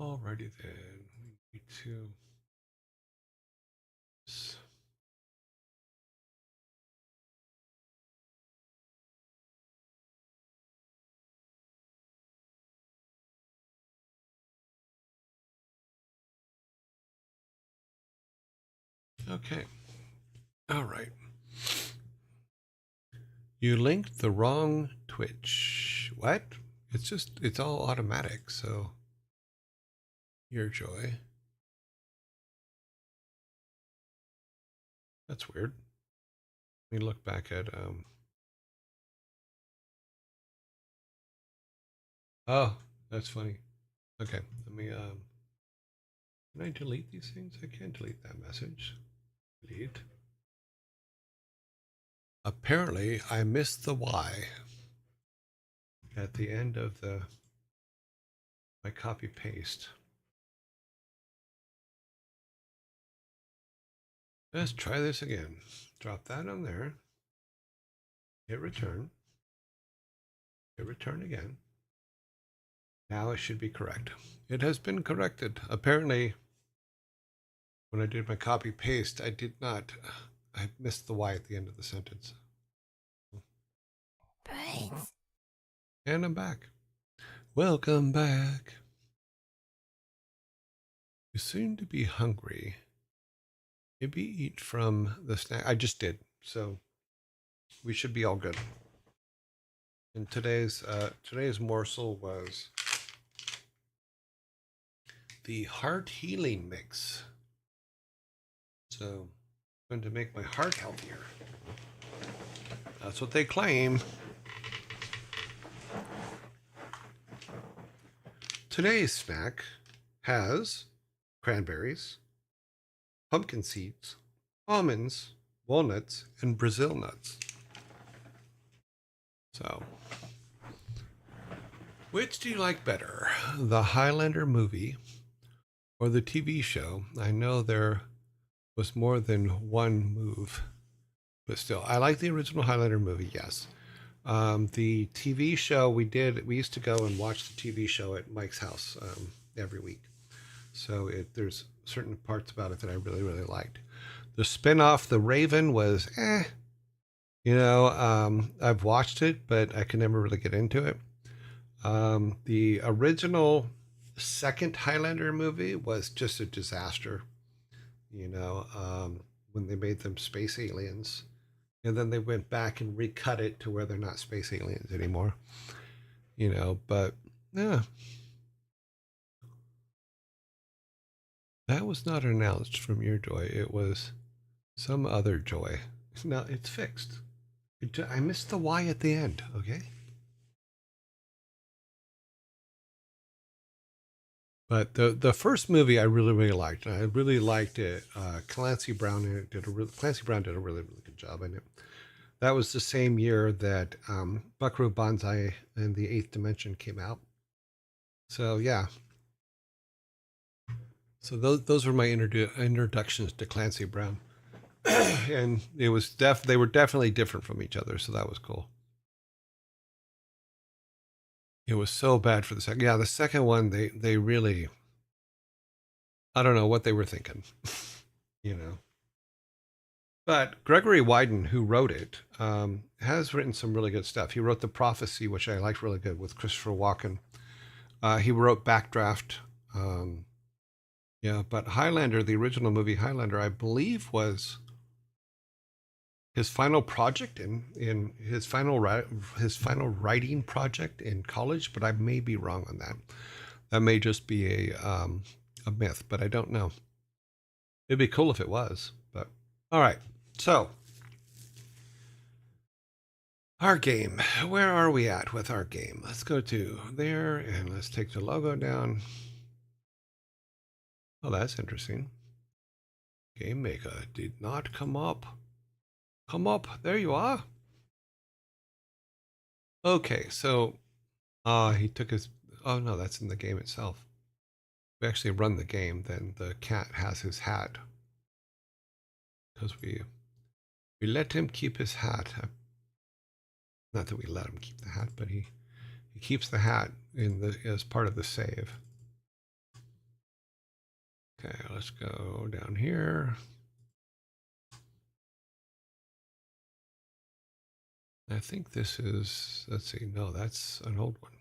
Alrighty then. We need to. Okay. All right. You linked the wrong Twitch. What? It's all automatic, so your joy. That's weird. Let me look back at oh, that's funny. Okay, let me can I delete these things? I can't delete that message. Delete. Apparently I missed the Y at the end of my copy paste. Let's try this again. Drop that on there. Hit return. Hit return again. Now it should be correct. It has been corrected. Apparently, when I did my copy paste, I missed the Y at the end of the sentence. Brains. And I'm back. Welcome back. You seem to be hungry. Maybe eat from the snack. I just did, so we should be all good. And today's morsel was the heart healing mix. So I'm going to make my heart healthier. That's what they claim. Today's snack has cranberries, pumpkin seeds, almonds, walnuts, and Brazil nuts. So, which do you like better, the Highlander movie or the TV show? I know there was more than one move, but still, I like the original Highlander movie, yes. The TV show we used to go and watch the TV show at Mike's house every week. So there's certain parts about it that I really, really liked. The spinoff, The Raven, was I've watched it, but I could never really get into it. The original second Highlander movie was just a disaster. When they made them space aliens. And then they went back and recut it to where they're not space aliens anymore. But yeah. That was not announced from your joy. It was some other joy. No, it's fixed. I missed the Y at the end, okay? But the first movie I really, really liked. I really liked it. Clancy Brown did a really good job in it. That was the same year that Buckaroo Banzai and the Eighth Dimension came out. So yeah. So those were my introductions to Clancy Brown, and they were definitely different from each other. So that was cool. It was so bad for the second. Yeah, the second one, they really, I don't know what they were thinking, you know. But Gregory Wyden, who wrote it, has written some really good stuff. He wrote The Prophecy, which I liked really good, with Christopher Walken. He wrote Backdraft. Um, yeah, but Highlander, the original movie Highlander, I believe was his final project in his final writing project in college. But I may be wrong on that. That may just be a myth, but I don't know. It'd be cool if it was. But all right, so our game. Where are we at with our game? Let's go to there and let's take the logo down. Oh, that's interesting. Game Maker did not come up. Come up. There you are. Okay, so he took his. Oh no, that's in the game itself. We actually run the game, then the cat has his hat because we let him keep his hat. Not that we let him keep the hat, but he keeps the hat in the as part of the save. Okay, let's go down here. I think this is, let's see, no, that's an old one.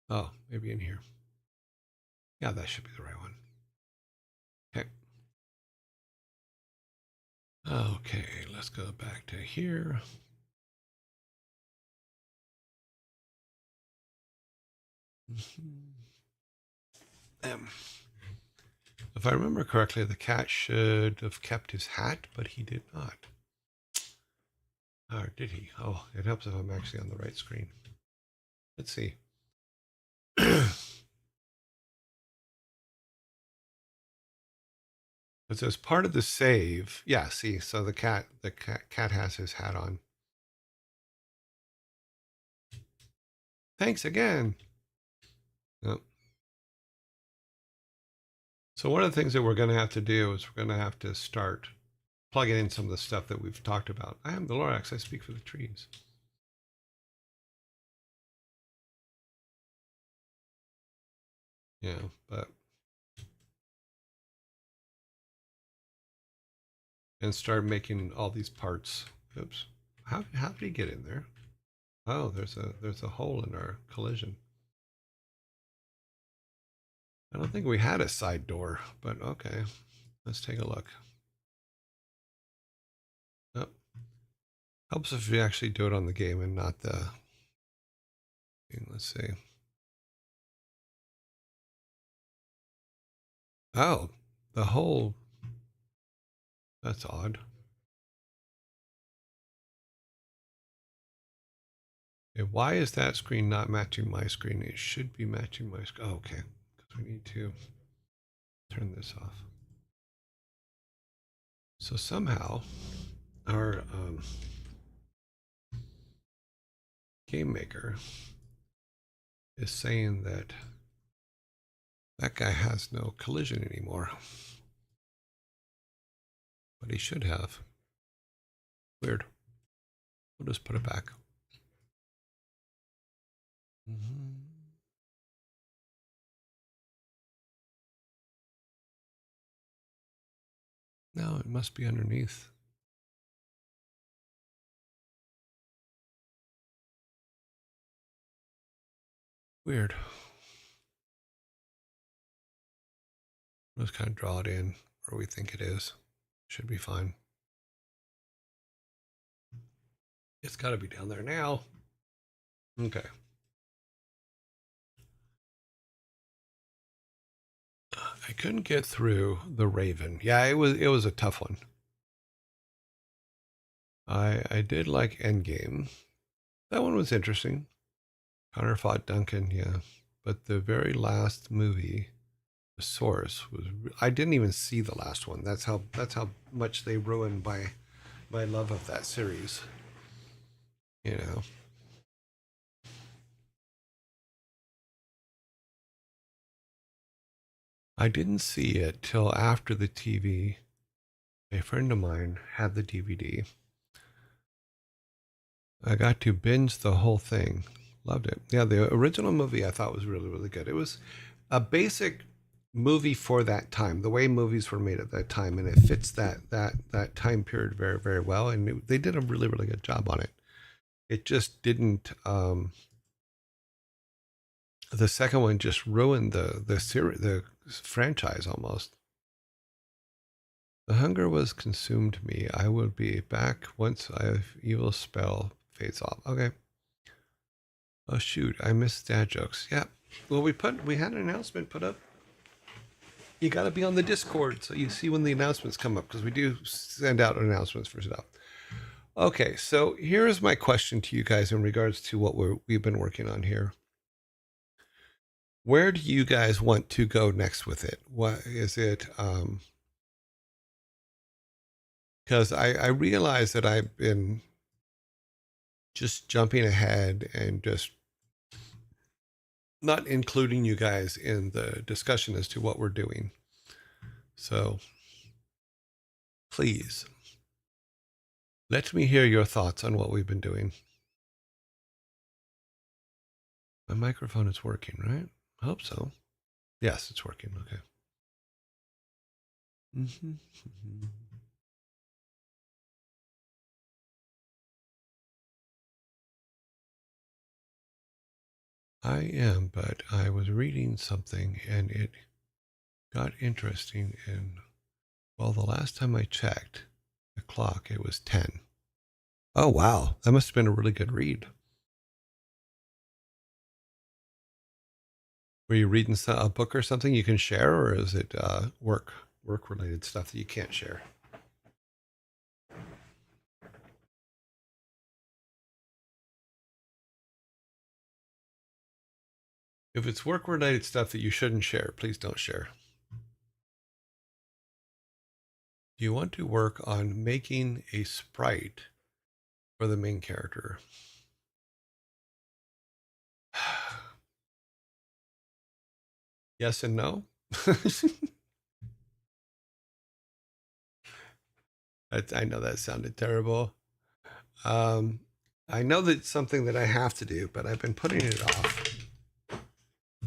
Oh, maybe in here. Yeah, that should be the right one. Okay. Okay, let's go back to here. If I remember correctly, the cat should have kept his hat, but he did not. Or did he? Oh, it helps if I'm actually on the right screen. Let's see. It says part of the save. Yeah, see, so the cat has his hat on. Thanks again. Yep. So one of the things that we're going to have to do is we're going to have to start plugging in some of the stuff that we've talked about. I am the Lorax. I speak for the trees. Yeah, but and start making all these parts. Oops. How did he get in there? Oh, there's a hole in our collision. I don't think we had a side door, but okay. Let's take a look. Oh, helps if we actually do it on the game and not the. Let's see. Oh, the hole. That's odd. Okay, why is that screen not matching my screen? It should be matching my screen. Oh, okay, because we need to turn this off. So somehow our game maker is saying that that guy has no collision anymore, but he should have. Weird. We'll just put it back. No, it must be underneath. Weird. Let's kind of draw it in where we think it is. Should be fine. It's got to be down there now. Okay. I couldn't get through the Raven. Yeah, it was a tough one. I did like Endgame. That one was interesting. Connor fought Duncan, yeah. But the very last movie, The Source, was I didn't even see the last one. That's how much they ruined my love of that series. You know. I didn't see it till after the TV. A friend of mine had the DVD. I got to binge the whole thing. Loved it. Yeah, the original movie I thought was really, really good. It was a basic movie for that time, the way movies were made at that time, and it fits that time period very, very well. And they did a really, really good job on it. It just didn't. The second one just ruined the series, the franchise almost. The hunger was consumed me. I will be back once evil spell fades off. Okay. Oh shoot, I missed dad jokes. Yeah. Well, we had an announcement put up. You got to be on the Discord so you see when the announcements come up because we do send out announcements for stuff. Okay, so here is my question to you guys in regards to what we've been working on here. Where do you guys want to go next with it? What is it? Because I realize that I've been just jumping ahead and just not including you guys in the discussion as to what we're doing. So please let me hear your thoughts on what we've been doing. My microphone is working, right? I hope so. Yes, it's working. Okay. I am, but I was reading something and it got interesting. And well, the last time I checked the clock, it was 10. Oh, wow. That must have been a really good read. Were you reading a book or something you can share, or is it work related stuff that you can't share? If it's work related stuff that you shouldn't share, please don't share. Do you want to work on making a sprite for the main character? Yes and no. I know that sounded terrible. I know that's something that I have to do, but I've been putting it off.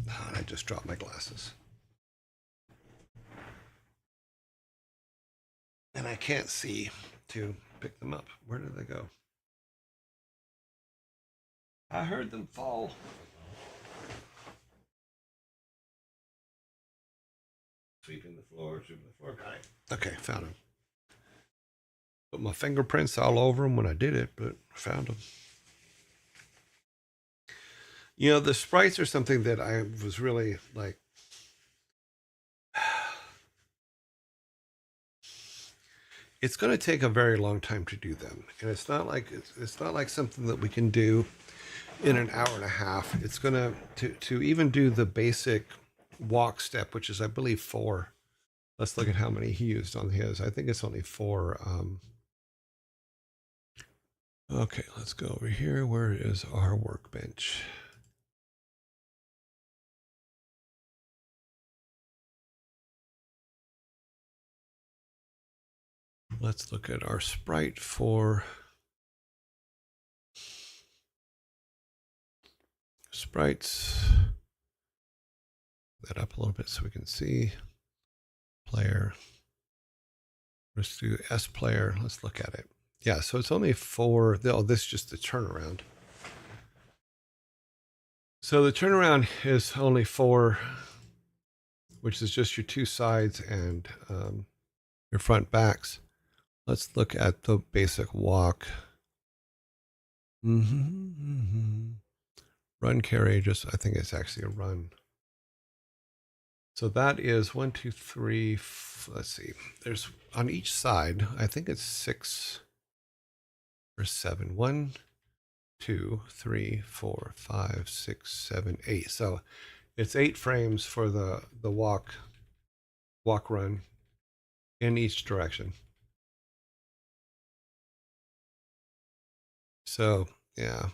Oh, and I just dropped my glasses. And I can't see to pick them up. Where did they go? I heard them fall. Sweeping the floor. Got it. Okay, found them. Put my fingerprints all over them when I did it, but found them. You know, the sprites are something that I was really like. It's going to take a very long time to do them, and it's not like something that we can do in an hour and a half. It's going to even do the basic walk step, which is I believe 4. Let's look at how many he used on his. I think it's only 4. Okay, let's go over here. Where is our workbench? Let's look at our sprite for sprites. That up a little bit so we can see. Player. Let's do S player. Let's look at it. Yeah, so it's only 4. Oh, this is just the turnaround. So the turnaround is only 4, which is just your 2 sides and your front backs. Let's look at the basic walk. Run carry, just I think it's actually a run. So that is 1, 2, 3. Let's see. There's on each side, I think it's 6 or 7. 1, 2, 3, 4, 5, 6, 7, 8. So it's 8 frames for the walk run in each direction. So yeah.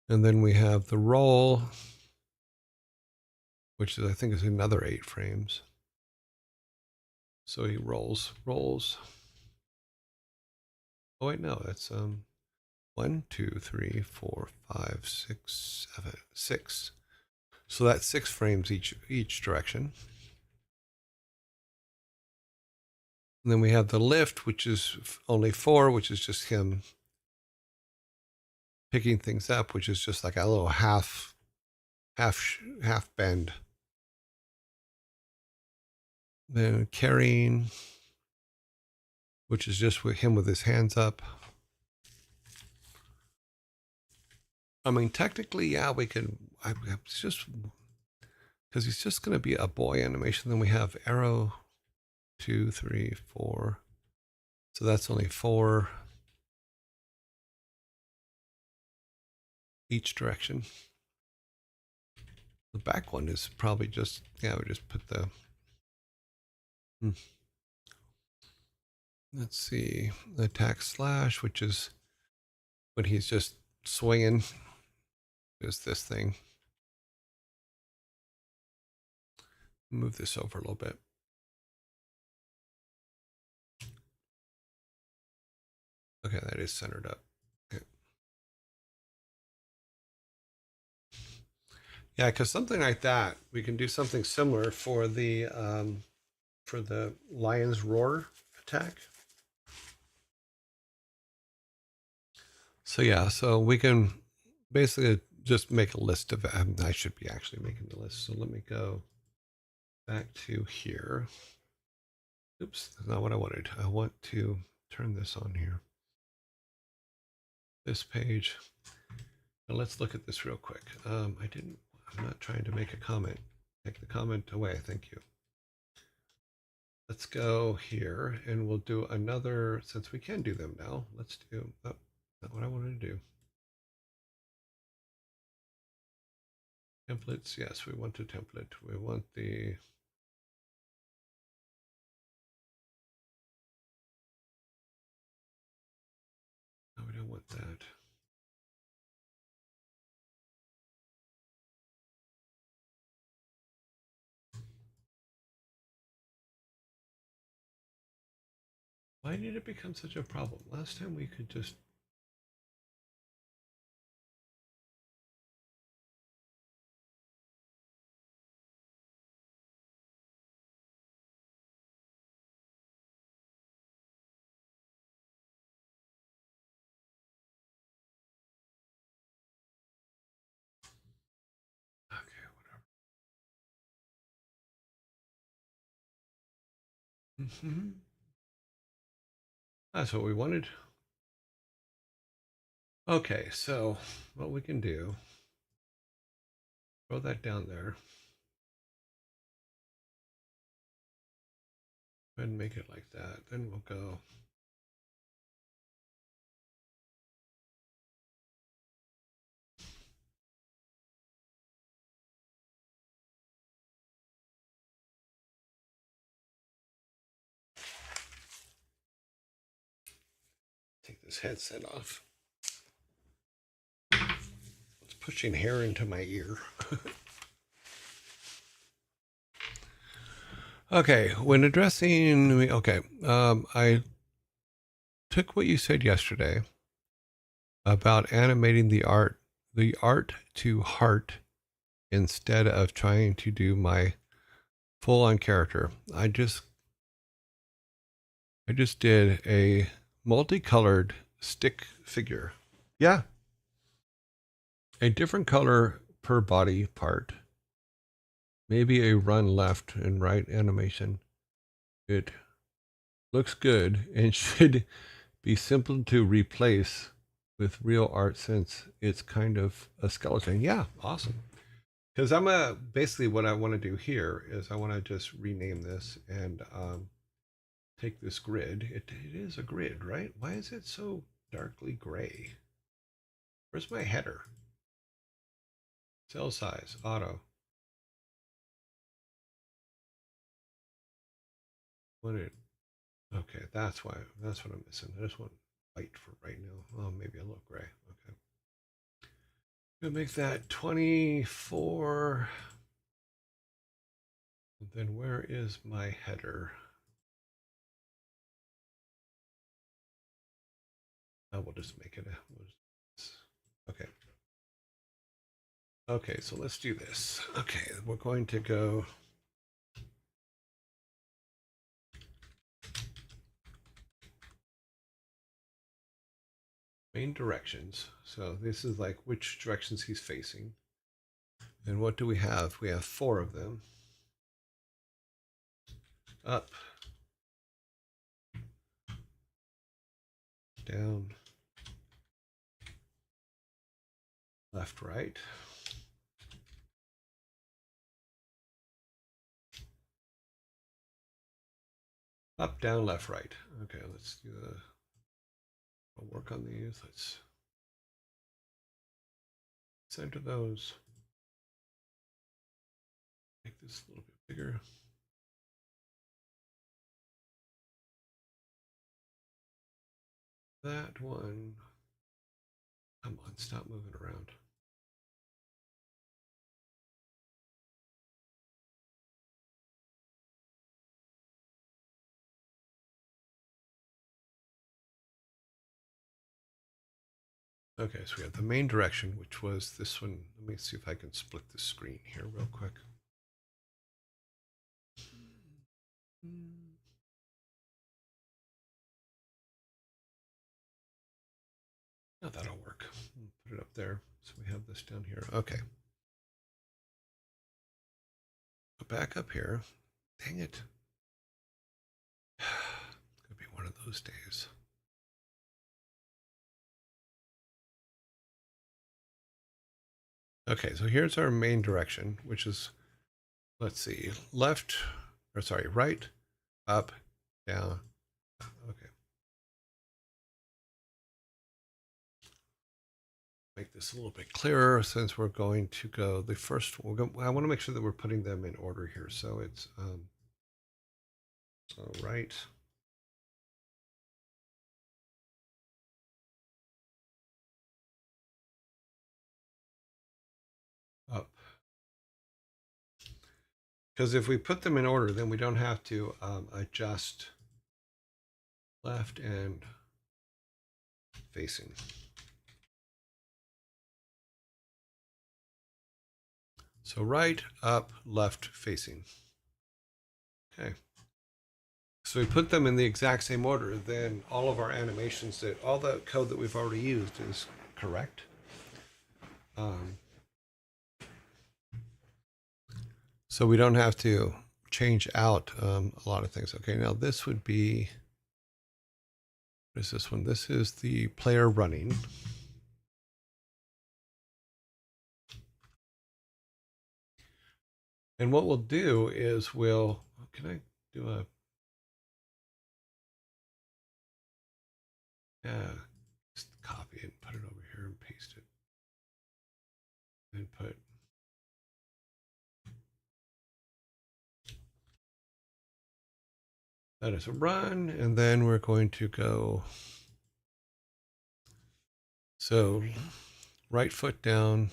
And then we have the roll, which is I think is another 8 frames. So he rolls. Oh wait, no, that's 1, 2, 3, 4, 5, 6, 7, 6. So that's 6 frames each direction. And then we have the lift, which is only 4, which is just him picking things up, which is just like a little half bend. Then carrying, which is just with him with his hands up. I mean, technically, yeah, we can. It's just because he's just going to be a boy animation. Then we have arrow, 2, 3, 4. So that's only 4 each direction. The back one is probably just, yeah, we just put the, let's see, the attack slash, which is when he's just swinging, is this thing. Move this over a little bit. Okay, that is centered up. Okay. Yeah, because something like that, we can do something similar for the lion's roar attack. So yeah, so we can basically just make a list of, I should be actually making the list. So let me go back to here. Oops, that's not what I wanted. I want to turn this on here. This page. Now let's look at this real quick. I'm not trying to make a comment. Take the comment away, thank you. Let's go here and we'll do another, since we can do them now, let's do, oh, not what I wanted to do. Templates, yes, we want a template. We want the, no, we don't want that. Why did it become such a problem? Last time we could just, okay, whatever. That's what we wanted. Okay, so what we can do, throw that down there. Go ahead and make it like that. Then we'll go. Take this headset off. It's pushing hair into my ear. Okay, when addressing, okay, I took what you said yesterday about animating the art to heart instead of trying to do my full-on character. I just did a multicolored stick figure. Yeah. A different color per body part. Maybe a run left and right animation. It looks good and should be simple to replace with real art since it's kind of a skeleton. Yeah, awesome. Because basically what I want to do here is I want to just rename this and take this grid. It is a grid, right? Why is it so darkly gray? Where's my header? Cell size, auto. Okay, that's what I'm missing. I just want white for right now. Oh, maybe a little gray. Okay. I'm gonna make that 24. And then where is my header? We'll just make it okay. Okay, so let's do this. Okay, we're going to go. Main directions. So this is like which directions he's facing. And what do we have? We have 4 of them. Up, down, left, right. Up, down, left, right. Okay, let's do I'll work on these. Let's center those. Make this a little bit bigger. That one. Come on, stop moving around. Okay, so we have the main direction, which was this one. Let me see if I can split the screen here real quick. Oh, that'll work. Put it up there. So we have this down here. Okay. Go back up here. Dang it. It's going to be one of those days. Okay, so here's our main direction, which is, let's see, left, or sorry, right, up, down. Okay. Make this a little bit clearer since we're going to go the first. I want to make sure that we're putting them in order here. So it's right, up. Because if we put them in order, then we don't have to adjust left and facing. So right, up, left, facing. Okay. So we put them in the exact same order, then all of our animations, all the code that we've already used is correct. So we don't have to change out a lot of things. Okay, now this would be, what is this one? This is the player running. And what we'll do is can I do a, yeah, just copy it and put it over here and paste it. And put, that is a run. And then we're going to go, so right foot down.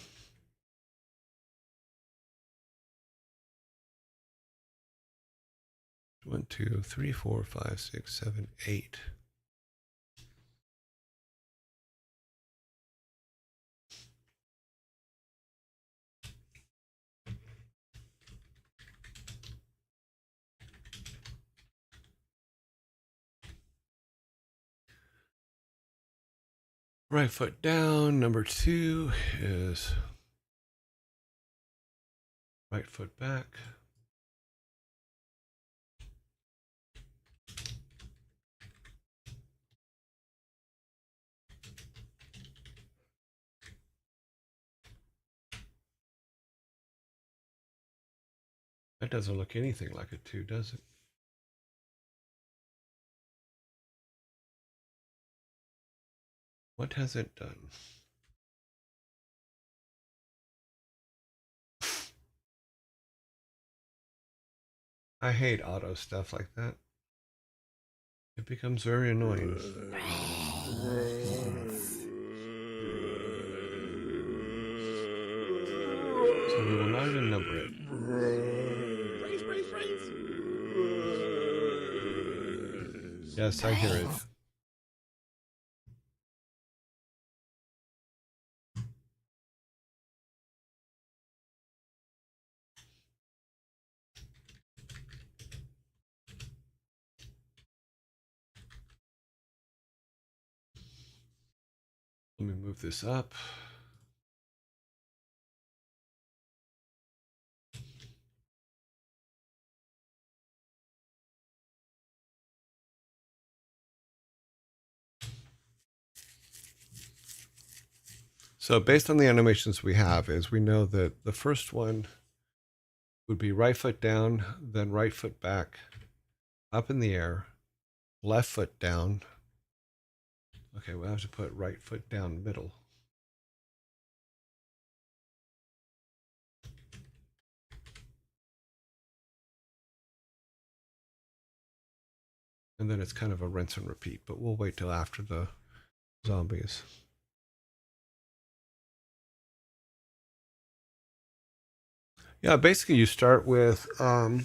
One, two, three, four, five, six, seven, 8. Right foot down. Number 2 is right foot back. That doesn't look anything like a 2, does it? What has it done? I hate auto stuff like that. It becomes very annoying. So we will not even number it. Yes, I hear it. Let me move this up. So based on the animations we have, is we know that the first one would be right foot down, then right foot back, up in the air, left foot down. Okay, we'll have to put right foot down middle. And then it's kind of a rinse and repeat, but we'll wait till after the zombies. Yeah, basically you start with a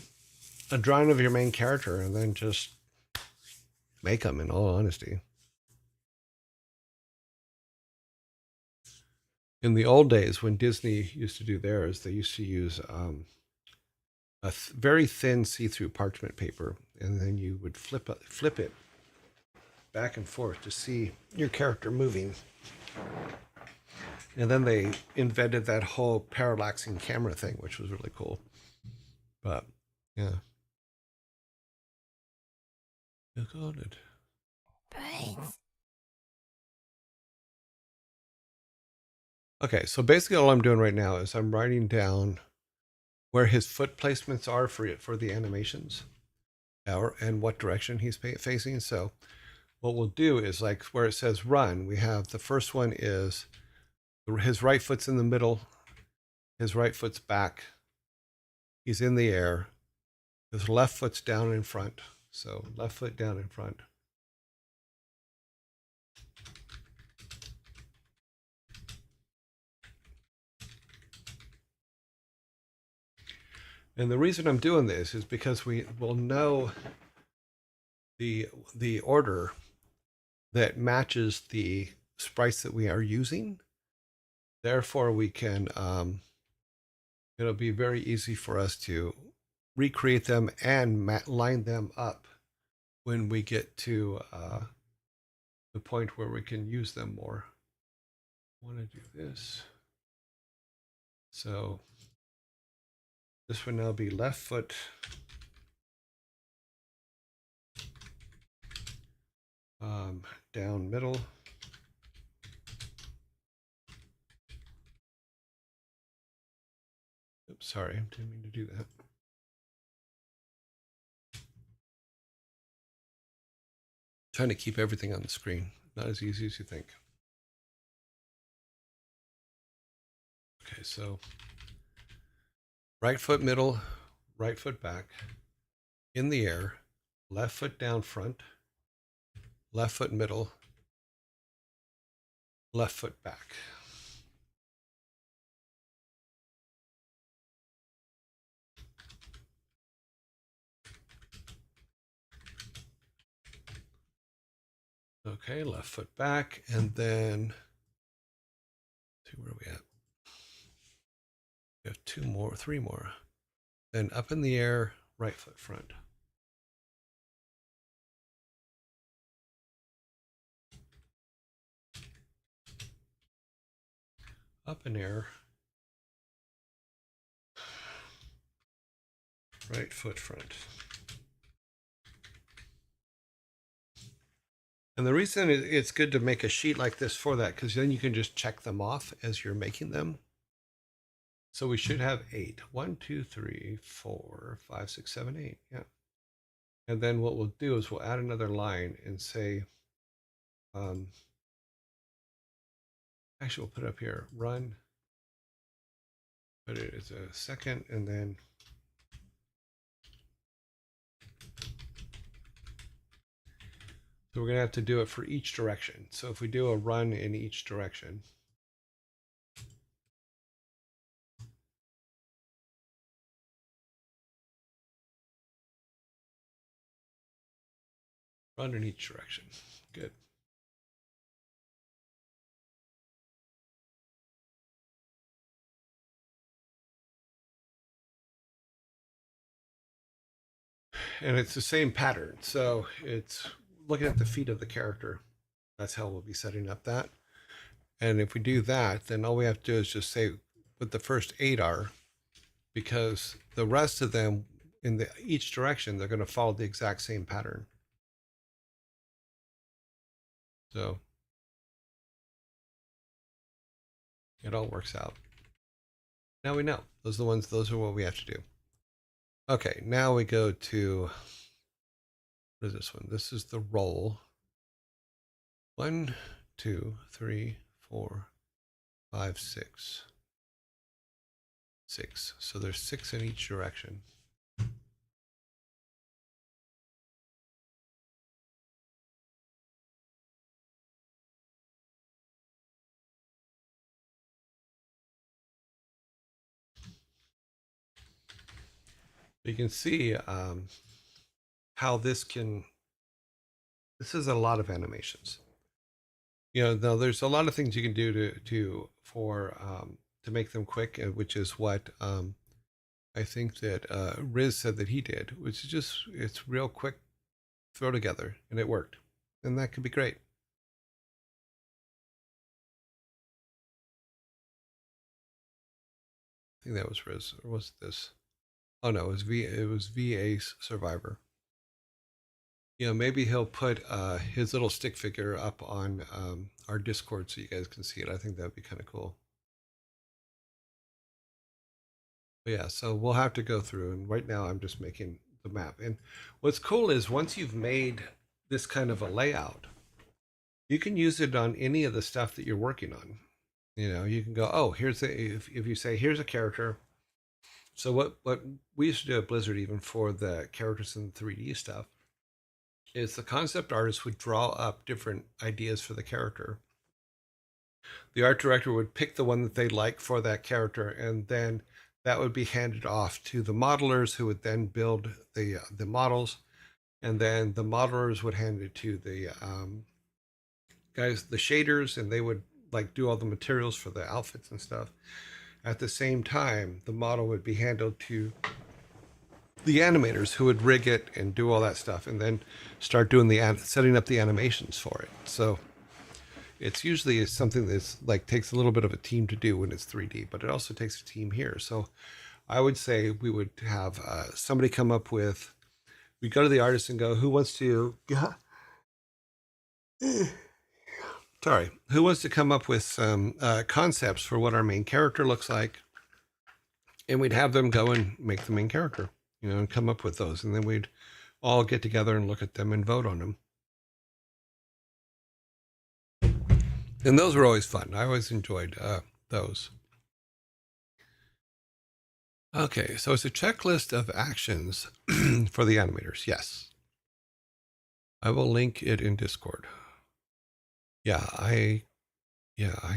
drawing of your main character and then just make them, in all honesty. In the old days, when Disney used to do theirs, they used to use a very thin see-through parchment paper, and then you would flip it back and forth to see your character moving. And then they invented that whole parallaxing camera thing, which was really cool. But yeah. Got it. Brains. Okay, so basically all I'm doing right now is I'm writing down where his foot placements are for the animations, and what direction he's facing. So what we'll do is, like where it says run, we have the first one is his right foot's in the middle, his right foot's back, he's in the air, his left foot's down in front. So left foot down in front. And the reason I'm doing this is because we will know the order that matches the sprites that we are using. Therefore, we can, it'll be very easy for us to recreate them and line them up when we get to the point where we can use them more. I want to do this. So this would now be left foot down middle. Oops, sorry, I didn't mean to do that. Trying to keep everything on the screen. Not as easy as you think. Okay, so right foot middle, right foot back, in the air, left foot down front, left foot middle, left foot back. Okay, left foot back, and then see where are we at? We have three more. Then up in the air, right foot front. Up in air, right foot front. And the reason it's good to make a sheet like this for that, because then you can just check them off as you're making them. So we should have 8. 1, 2, 3, 4, 5, 6, 7, 8. Yeah. And then what we'll do is we'll add another line and say, actually we'll put it up here, run, put it as a second, and then so we're going to have to do it for each direction. So if we do a run in each direction, run in each direction. Good. And it's the same pattern. So it's looking at the feet of the character. That's how we'll be setting up that. And if we do that, then all we have to do is just say what the first 8 are, because the rest of them in each direction, they're going to follow the exact same pattern. So it all works out. Now we know. Those are what we have to do. Okay, now we go to, what is this one? This is the roll. 1, 2, 3, 4, 5, 6. 6. So there's 6 in each direction. You can see how this is a lot of animations. Now there's a lot of things you can do to make them quick, which is what I think that Riz said that he did, which is just, it's real quick throw together, and it worked. And that could be great. I think that was Riz, or was this? Oh no, it was VA Survivor. Maybe he'll put his little stick figure up on our Discord so you guys can see it. I think that'd be kind of cool. But yeah, so we'll have to go through, and right now I'm just making the map. And what's cool is once you've made this kind of a layout, you can use it on any of the stuff that you're working on. You can go, oh, if you say here's a character. So what we used to do at Blizzard, even for the characters in the 3D stuff, is the concept artist would draw up different ideas for the character. The art director would pick the one that they like for that character, and then that would be handed off to the modelers, who would then build the models, and then the modelers would hand it to the guys, the shaders, and they would like do all the materials for the outfits and stuff. At the same time, the model would be handled to the animators, who would rig it and do all that stuff, and then start doing setting up the animations for it. So it's usually something that's like takes a little bit of a team to do when it's 3D, but it also takes a team here. So I would say we would have somebody come up with, we go to the artist and go, who wants to sorry, who wants to come up with some concepts for what our main character looks like? And we'd have them go and make the main character, and come up with those. And then we'd all get together and look at them and vote on them. And those were always fun. I always enjoyed those. Okay, so it's a checklist of actions for the animators. Yes. I will link it in Discord. Yeah, I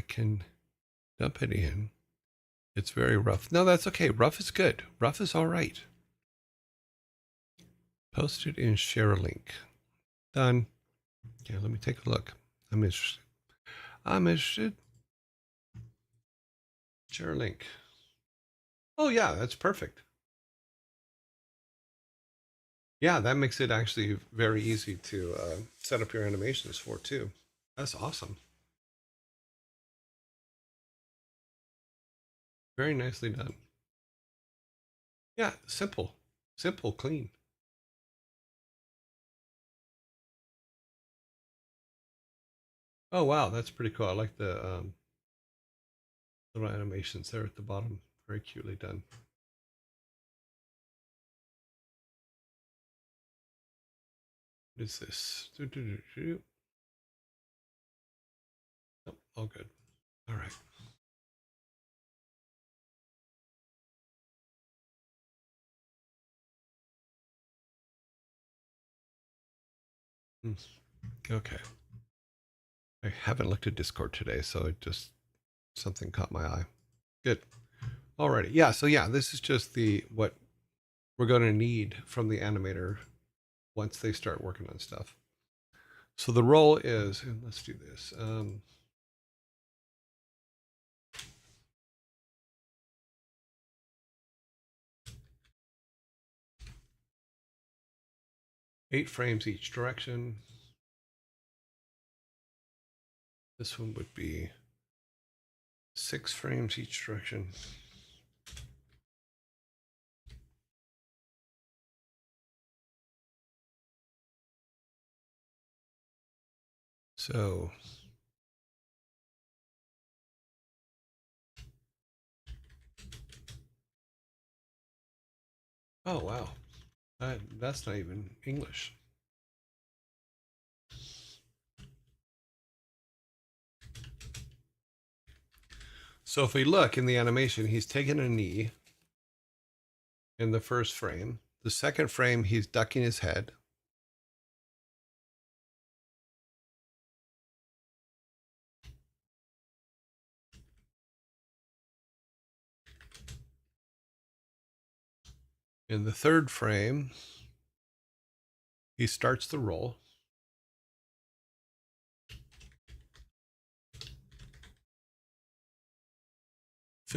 can dump it in. It's very rough. No, that's okay. Rough is good. Rough is all right. Post it in share link. Done. Yeah, let me take a look. I'm interested. Share link. Oh yeah, that's perfect. Yeah, that makes it actually very easy to set up your animations for too. That's awesome. Very nicely done. Yeah, simple, clean. Oh wow, that's pretty cool. I like the little animations there at the bottom. Very cutely done. What is this? Oh, all good. All right. Okay. I haven't looked at Discord today, so it just, something caught my eye. Good. Alrighty. Yeah, so yeah, this is just what we're going to need from the animator once they start working on stuff. So the role is, and let's do this. 8 frames each direction. This one would be 6 frames each direction. So oh wow, that's not even English. So if we look in the animation, he's taking a knee in the first frame. The second frame, he's ducking his head. In the third frame, he starts the roll.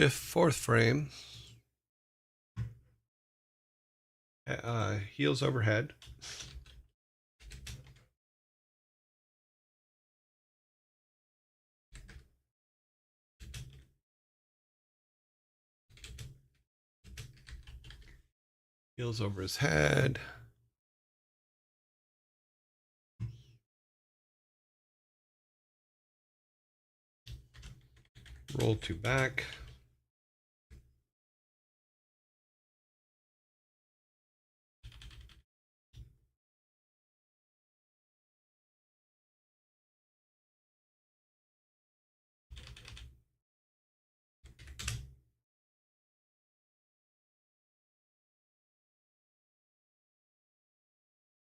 Fourth frame, heels overhead. Heels over his head. Roll 2 back.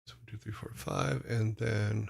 So 1, 2, 3, 4, 5, and then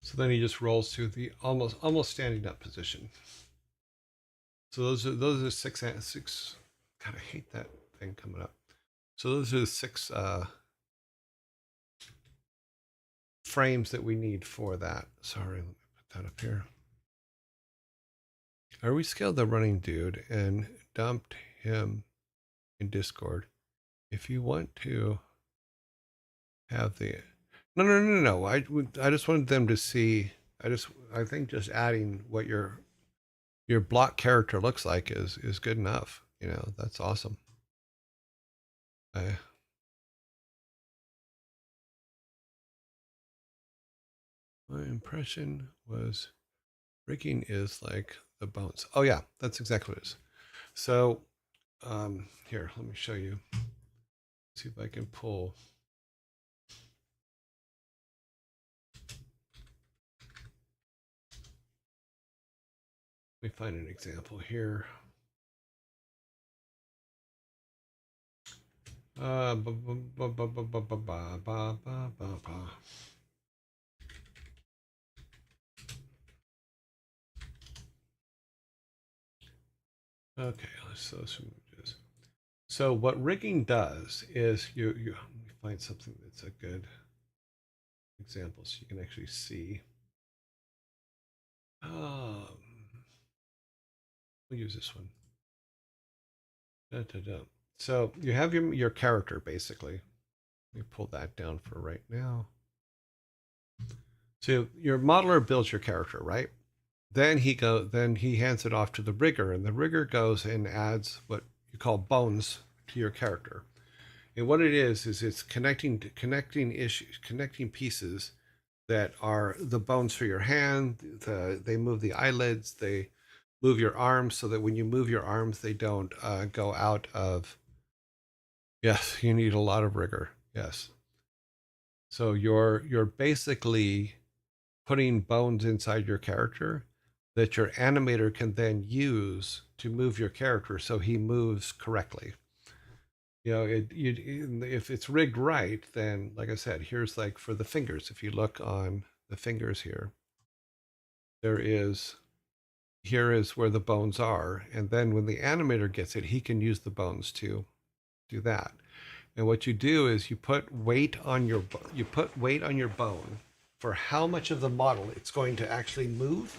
so then he just rolls to the almost standing up position. So those are six. God, I hate that thing coming up. So those are the 6 frames that we need for that. Sorry, let me put that up here. I rescaled the running dude and dumped him in Discord. If you want to have the no. I just wanted them to see. I think just adding what your block character looks like is good enough. You know, that's awesome. My impression was rigging is like the bones. Oh yeah, that's exactly what it is. So here, let me show you. See if I can pull. Let me find an example here. Okay, let's those images. So what rigging does is you let me find something that's a good example so you can actually see. We'll use this one. So you have your character basically. Let me pull that down for right now. So your modeler builds your character, right? Then he hands it off to the rigger, and the rigger goes and adds what you call bones to your character. And what it is it's connecting pieces that are the bones for your hand. They move the eyelids, they move your arms so that when you move your arms, they don't go out of. Yes, you need a lot of rigor. Yes. So you're basically putting bones inside your character that your animator can then use to move your character so he moves correctly. You know, if it's rigged right, then like I said, here's like for the fingers. If you look on the fingers here, there is here is where the bones are. And then when the animator gets it, he can use the bones to do that. And what you do is you put weight on your bone for how much of the model it's going to actually move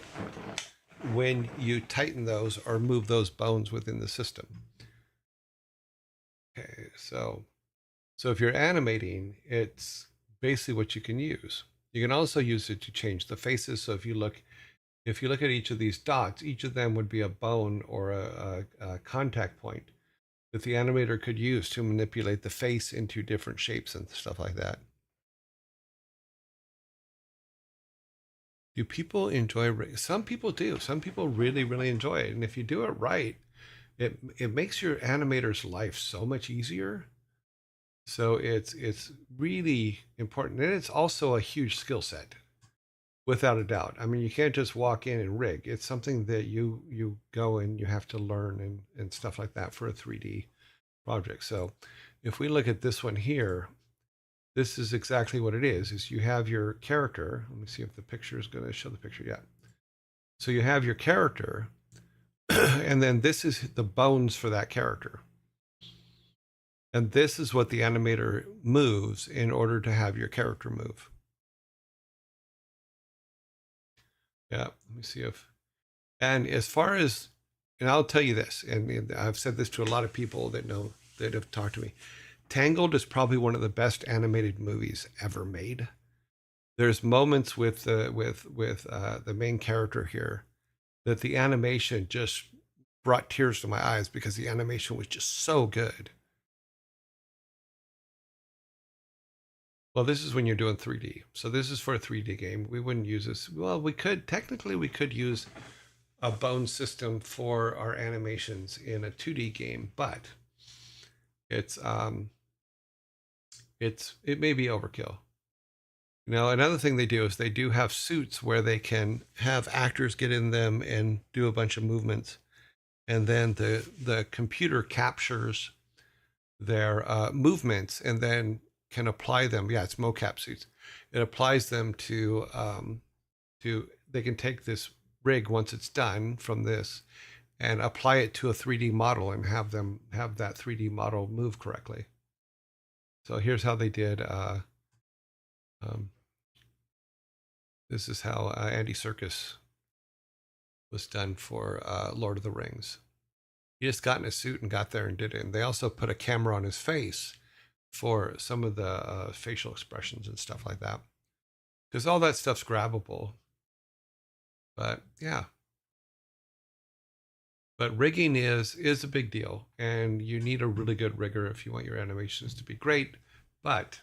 when you tighten those or move those bones within the system. Okay, so if you're animating, it's basically what you can use. You can also use it to change the faces. So if you look at each of these dots, each of them would be a bone or a contact point that the animator could use to manipulate the face into different shapes and stuff like that. Do people enjoy? Some people do. Some people really, really enjoy it. And if you do it right, it makes your animator's life so much easier. So it's really important, and it's also a huge skill set, without a doubt. I mean, you can't just walk in and rig. It's something that you go and you have to learn and stuff like that for a 3D project. So if we look at this one here, this is exactly what it is you have your character. Let me see if the picture is going to show the picture yet. So you have your character, and then this is the bones for that character. And this is what the animator moves in order to have your character move. Yeah, let me see if, and as far as, and I'll tell you this, and I've said this to a lot of people that know, that have talked to me. Tangled is probably one of the best animated movies ever made. There's moments with the main character here that the animation just brought tears to my eyes because the animation was just so good. Well, this is when you're doing 3D. So this is for a 3D game. We wouldn't use this. Well, we could use a bone system for our animations in a 2D game, but it may be overkill. Now, another thing they do is they do have suits where they can have actors get in them and do a bunch of movements, and then the computer captures their movements and then can apply them. Yeah, it's mocap suits. It applies them to they can take this rig once it's done from this and apply it to a 3D model and have that 3D model move correctly. So here's how they did. Um, this is how Andy Serkis was done for Lord of the Rings. He just got in a suit and got there and did it. And they also put a camera on his face for some of the facial expressions and stuff like that, because all that stuff's grabbable. But yeah, but rigging is a big deal, and you need a really good rigger if you want your animations to be great. But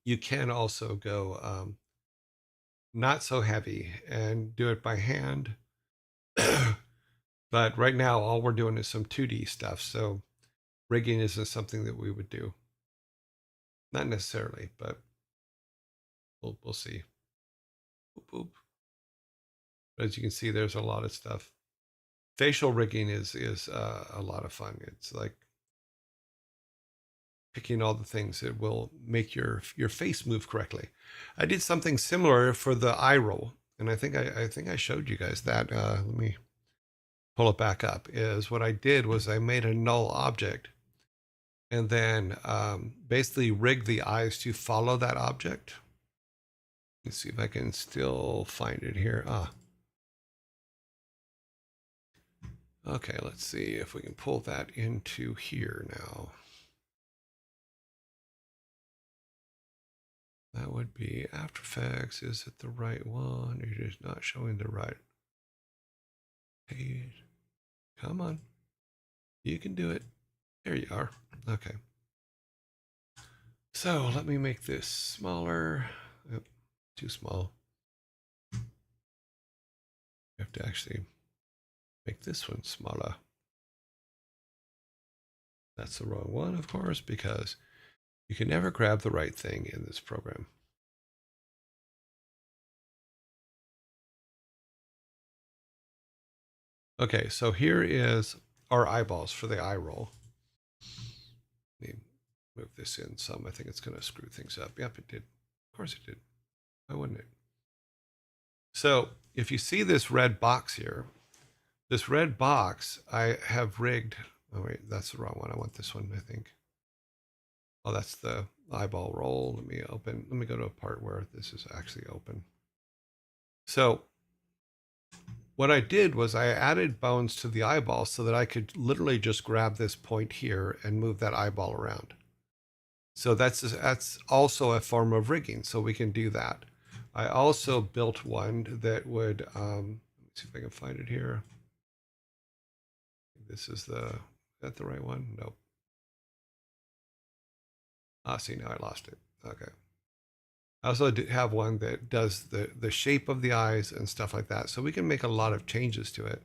you can also go not so heavy and do it by hand. But right now, all we're doing is some 2D stuff, so rigging isn't something that we would do. Not necessarily, but we'll see. Boop, boop. But as you can see, there's a lot of stuff. Facial rigging is a lot of fun. It's like picking all the things that will make your face move correctly. I did something similar for the eye roll, and I think I showed you guys that. Let me pull it back up. Is what I did was I made a null object, and then basically rigged the eyes to follow that object. Let's see if I can still find it here. Okay, let's see if we can pull that into here now. That would be After Effects. Is it the right one? It is not showing the right page. Come on. You can do it. There you are. Okay. So let me make this smaller. Oop, too small. You have to actually make this one smaller. That's the wrong one, of course, because you can never grab the right thing in this program. Okay, so here is our eyeballs for the eye roll. Let me move this in some. I think it's going to screw things up. Yep, it did. Of course it did. Why wouldn't it? So if you see this red box here, this red box I have rigged. Oh wait, that's the wrong one. I want this one, I think. Oh, that's the eyeball roll. Let me go to a part where this is actually open. So what I did was I added bones to the eyeball so that I could literally just grab this point here and move that eyeball around. So that's also a form of rigging. So we can do that. I also built one that would, let me see if I can find it here. This is that the right one? Nope. Ah, see, now I lost it. Okay. I also have one that does the shape of the eyes and stuff like that. So we can make a lot of changes to it.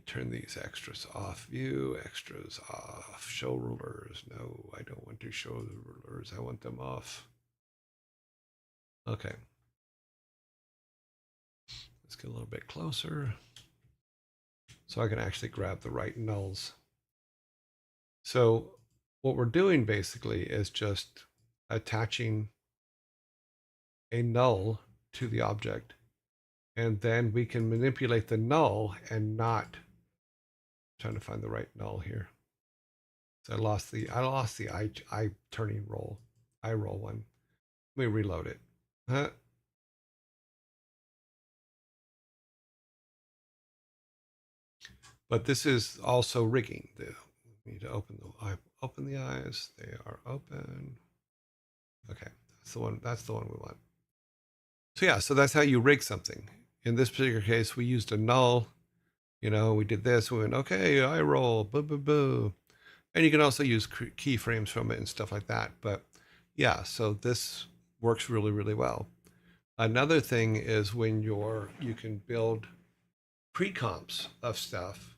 Turn these extras off. View extras off. Show rulers. No, I don't want to show the rulers. I want them off. Okay. Let's get a little bit closer so I can actually grab the right nulls. So what we're doing basically is just attaching a null to the object, and then we can manipulate the null and not trying to find the right null here. So I lost the eye turning roll. I roll one. Let me reload it. Huh? But this is also rigging. We need to open the eyes. They are open. Okay, that's the one. That's the one we want. So yeah, so that's how you rig something. In this particular case, we used a null. You know, we did this. We went, okay, I roll, boo, boo, boo. And you can also use keyframes from it and stuff like that. But yeah, so this works really, really well. Another thing is when you can build pre-comps of stuff,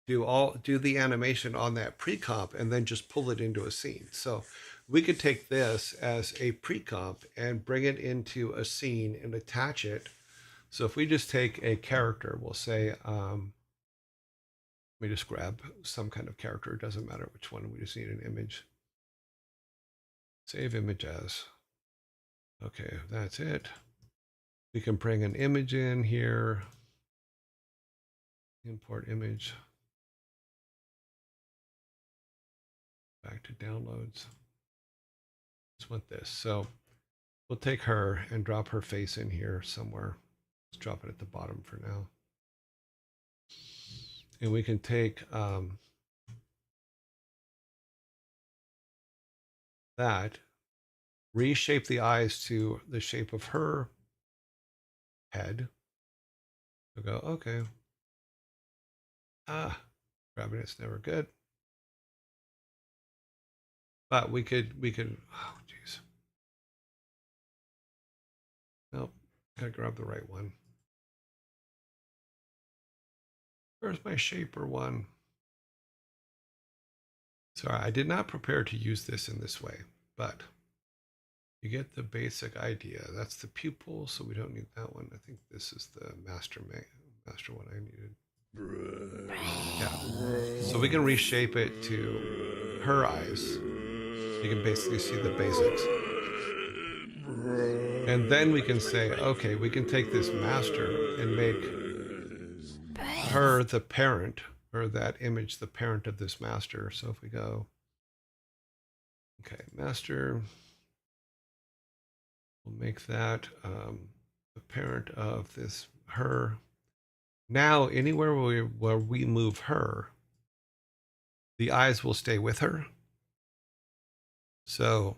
do the animation on that pre-comp and then just pull it into a scene. So we could take this as a pre-comp and bring it into a scene and attach it. So if we just take a character, we'll say, let me just grab some kind of character. It doesn't matter which one. We just need an image. Save image as. Okay, that's it. We can bring an image in here. Import image. Back to downloads. Just want this. So we'll take her and drop her face in here somewhere. Let's drop it at the bottom for now. And we can take that, reshape the eyes to the shape of her head. We'll go, okay. Grabbing it's never good. But we could, oh, geez. Nope, gotta grab the right one. Where's my shaper one? Sorry, I did not prepare to use this in this way, but you get the basic idea. That's the pupil, so we don't need that one. I think this is the master one I needed. Yeah. So we can reshape it to her eyes. You can basically see the basics. And then we can say, okay, we can take this master and make her the parent, or that image the parent of this master. So if we go, okay, master, we'll make that the parent of this her. Now, anywhere where we move her, the eyes will stay with her. So,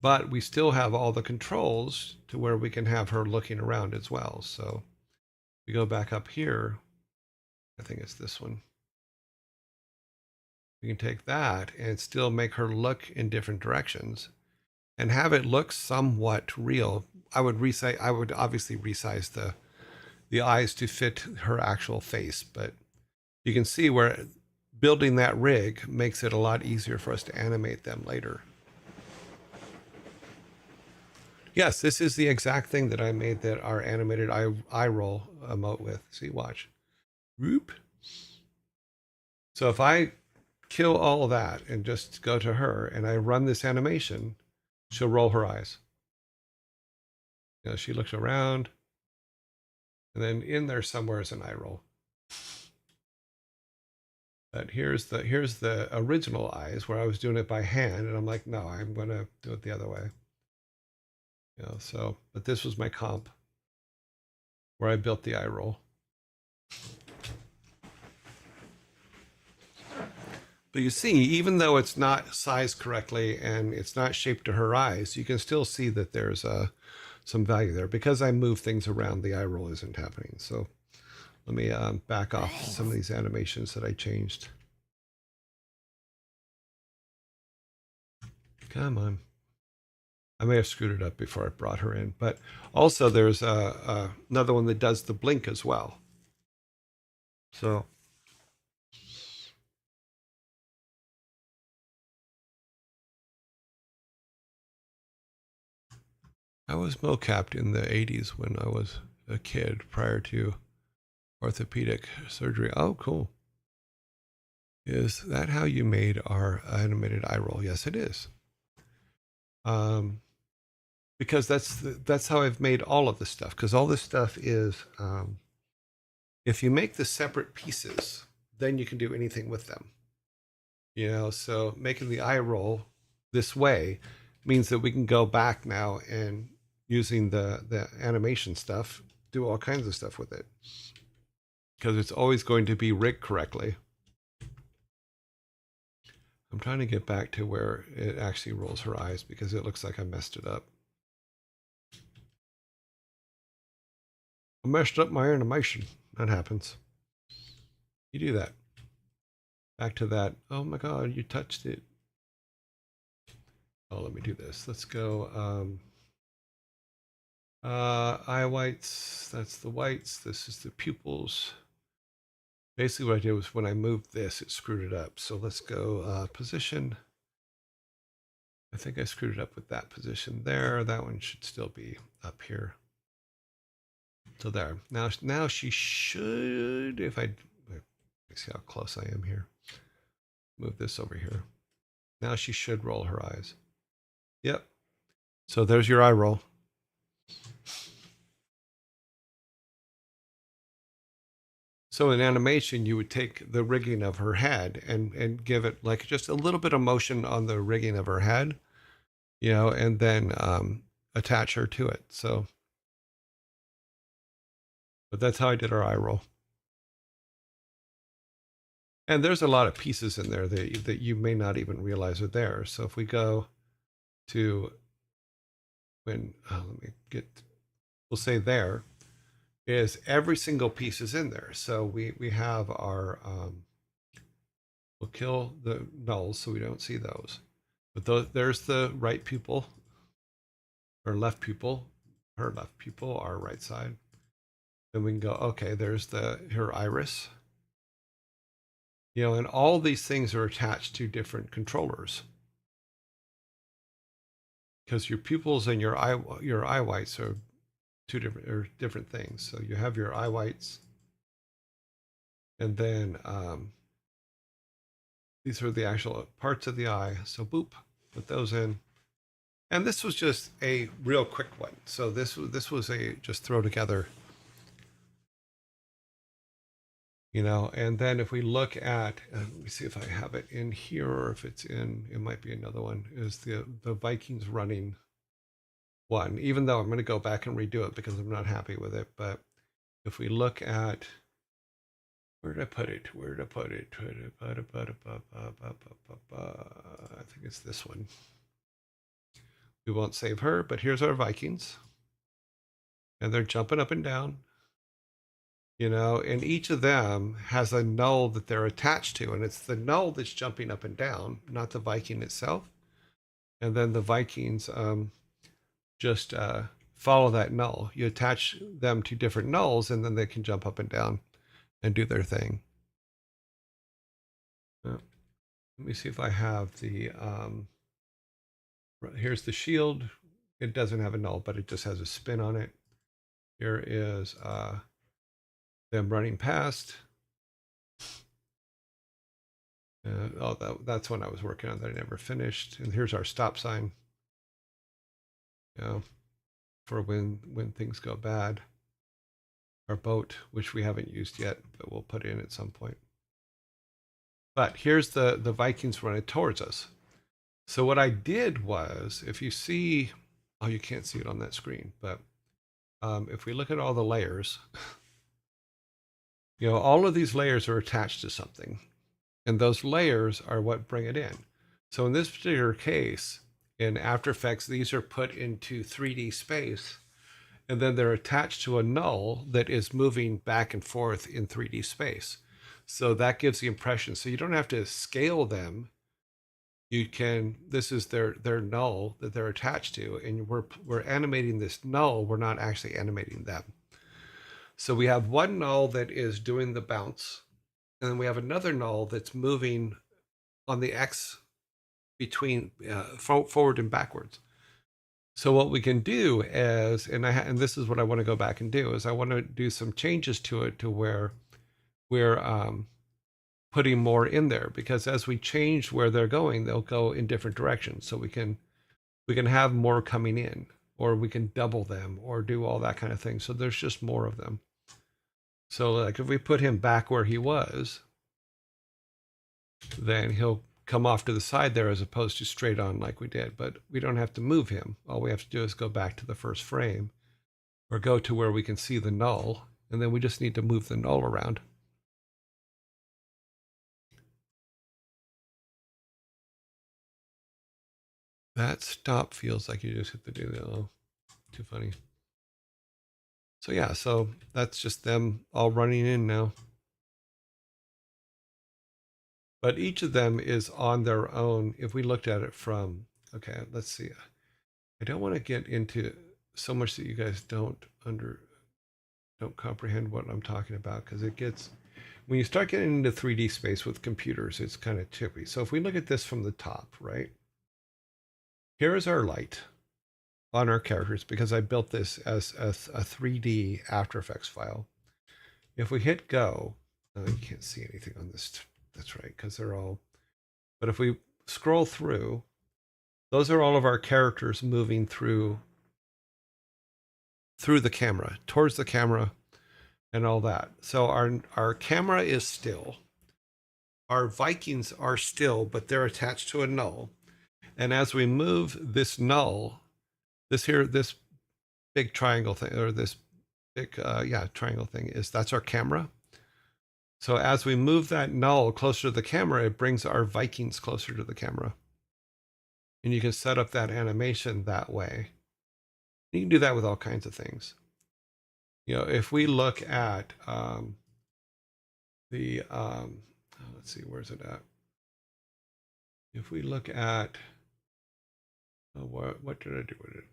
but we still have all the controls to where we can have her looking around as well. So we go back up here. I think it's this one. We can take that and still make her look in different directions and have it look somewhat real. I would obviously resize the eyes to fit her actual face, but you can see where building that rig makes it a lot easier for us to animate them later. Yes, this is the exact thing that I made that our animated eye roll emote with. See, watch. Whoop. So if I kill all of that and just go to her and I run this animation, she'll roll her eyes. You know, she looks around, and then in there somewhere is an eye roll. But here's the original eyes where I was doing it by hand, and I'm like, no, I'm gonna do it the other way. You know, so but this was my comp where I built the eye roll. But you see, even though it's not sized correctly and it's not shaped to her eyes, you can still see that there's some value there. Because I move things around, the eye roll isn't happening. So let me back off some of these animations that I changed. Come on. I may have screwed it up before I brought her in. But also there's another one that does the blink as well. So I was mocapped in the 80s when I was a kid prior to orthopedic surgery. Oh, cool. Is that how you made our animated eye roll? Yes, it is. Because that's how I've made all of this stuff. Because all this stuff is, if you make the separate pieces, then you can do anything with them. You know, so making the eye roll this way means that we can go back now and using the animation stuff, do all kinds of stuff with it. Because it's always going to be rigged correctly. I'm trying to get back to where it actually rolls her eyes because it looks like I messed it up. I messed up my animation. That happens. You do that. Back to that. Oh my God, you touched it. Oh, let me do this. Let's go. Eye whites. That's the whites. This is the pupils. Basically what I did was when I moved this, it screwed it up. So let's go position. I think I screwed it up with that position there. That one should still be up here. So there. Now she should, if I, let me see how close I am here. Move this over here. Now she should roll her eyes. Yep. So there's your eye roll. So in animation, you would take the rigging of her head and give it like just a little bit of motion on the rigging of her head, you know, and then attach her to it. So, but that's how I did our eye roll. And there's a lot of pieces in there that you may not even realize are there. So if we go to when, let me get, we'll say there is every single piece is in there. So we have our, we'll kill the nulls so we don't see those. But there's the right pupil or left pupil, her left pupil, our right side. Then we can go, okay, there's her iris. You know, and all these things are attached to different controllers. Because your pupils and your eye whites are different things. So you have your eye whites, and then these are the actual parts of the eye. So boop, put those in. And this was just a real quick one. So this was a just throw together, you know. And then if we look at, let me see if I have it in here or if it's in, it might be another one. Is the Vikings running one? Even though I'm going to go back and redo it because I'm not happy with it. But if we look at, where did I put it? Where did I put it? I think it's this one. We won't save her, but here's our Vikings. And they're jumping up and down. You know, and each of them has a null that they're attached to. And it's the null that's jumping up and down, not the Viking itself. And then the Vikings just follow that null. You attach them to different nulls, and then they can jump up and down and do their thing. Let me see if I have the, here's the shield. It doesn't have a null, but it just has a spin on it. Here is them running past. That's one I was working on that I never finished. And here's our stop sign. Yeah. for when things go bad. Our boat, which we haven't used yet, but we'll put in at some point. But here's the Vikings running towards us. So what I did was, if you see, oh, you can't see it on that screen, but if we look at all the layers, you know, all of these layers are attached to something, and those layers are what bring it in. So in this particular case, in After Effects, these are put into 3D space, and then they're attached to a null that is moving back and forth in 3D space. So that gives the impression. So you don't have to scale them. You can, this is their null that they're attached to, and we're animating this null. We're not actually animating them. So we have one null that is doing the bounce, and then we have another null that's moving on the X between forward and backwards. So what we can do is, and this is what I want to go back and do, is I want to do some changes to it to where we're putting more in there, because as we change where they're going, they'll go in different directions. So we can have more coming in, or we can double them, or do all that kind of thing. So there's just more of them. So like if we put him back where he was, then he'll come off to the side there as opposed to straight on like we did. But we don't have to move him. All we have to do is go back to the first frame, or go to where we can see the null, and then we just need to move the null around. That stop feels like you just hit the do. Oh, too funny. So yeah, so that's just them all running in now. But each of them is on their own. If we looked at it from, okay, let's see. I don't want to get into so much that you guys don't comprehend what I'm talking about, because it gets, when you start getting into 3D space with computers, it's kind of chippy. So if we look at this from the top, right? Here is our light on our characters, because I built this as a 3D After Effects file. If we hit go, you can't see anything on this. That's right, because they're all, but if we scroll through, those are all of our characters moving through the camera, towards the camera, and all that. So our camera is still. Our Vikings are still, but they're attached to a null. And as we move this null, this big triangle thing, or this big triangle thing, that's our camera. So as we move that null closer to the camera, it brings our Vikings closer to the camera. And you can set up that animation that way. You can do that with all kinds of things. You know, if we look at let's see, where's it at? If we look at, what did I do with it?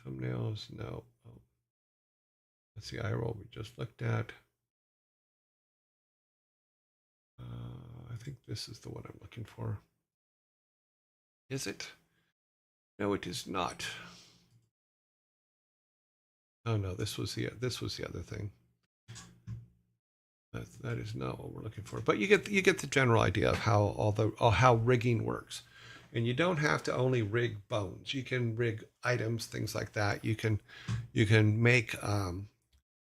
Thumbnails, no. That's the eye roll we just looked at. I think this is the one I'm looking for. Is it? No, it is not. Oh no, this was the other thing. That is not what we're looking for. But you get the general idea of how how rigging works. And you don't have to only rig bones. You can rig items, things like that. You can make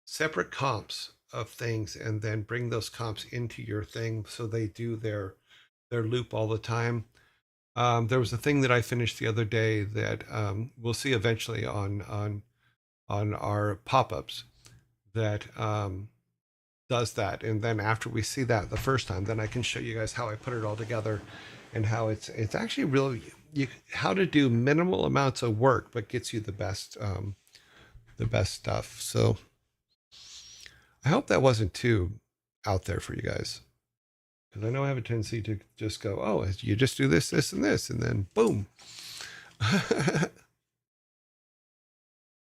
separate comps of things, and then bring those comps into your thing so they do their loop all the time. There was a thing that I finished the other day that we'll see eventually on our pop-ups that does that. And then after we see that the first time, then I can show you guys how I put it all together, and how it's actually really how to do minimal amounts of work but gets you the best stuff. So I hope that wasn't too out there for you guys, because I know I have a tendency to just go, oh, you just do this, this, and this, and then boom.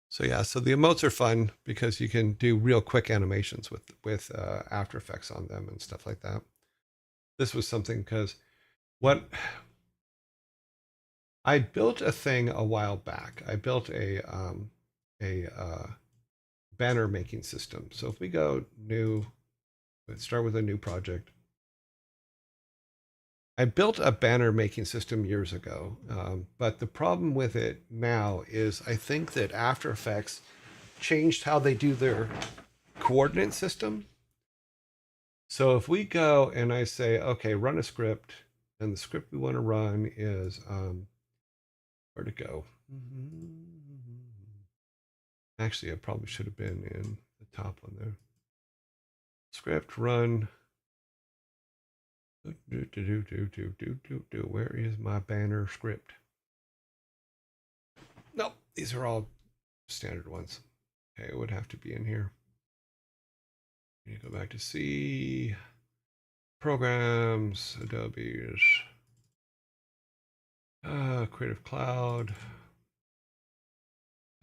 So yeah, so the emotes are fun because you can do real quick animations with After Effects on them and stuff like that. This was something, because what I built a thing a while back. I built a banner making system. So if we go new, let's start with a new project. I built a banner making system years ago, but the problem with it now is I think that After Effects changed how they do their coordinate system. So if we go and I say, okay, run a script, and the script we want to run is where to go. Actually, I probably should have been in the top one there. Script run. Where is my banner script? Nope, these are all standard ones. Okay, it would have to be in here. You go back to C, programs, Adobe's, Creative Cloud.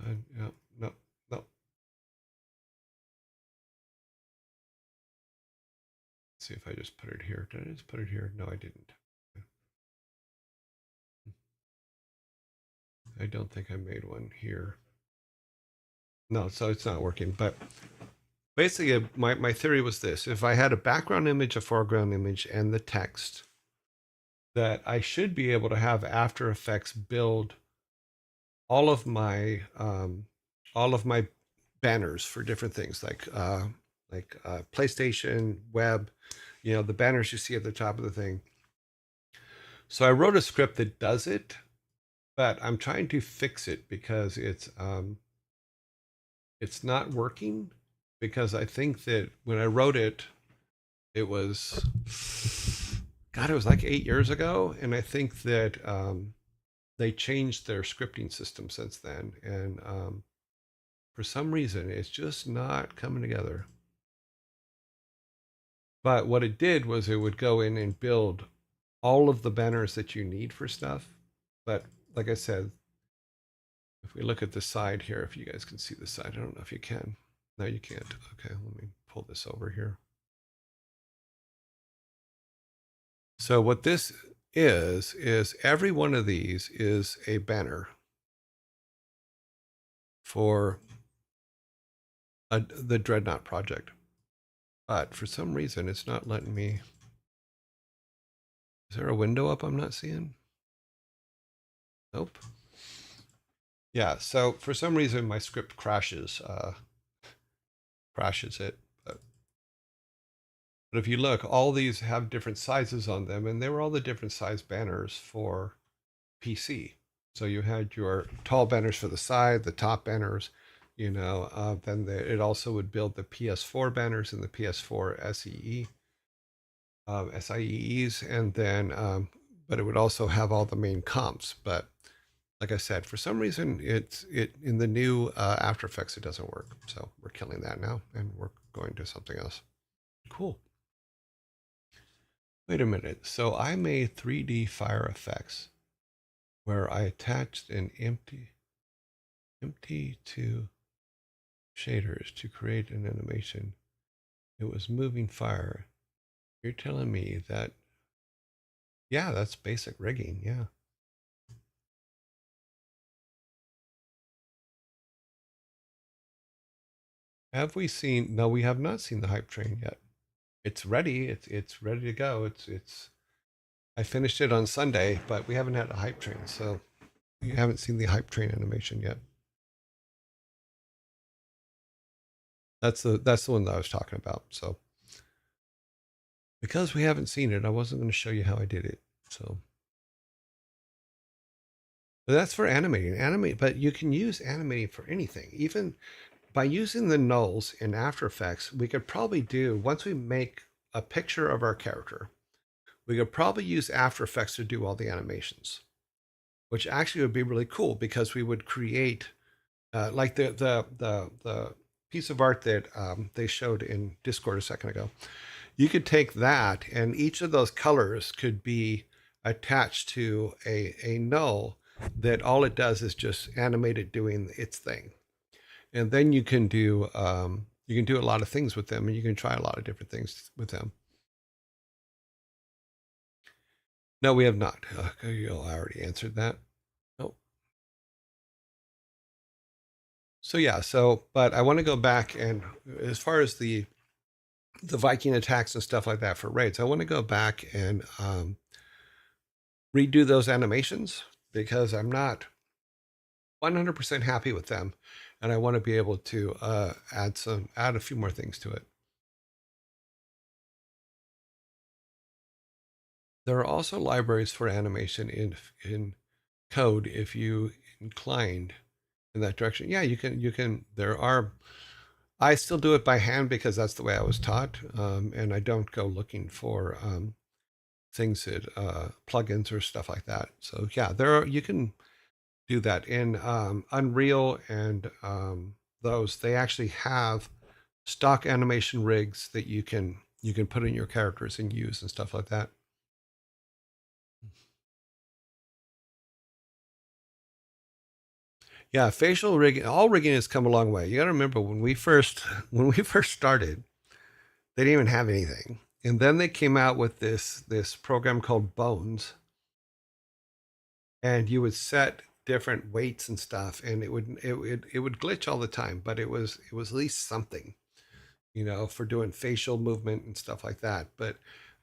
No, no, no. Let's see if I just put it here. Did I just put it here? No, I didn't. I don't think I made one here. No, so it's not working. But basically, my theory was this. If I had a background image, a foreground image, and the text, that I should be able to have After Effects build all of my banners for different things like PlayStation, web, the banners you see at the top of the thing. So I wrote a script that does it, but I'm trying to fix it because it's not working, because I think that when I wrote it, it was like 8 years ago, and I think that they changed their scripting system since then, and for some reason it's just not coming together. But what it did was it would go in and build all of the banners that you need for stuff. But like I said, if we look at the side here, if you guys can see the side, I don't know if you can. No, you can't. Okay, let me pull this over here. So what this is every one of these is a banner for the Dreadnought project. But for some reason, it's not letting me. Is there a window up I'm not seeing? Nope. Yeah, so for some reason, my script crashes it. But if you look, all these have different sizes on them, and they were all the different size banners for PC. So you had your tall banners for the side, the top banners, then it also would build the PS4 banners and the PS4 SIEs, and then, but it would also have all the main comps. But like I said, for some reason, it in the new After Effects, it doesn't work. So we're killing that now, and we're going to something else. Cool. Wait a minute. So I made 3D fire effects where I attached an empty to shaders to create an animation. It was moving fire. You're telling me that, yeah, that's basic rigging. Yeah. Have we seen? No, we have not seen the hype train yet. It's ready. It's ready to go. I finished it on Sunday, but we haven't had a hype train, so we haven't seen the hype train animation yet. That's the one that I was talking about. So because we haven't seen it, I wasn't going to show you how I did it. So but that's for animating. But you can use animating for anything. Even by using the nulls in After Effects, we could probably do, once we make a picture of our character, we could probably use After Effects to do all the animations, which actually would be really cool, because we would create like the piece of art that they showed in Discord a second ago. You could take that, and each of those colors could be attached to a null that all it does is just animate it doing its thing. And then you can do a lot of things with them, and you can try a lot of different things with them. No, we have not. I already answered that. Nope. So yeah, but I want to go back, and as far as the Viking attacks and stuff like that for raids, I want to go back and redo those animations because I'm not 100% happy with them, and I want to be able to add a few more things to it. There are also libraries for animation in code if you inclined in that direction. Yeah, you can. There are. I still do it by hand because that's the way I was taught, and I don't go looking for things that plugins or stuff like that. So yeah, there are. You can do that in Unreal and those. They actually have stock animation rigs that you can put in your characters and use and stuff like that. Yeah, facial rigging, all rigging has come a long way. You got to remember when we first when we first started, they didn't even have anything, and then they came out with this program called Bones, and you would set different weights and stuff, and it would glitch all the time, but it was at least something, for doing facial movement and stuff like that. But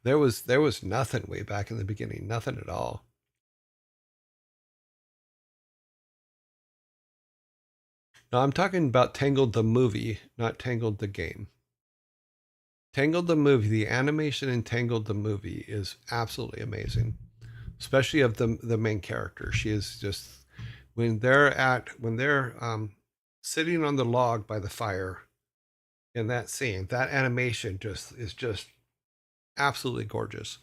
there was nothing way back in the beginning, nothing at all. No, I'm talking about Tangled the movie, not Tangled the game. Tangled the movie, the animation in Tangled the movie is absolutely amazing, especially of the main character. She is just when they're sitting on the log by the fire in that scene. That animation just absolutely gorgeous.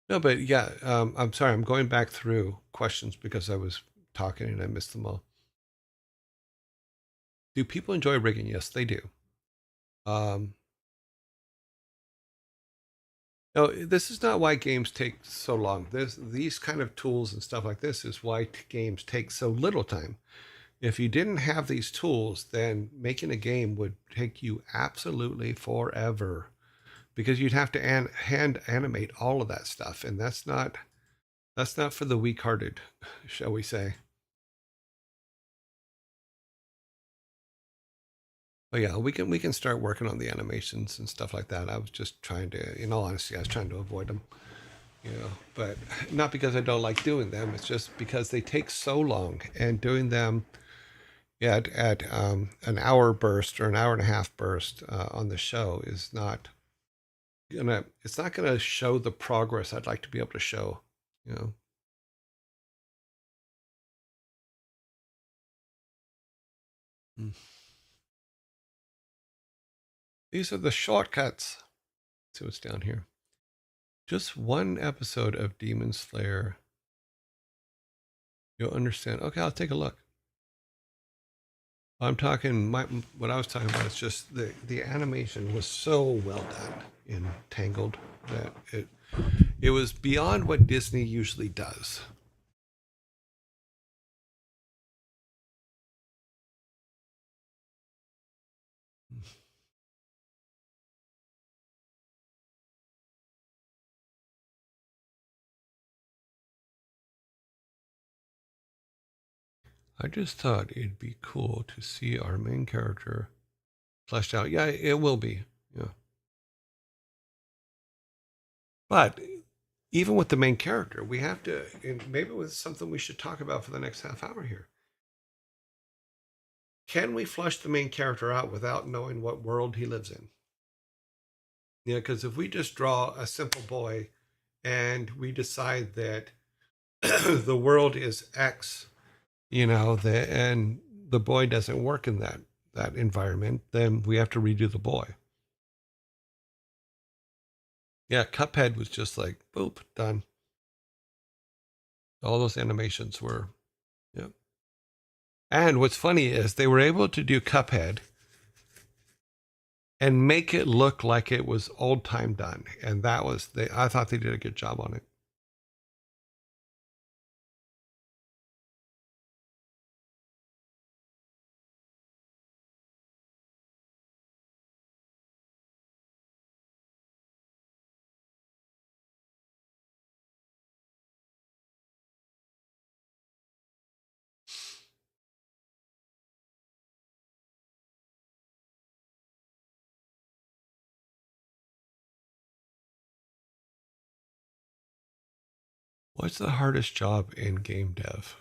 No, but yeah, I'm sorry. I'm going back through questions because I was talking and I missed them all. Do people enjoy rigging? Yes, they do. Um, No, this is not why games take so long. These kind of tools and stuff like this is why games take so little time. If you didn't have these tools, then making a game would take you absolutely forever because you'd have to hand animate all of that stuff, and that's not for the weak-hearted, shall we say? But yeah, we can start working on the animations and stuff like that. I was just trying to, in all honesty, I was trying to avoid them. But not because I don't like doing them. It's just because they take so long, and doing them at an hour burst or an hour and a half burst on the show is not gonna. It's not gonna show the progress I'd like to be able to show. You know. Mm. These are the shortcuts. Let's see what's down here. Just one episode of Demon Slayer. You'll understand. Okay, I'll take a look. I'm talking what I was talking about is just the animation was so well done in Tangled that it was beyond what Disney usually does. I just thought it'd be cool to see our main character fleshed out. Yeah, it will be. Yeah. But even with the main character, we have to, and maybe with something we should talk about for the next half hour here. Can we flush the main character out without knowing what world he lives in? Yeah, because if we just draw a simple boy and we decide that the world is X, and the boy doesn't work in that environment, then we have to redo the boy. Yeah, Cuphead was just like boop, done. All those animations were, yeah. And what's funny is they were able to do Cuphead and make it look like it was old time done, and I thought they did a good job on it. What's the hardest job in game dev?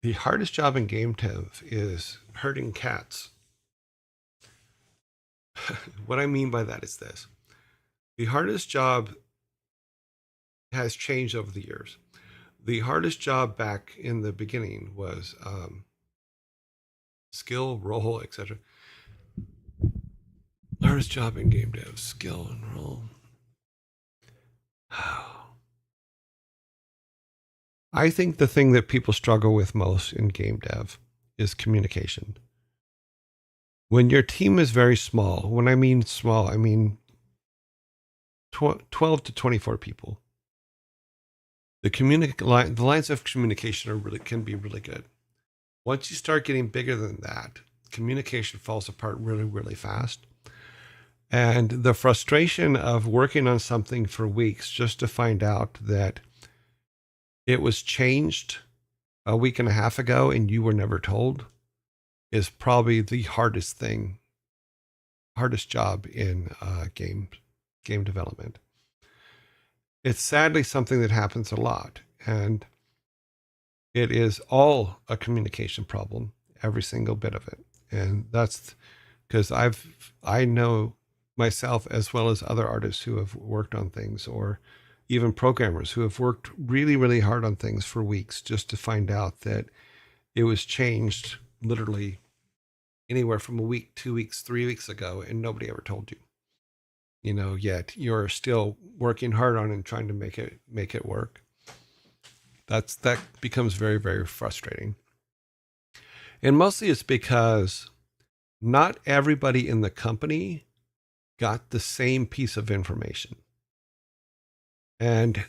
The hardest job in game dev is herding cats. What I mean by that is this. The hardest job has changed over the years. The hardest job back in the beginning was skill, role, etc. Hardest job in game dev, skill and role. I think the thing that people struggle with most in game dev is communication. When your team is very small, when I mean small, I mean 12 to 24 people. The lines of communication can be really good. Once you start getting bigger than that, communication falls apart really, really fast. And the frustration of working on something for weeks just to find out that it was changed a week and a half ago and you were never told is probably the hardest job in game development. It's sadly something that happens a lot, and it is all a communication problem, every single bit of it. And that's because I know myself as well as other artists who have worked on things, or even programmers who have worked really, really hard on things for weeks just to find out that it was changed literally anywhere from a week, 2 weeks, 3 weeks ago, and nobody ever told you. Yet you're still working hard on it and trying to make it work. That becomes very, very frustrating. And mostly it's because not everybody in the company got the same piece of information. And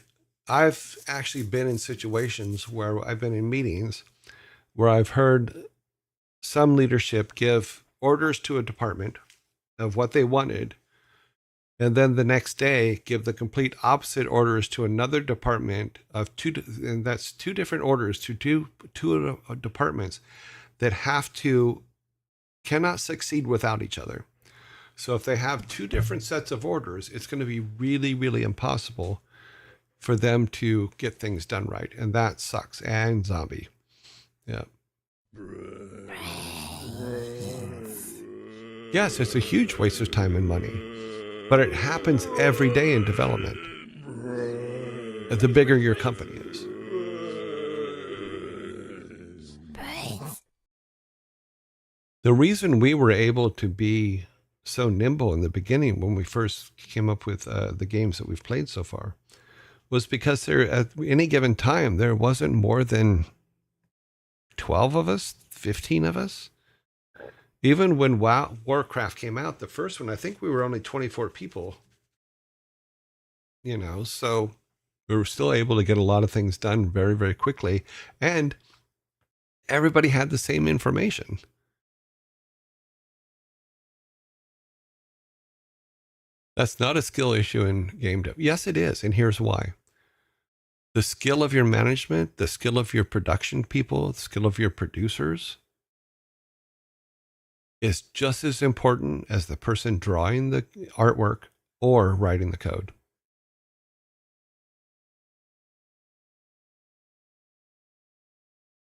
I've actually been in situations where I've been in meetings where I've heard some leadership give orders to a department of what they wanted, and then the next day give the complete opposite orders to another department and that's two different orders to two departments that cannot succeed without each other. So if they have two different sets of orders, it's going to be really, really impossible for them to get things done right. And that sucks. And zombie. Yeah. Yes, it's a huge waste of time and money, but it happens every day in development. The bigger your company is. Brains. The reason we were able to be so nimble in the beginning when we first came up with the games that we've played so far was because there, at any given time, there wasn't more than 12 of us, 15 of us. Even when WarCraft came out, the first one, I think we were only 24 people. So we were still able to get a lot of things done very, very quickly. And everybody had the same information. That's not a skill issue in game dev. Yes, it is. And here's why. The skill of your management, the skill of your production people, the skill of your producers is just as important as the person drawing the artwork or writing the code.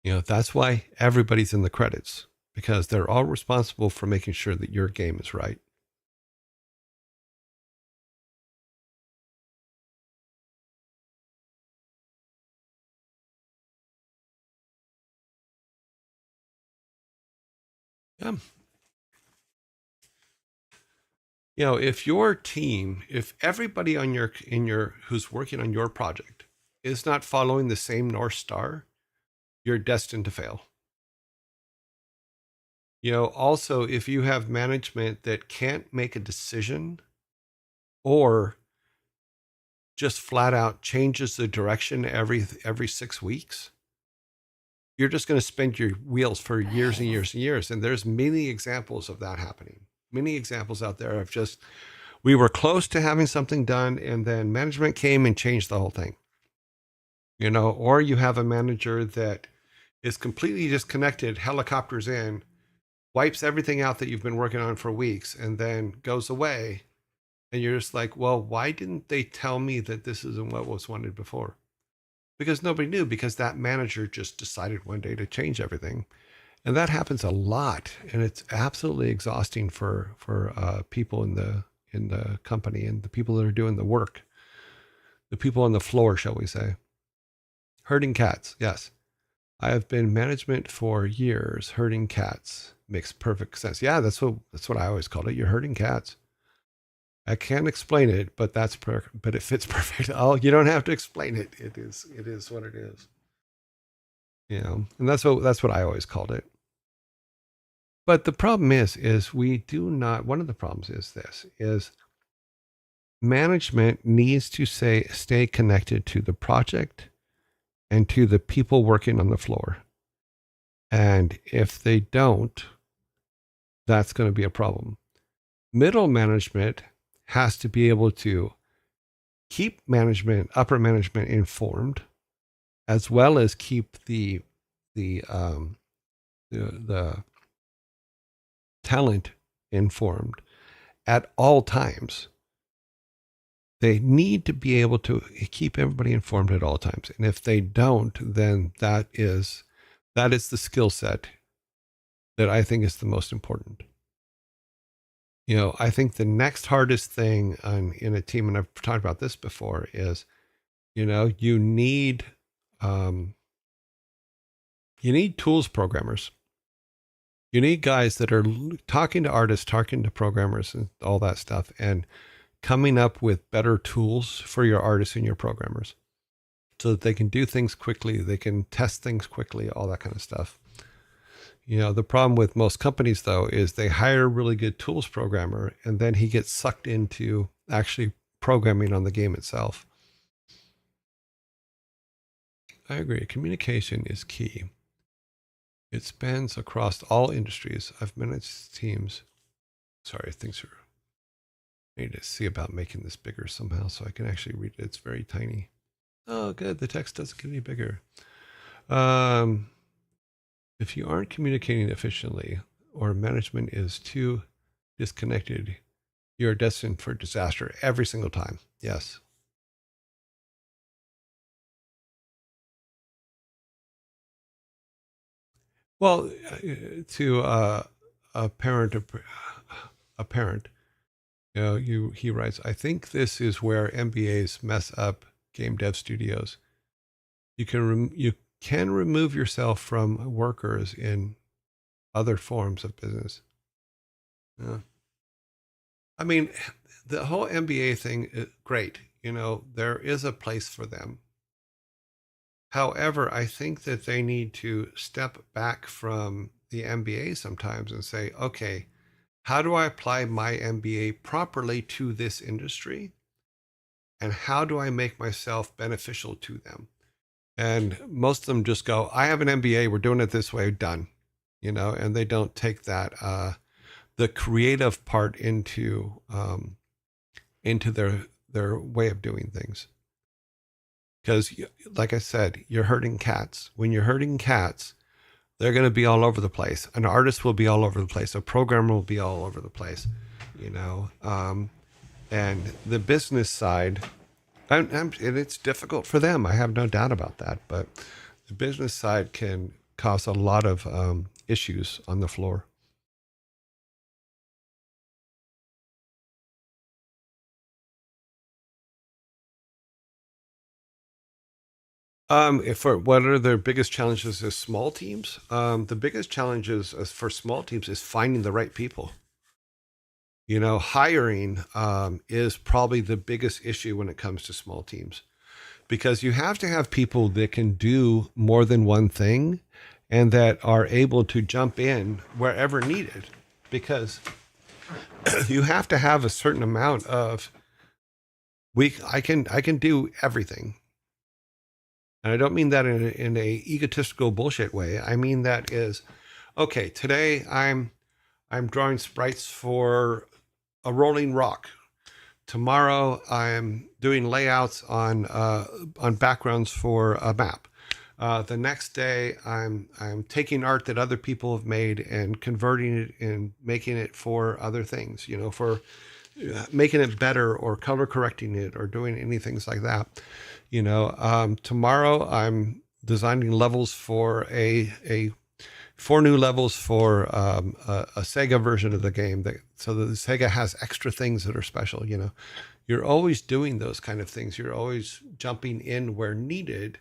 That's why everybody's in the credits, because they're all responsible for making sure that your game is right. Yeah. If your team, if everybody on who's working on your project is not following the same North Star, you're destined to fail. Also, if you have management that can't make a decision or just flat out changes the direction every 6 weeks, you're just going to spin your wheels for years and years and years. And there's many examples of that happening. Many examples out there of we were close to having something done and then management came and changed the whole thing. Or you have a manager that is completely disconnected, helicopters in, wipes everything out that you've been working on for weeks, and then goes away And you're just like, well, why didn't they tell me that this isn't what was wanted before? Because nobody knew, because that manager just decided one day to change everything. And that happens a lot. And it's absolutely exhausting for people in the company and the people that are doing the work, the people on the floor, shall we say. Herding cats. Yes. I have been management for years. Herding cats makes perfect sense. Yeah, that's what I always called it. You're herding cats. I can't explain it, but but it fits perfect. Oh, you don't have to explain it. It is what it is. You know, and that's what I always called it. But the problem is we do not. One of the problems is this: is management needs to stay connected to the project and to the people working on the floor. And if they don't, that's going to be a problem. Middle management has to be able to keep upper management informed, as well as keep the talent informed at all times. They need to be able to keep everybody informed at all times. And if they don't, then that is the skill set that I think is the most important. You know, I think the next hardest thing in a team, and I've talked about this before, is, you know, you need tools programmers. You need guys that are talking to artists, talking to programmers and all that stuff, and coming up with better tools for your artists and your programmers so that they can do things quickly, they can test things quickly, all that kind of stuff. You know, the problem with most companies, though, is they hire a really good tools programmer, and then he gets sucked into actually programming on the game itself. I agree. Communication is key. It spans across all industries. I've managed teams. Sorry, things are. I need to see about making this bigger somehow so I can actually read it. It's very tiny. Oh, good. The text doesn't get any bigger. If you aren't communicating efficiently or management is too disconnected, you're destined for disaster every single time. Yes. Well, to a parent, you know, he writes, I think this is where MBAs mess up game dev studios. You can remove yourself from workers in other forms of business. Yeah. I mean, the whole MBA thing is great. You know, there is a place for them. However, I think that they need to step back from the MBA sometimes and say, okay, how do I apply my MBA properly to this industry? And how do I make myself beneficial to them? And most of them just go, I have an MBA, we're doing it this way, done. You know, and they don't take that the creative part into their way of doing things. Because, like I said, you're herding cats. When you're herding cats, they're going to be all over the place. An artist will be all over the place. A programmer will be all over the place, you know. And the business side, and it's difficult for them. I have no doubt about that. But the business side can cause a lot of issues on the floor. For what are their biggest challenges as small teams? The biggest challenges for small teams is finding the right people. You know, hiring is probably the biggest issue when it comes to small teams, because you have to have people that can do more than one thing and that are able to jump in wherever needed, because you have to have a certain amount of I can do everything. And I don't mean that in a egotistical bullshit way. I mean that is, okay, today I'm drawing sprites for a rolling rock. Tomorrow I'm doing layouts on backgrounds for a map. The next day I'm taking art that other people have made and converting it and making it for other things, you know, for making it better or color correcting it or doing anything like that. Tomorrow I'm designing levels for a 4 new levels for a Sega version of the game, so that the Sega has extra things that are special. You're always doing those kind of things. You're always jumping in where needed,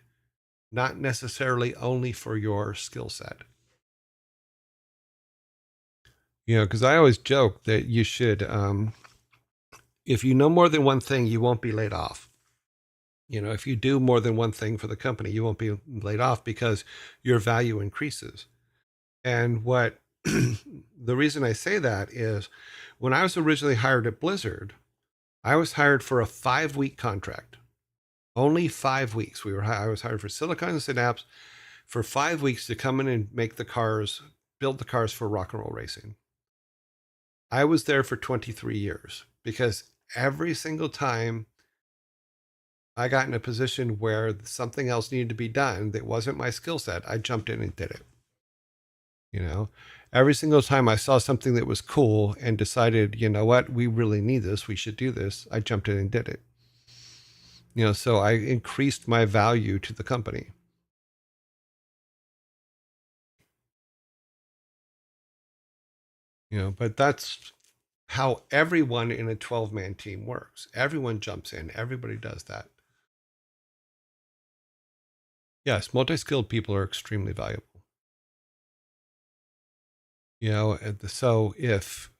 not necessarily only for your skill set. Because I always joke that you should, if you know more than one thing, you won't be laid off. If you do more than one thing for the company, you won't be laid off because your value increases. And what the reason I say that is when I was originally hired at Blizzard, I was hired for a 5-week contract. Only 5 weeks. I was hired for Silicon and Synapse for 5 weeks to come in and make the cars, build the cars for rock and roll racing. I was there for 23 years because every single time I got in a position where something else needed to be done that wasn't my skill set, I jumped in and did it. Every single time I saw something that was cool and decided, you know what, we really need this, we should do this, I jumped in and did it. So I increased my value to the company. But that's how everyone in a 12-man team works. Everyone jumps in. Everybody does that. Yes, multi-skilled people are extremely valuable. So if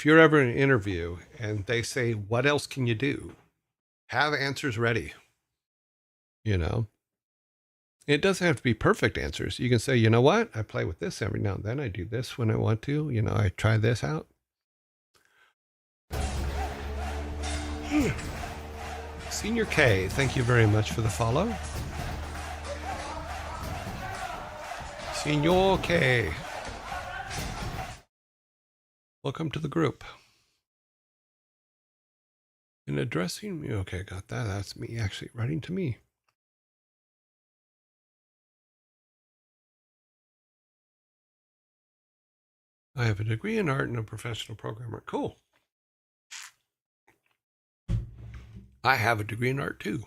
you're ever in an interview and they say, what else can you do? Have answers ready. It doesn't have to be perfect answers. You can say, you know what? I play with this every now and then. I do this when I want to. I try this out. Senior K, thank you very much for the follow. Senior K. Welcome to the group. And addressing me. Okay, got that. That's me actually writing to me. I have a degree in art and a professional programmer. Cool. I have a degree in art too.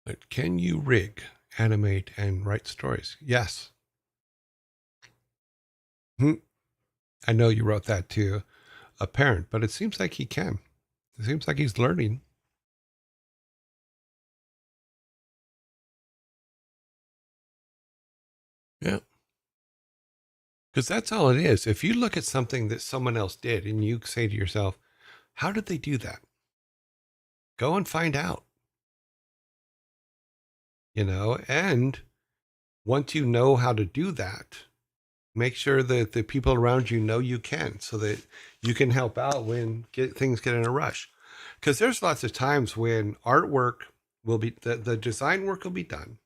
But can you rig, animate, and write stories? Yes. I know you wrote that to a parent, but it seems like he can. It seems like he's learning. Yeah. Because that's all it is. If you look at something that someone else did and you say to yourself, how did they do that? Go and find out. And once you know how to do that, make sure that the people around you know you can, so that you can help out when things get in a rush. Because there's lots of times when artwork will be, the design work will be done.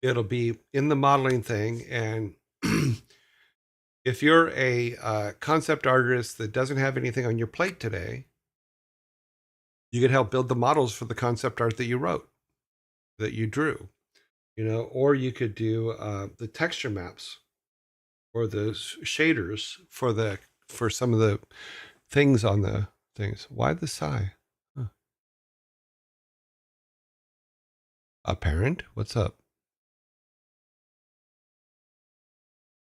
It'll be in the modeling thing. And if you're a concept artist that doesn't have anything on your plate today, you could help build the models for the concept art that you wrote, that you drew, or you could do the texture maps or the shaders for some of the things on the things. Why the sigh? Huh. A parent? What's up?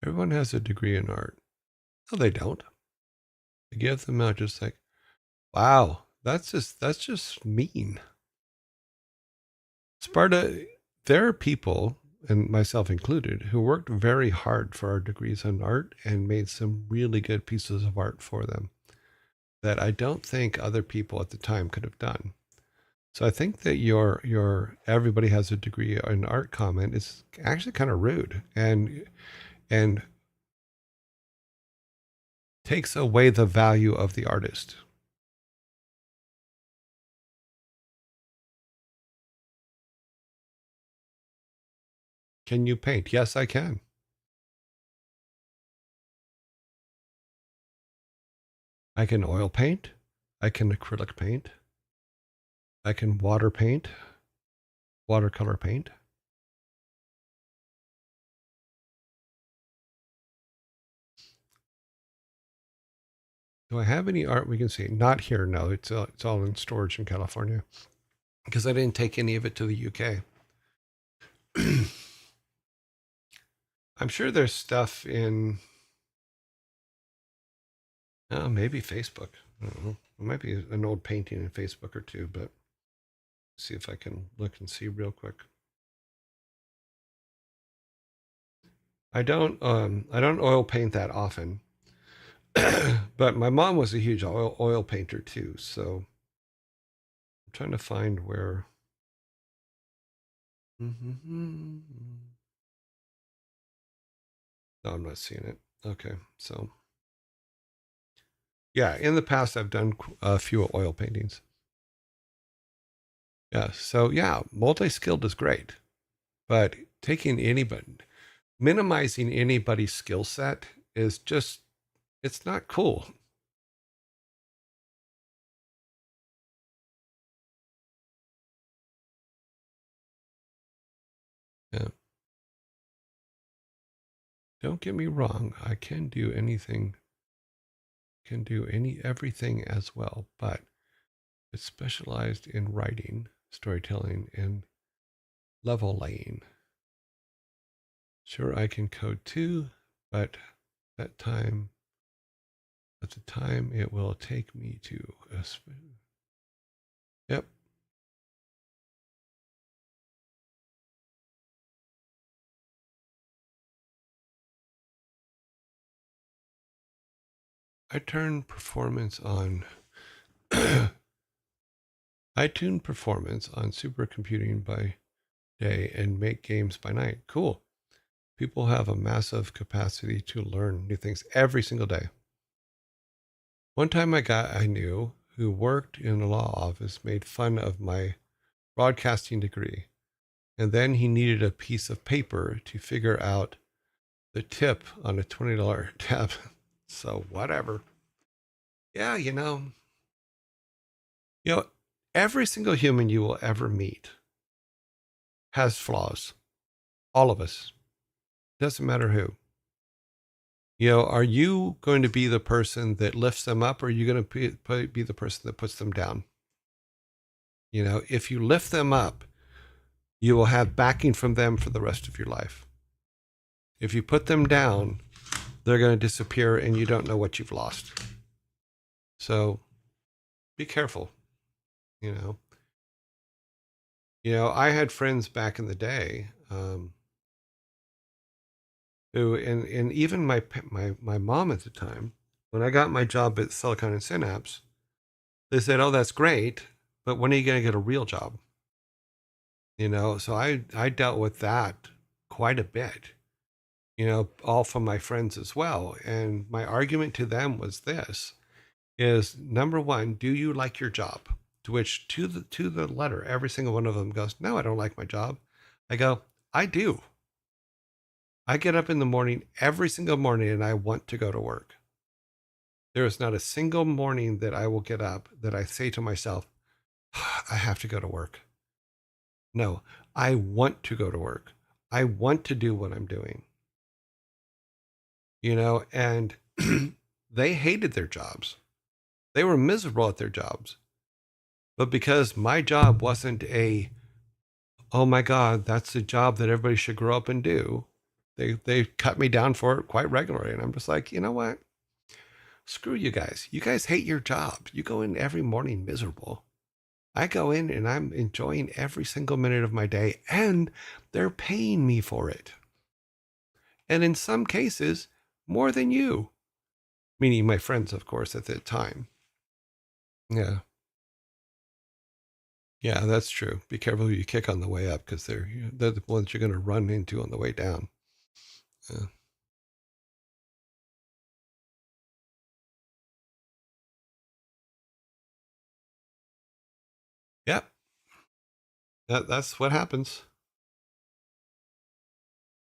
Everyone has a degree in art. No, they don't. They give them out just like, wow, that's just mean. Sparta, there are people, and myself included, who worked very hard for our degrees in art and made some really good pieces of art for them that I don't think other people at the time could have done. So I think that your everybody has a degree in art comment is actually kind of rude and takes away the value of the artist. Can you paint? Yes, I can. I can oil paint. I can acrylic paint. I can water paint, watercolor paint. Do I have any art we can see? Not here. No, it's all in storage in California because I didn't take any of it to the UK. I'm sure there's stuff in, oh, maybe Facebook. I don't know. It might be an old painting in Facebook or two, but see if I can look and see real quick. I don't oil paint that often, but my mom was a huge oil painter too. So I'm trying to find where. No, I'm not seeing it. Okay, so yeah, in the past I've done a few oil paintings. Yeah, so yeah, multi-skilled is great, but taking anybody, minimizing anybody's skill set is just, it's not cool. Yeah. Don't get me wrong, I can do anything, everything as well, but it's specialized in writing, storytelling, and level laying. Sure, I can code too, but at the time it will take me to yep. I turn performance on I tune performance on supercomputing by day and make games by night. Cool. People have a massive capacity to learn new things every single day. One time a guy I knew who worked in a law office made fun of my broadcasting degree. And then he needed a piece of paper to figure out the tip on a $20 tab. So whatever. Yeah, every single human you will ever meet has flaws. All of us. Doesn't matter who. Are you going to be the person that lifts them up, or are you going to be the person that puts them down? If you lift them up, you will have backing from them for the rest of your life. If you put them down, they're going to disappear and you don't know what you've lost. So be careful. I had friends back in the day who, and even my mom at the time, when I got my job at Silicon and Synapse, they said, "Oh, that's great, but when are you going to get a real job?" So I dealt with that quite a bit, all from my friends as well. And my argument to them was this: is number one, do you like your job? To which to the letter, every single one of them goes, "No, I don't like my job." I go, "I do. I get up in the morning every single morning and I want to go to work. There is not a single morning that I will get up that I say to myself, I have to go to work. No, I want to go to work. I want to do what I'm doing." And they hated their jobs. They were miserable at their jobs. But because my job wasn't oh my God, that's the job that everybody should grow up and do, they cut me down for it quite regularly. And I'm just like, you know what? Screw you guys. You guys hate your job. You go in every morning miserable. I go in and I'm enjoying every single minute of my day, and they're paying me for it. And in some cases, more than you. Meaning my friends, of course, at the time. Yeah. Yeah, that's true. Be careful who you kick on the way up, because they're the ones you're going to run into on the way down. Yeah. Yep. That's what happens.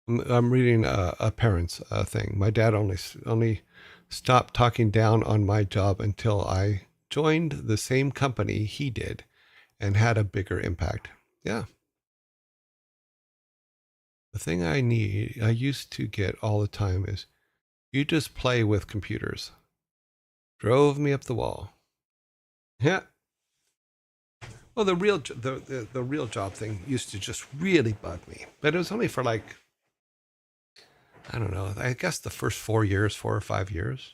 I'm reading a parent's thing. My dad only stopped talking down on my job until I joined the same company he did and had a bigger impact. Yeah. The thing I used to get all the time is, you just play with computers. Drove me up the wall. Yeah. Well, the real job thing used to just really bug me, but it was only for like, I don't know, I guess the first 4 years, 4 or 5 years.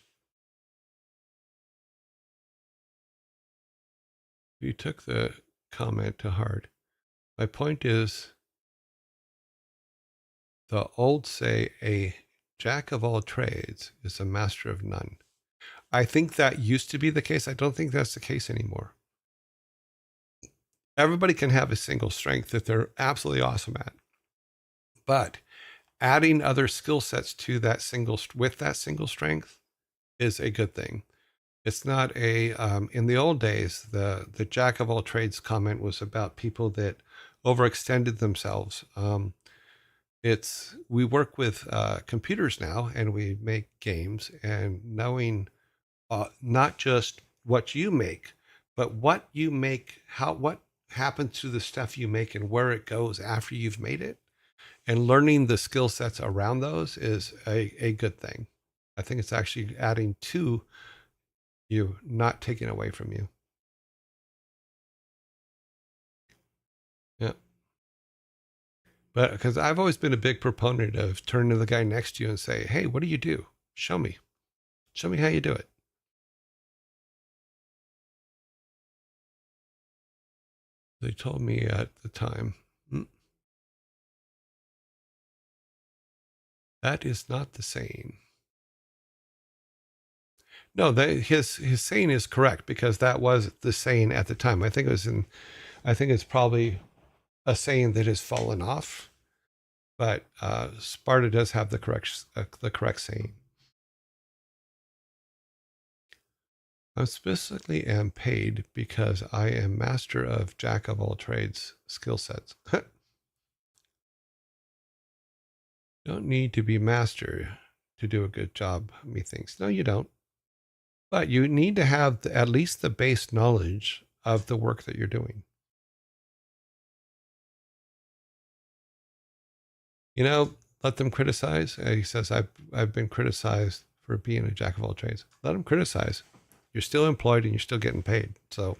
You took the comment to heart. My point is, the old say, a jack of all trades is a master of none. I think that used to be the case. I don't think that's the case anymore. Everybody can have a single strength that they're absolutely awesome at, but adding other skill sets to that with that single strength is a good thing. It's not a in the old days, the jack of all trades comment was about people that overextended themselves. We work with computers now, and we make games, and knowing not just what you make, but what you make, what happens to the stuff you make and where it goes after you've made it, and learning the skill sets around those is a good thing. I think it's actually adding to you, not taking away from you. Yeah. But because I've always been a big proponent of turning to the guy next to you and say, hey, what do you do? Show me. Show me how you do it. They told me at the time, that is not the saying. No, his saying is correct, because that was the saying at the time. I think it's probably a saying that has fallen off, but Sparta does have the correct saying. I specifically am paid because I am master of jack of all trades skill sets. Don't need to be master to do a good job, methinks. No, you don't. But you need to have at least the base knowledge of the work that you're doing. Let them criticize. He says, I've been criticized for being a jack of all trades. Let them criticize. You're still employed and you're still getting paid. So,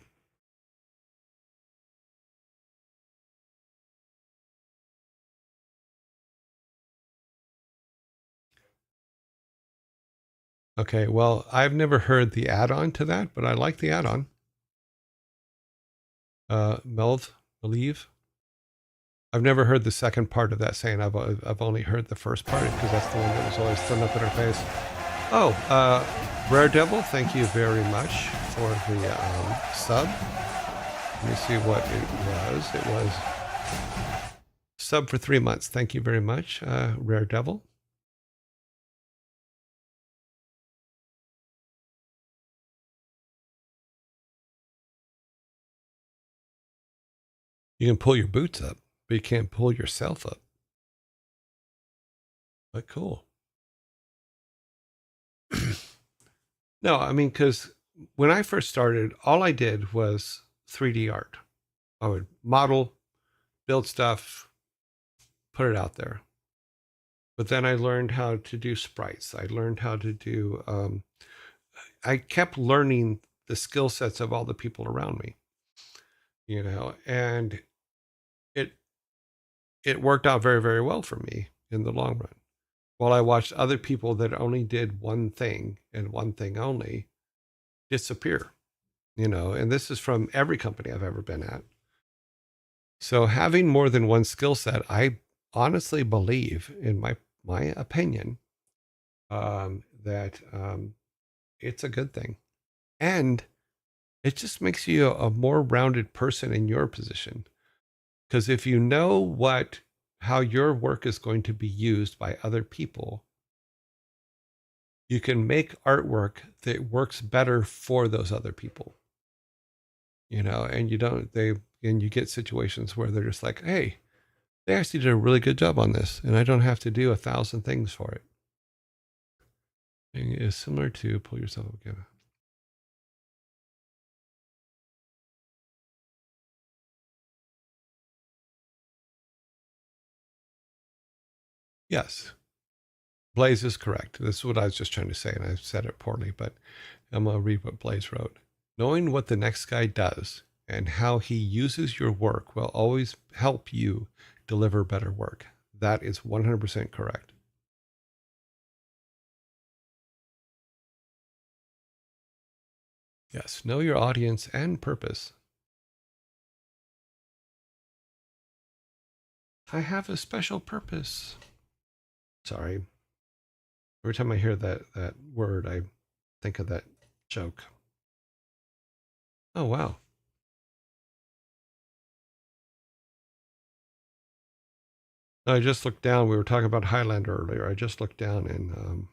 okay, well, I've never heard the add-on to that, but I like the add-on. Believe. I've never heard the second part of that saying. I've only heard the first part, because that's the one that was always thrown up in our face. Oh, Rare Devil, thank you very much for the sub. Let me see what it was. It was sub for 3 months. Thank you very much, Rare Devil. You can pull your boots up, but you can't pull yourself up. But cool. No, I mean, because when I first started, all I did was 3D art. I would model, build stuff, put it out there. But then I learned how to do sprites. I learned how to do, I kept learning the skill sets of all the people around me, and it worked out very, very well for me in the long run. While I watched other people that only did one thing and one thing only disappear, and this is from every company I've ever been at. So having more than one skill set, I honestly believe, in my opinion, that it's a good thing. And it just makes you a more rounded person in your position. Because if you know how your work is going to be used by other people, you can make artwork that works better for those other people. And you get situations where they're just like, hey, they actually did a really good job on this, and I don't have to do 1,000 things for it. It is similar to pull yourself up again. Yes. Blaze is correct. This is what I was just trying to say, and I said it poorly, but I'm going to read what Blaze wrote. Knowing what the next guy does and how he uses your work will always help you deliver better work. That is 100% correct. Yes, know your audience and purpose. I have a special purpose. Sorry. Every time I hear that word, I think of that joke. Oh, wow. I just looked down. We were talking about Highlander earlier. I just looked down, and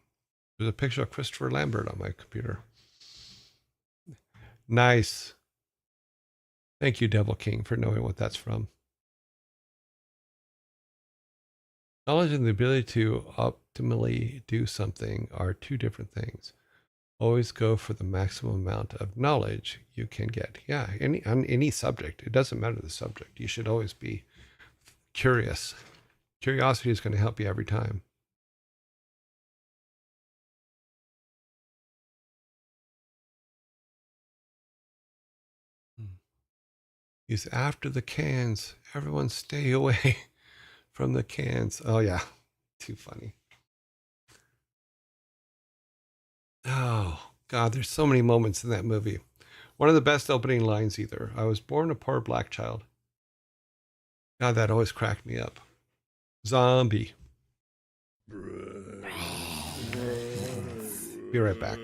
there's a picture of Christopher Lambert on my computer. Nice. Thank you, Devil King, for knowing what that's from. Knowledge and the ability to optimally do something are two different things. Always go for the maximum amount of knowledge you can get. Yeah, on any subject. It doesn't matter the subject. You should always be curious. Curiosity is going to help you every time. He's after the cans. Everyone stay away from the cans. Oh, yeah. Too funny. Oh, God, there's so many moments in that movie. One of the best opening lines either. I was born a poor black child. God, that always cracked me up. Zombie. Be right back.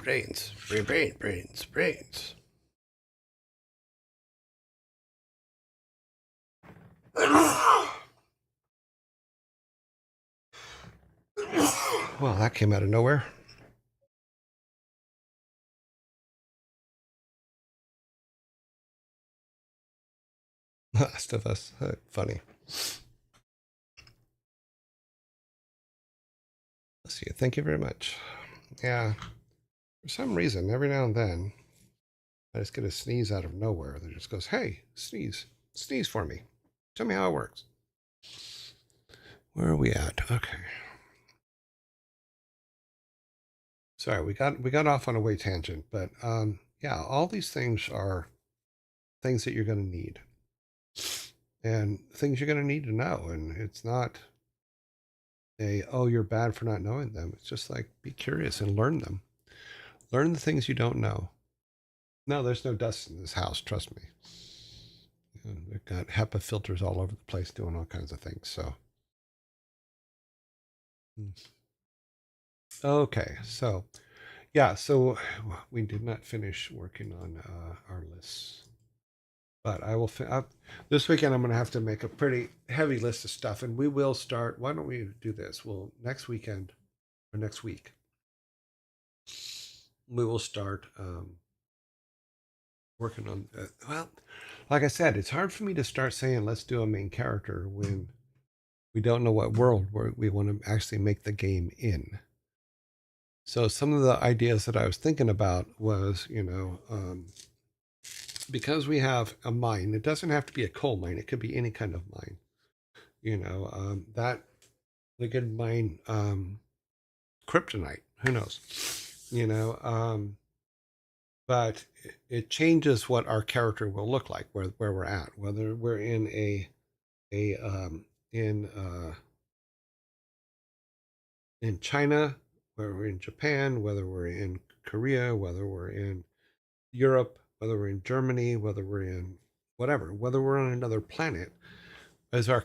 Brains. Brains. Brains. Well, that came out of nowhere. Last of Us. Funny. Let's see. Thank you very much. Yeah. For some reason, every now and then, I just get a sneeze out of nowhere that just goes, hey, sneeze. Sneeze for me. Tell me how it works. Where are we at? Okay. Sorry, we got off on a way tangent, but yeah, all these things are things that you're going to need. And things you're going to need to know. And it's not oh, you're bad for not knowing them. It's just like, be curious and learn them. Learn the things you don't know. No, there's no dust in this house. Trust me. They've got HEPA filters all over the place doing all kinds of things. So Okay, so yeah, so we did not finish working on our lists, but I will. This weekend, I'm going to have to make a pretty heavy list of stuff, and we will start. Why don't we do this? Well, next weekend or next week, we will start working on. Well, like I said, it's hard for me to start saying let's do a main character when we don't know what world we want to actually make the game in. So some of the ideas that I was thinking about was, because we have a mine, it doesn't have to be a coal mine. It could be any kind of mine. That we could mine kryptonite. Who knows? You know, but it changes what our character will look like, where we're at, whether we're in a in China, whether we're in Japan, whether we're in Korea, whether we're in Europe, whether we're in Germany, whether we're in whatever, whether we're on another planet. What is our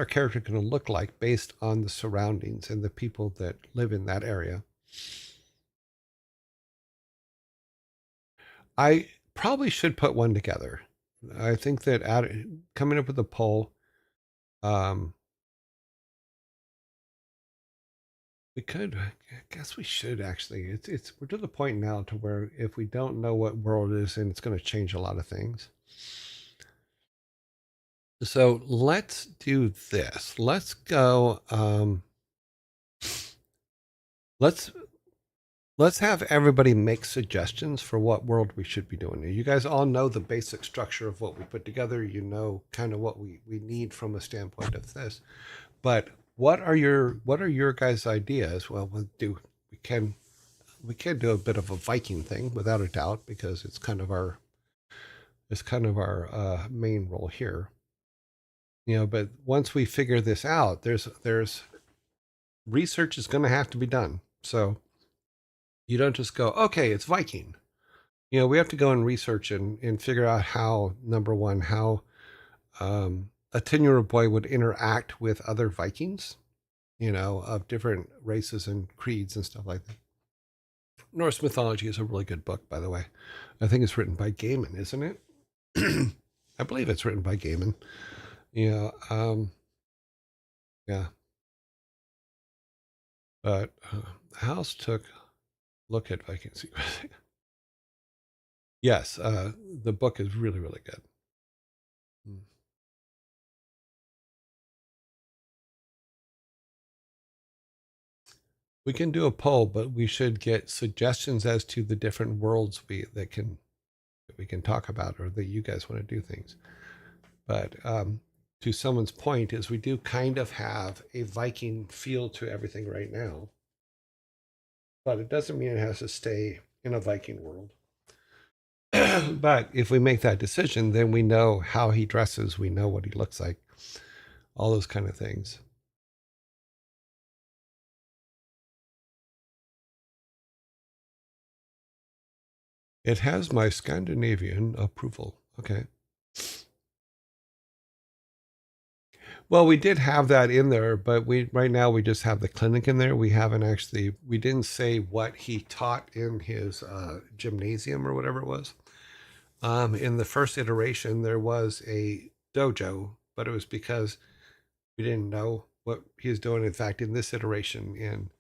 character going to look like based on the surroundings and the people that live in that area? I probably should put one together. I think that coming up with a poll, um, we could. I guess we should actually. It's we're to the point now to where if we don't know what world it is in, it's going to change a lot of things. So let's do this. Let's go. Let's let's have everybody make suggestions for what world we should be doing. You guys all know the basic structure of what we put together. You know kind of what we need from a standpoint of this. But what are your guys' ideas? Well, we can we can do a bit of a Viking thing without a doubt because it's kind of our main role here. But once we figure this out, there's research is going to have to be done. So you don't just go, okay, it's Viking. We have to go and research and figure out how, number one, how a 10-year-old boy would interact with other Vikings, of different races and creeds and stuff like that. Norse mythology is a really good book, by the way. I think it's written by Gaiman, isn't it? I believe it's written by Gaiman. Yeah, yeah. But House took a look at Vikings. Yes, the book is really, really good. Hmm. We can do a poll, but we should get suggestions as to the different worlds that we can talk about, or that you guys want to do things. But to someone's point, is we do kind of have a Viking feel to everything right now, but it doesn't mean it has to stay in a Viking world. But if we make that decision, then we know how he dresses, we know what he looks like, all those kind of things. It has my Scandinavian approval. Okay. Well, we did have that in there, but we right now we just have the clinic in there. We didn't say what he taught in his gymnasium or whatever it was. In the first iteration, there was a dojo, but it was because we didn't know what he was doing. In fact, in this iteration,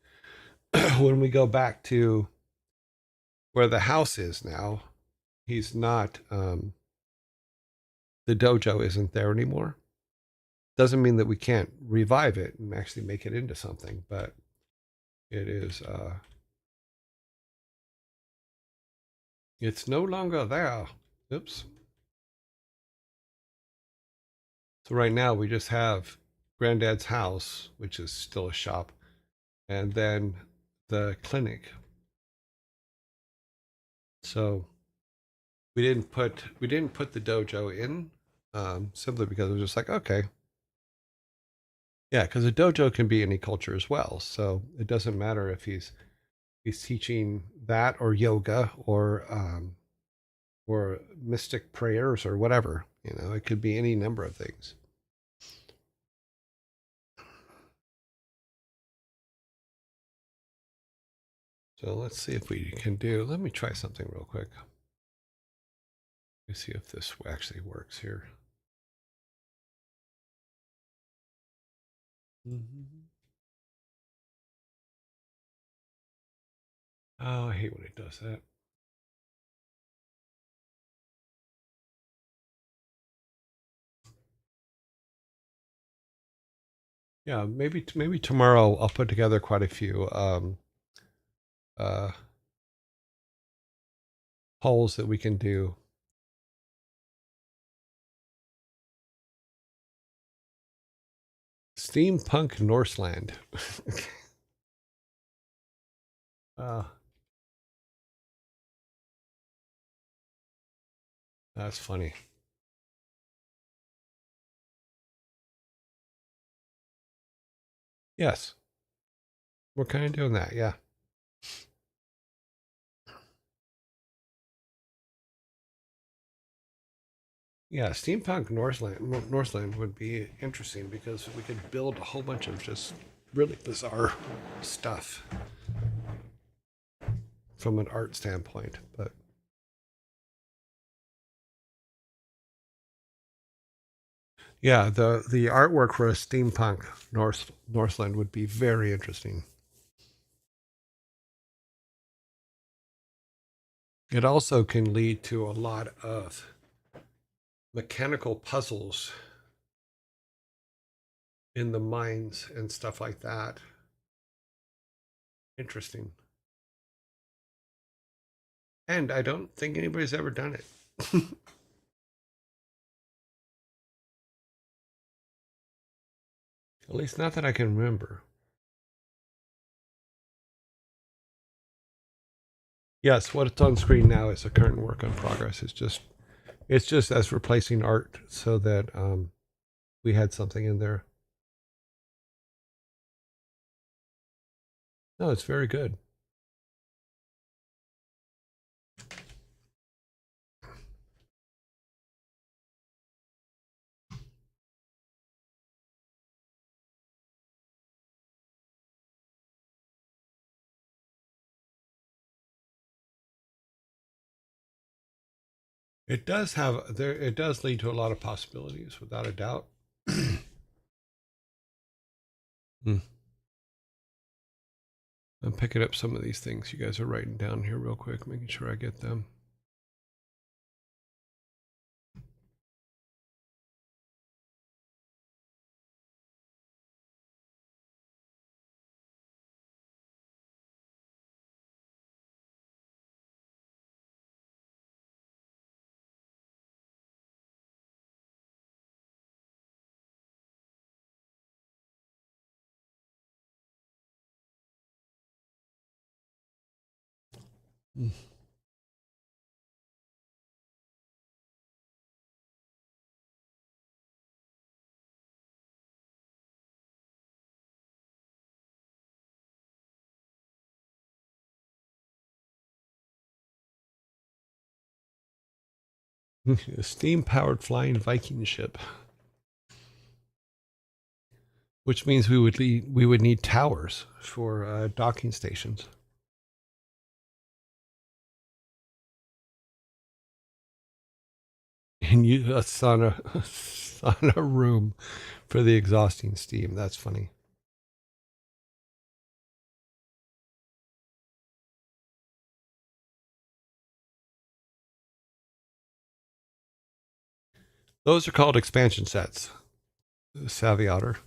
when we go back to where the house is now, he's not. The dojo isn't there anymore. Doesn't mean that we can't revive it and actually make it into something, but it is. It's no longer there. Oops. So right now we just have Granddad's house, which is still a shop, and then the clinic. So we didn't put the dojo in, simply because it was just like, okay, yeah, because a dojo can be any culture as well. So it doesn't matter if he's teaching that or yoga or mystic prayers or whatever. It could be any number of things. So let's see if we can do. Let me try something real quick. Let me see if this actually works here. Oh, I hate when it does that. Yeah, maybe tomorrow I'll put together quite a few uh, polls that we can do. Steampunk Norseland. uh, that's funny. Yes, we're kind of doing that. Yeah. Yeah, steampunk Norseland would be interesting because we could build a whole bunch of just really bizarre stuff from an art standpoint. But yeah, the artwork for a steampunk Northland would be very interesting. It also can lead to a lot of mechanical puzzles in the mines and stuff like that. Interesting. And I don't think anybody's ever done it. At least not that I can remember. Yes, what's on screen now is a current work in progress. It's just as replacing art so that we had something in there. No, it's very good. It does have there. It does lead to a lot of possibilities, without a doubt. Hmm. I'm picking up some of these things you guys are writing down here real quick, making sure I get them. Hmm. A steam-powered flying Viking ship, which means we would need towers for docking stations. And you a sauna, sauna room for the exhausting steam. That's funny. Those are called expansion sets. Savvy Otter.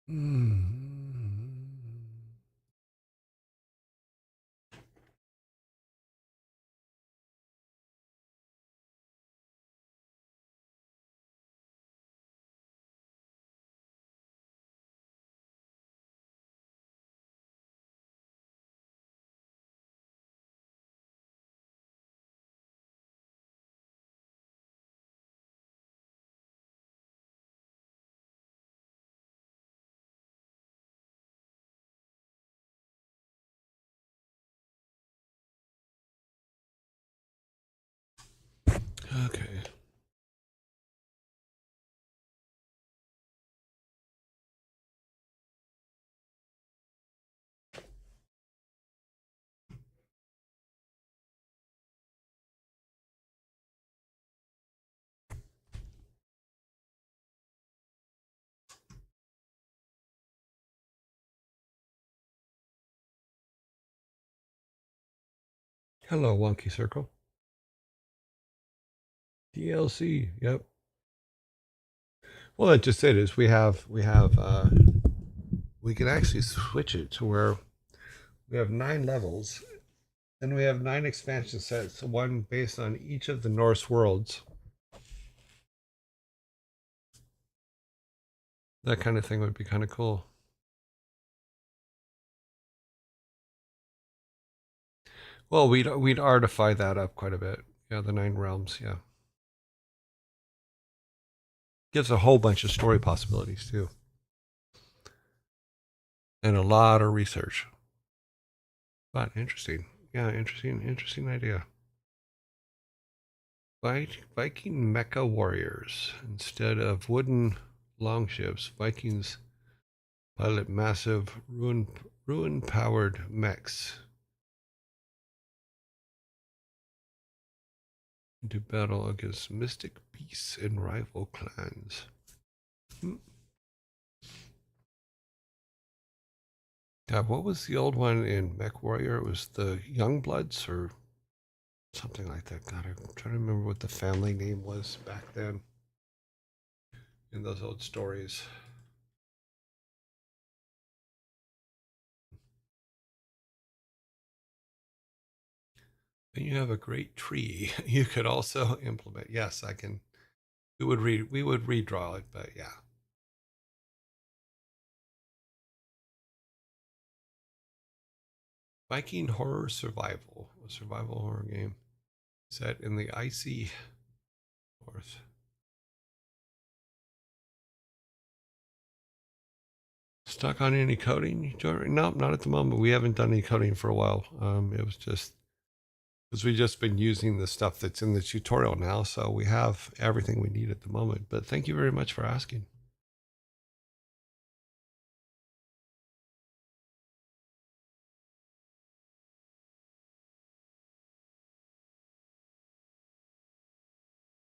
Mm. Okay. Hello, Wonky Circle. DLC. Yep. Well, that just it is. We can actually switch it to where we have 9 levels, and we have 9 expansion sets, one based on each of the Norse worlds. That kind of thing would be kind of cool. Well, we'd artify that up quite a bit. Yeah, the 9 realms. Yeah, gives a whole bunch of story possibilities too, and a lot of research. But interesting. Yeah, interesting idea. Viking mecha warriors. Instead of wooden longships, Vikings pilot massive ruin-powered mechs into battle against mystic beasts and rival clans. God, what was the old one in Mech Warrior? It was the Youngbloods or something like that. God, I'm trying to remember what the family name was back then in those old stories. And you have a great tree. You could also implement. Yes, I can. We would redraw it, but yeah. Viking Horror Survival, a survival horror game set in the icy north. Stuck on any coding? No, not at the moment. We haven't done any coding for a while. It was just because we've just been using the stuff that's in the tutorial now, so we have everything we need at the moment. But thank you very much for asking.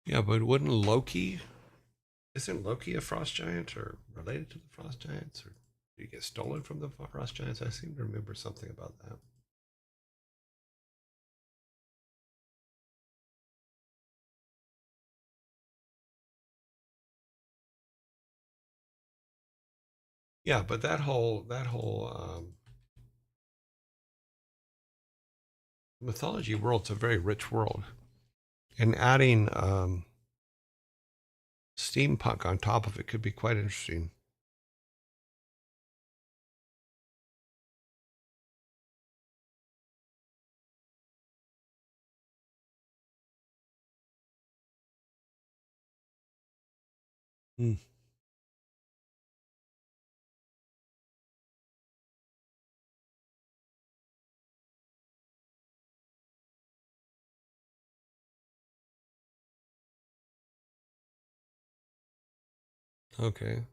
Yeah, but wouldn't Loki? Isn't Loki a frost giant or related to the frost giants, or did he get stolen from the frost giants? I seem to remember something about that. Yeah, but that whole mythology world's a very rich world, and adding steampunk on top of it could be quite interesting. Hmm. Okay.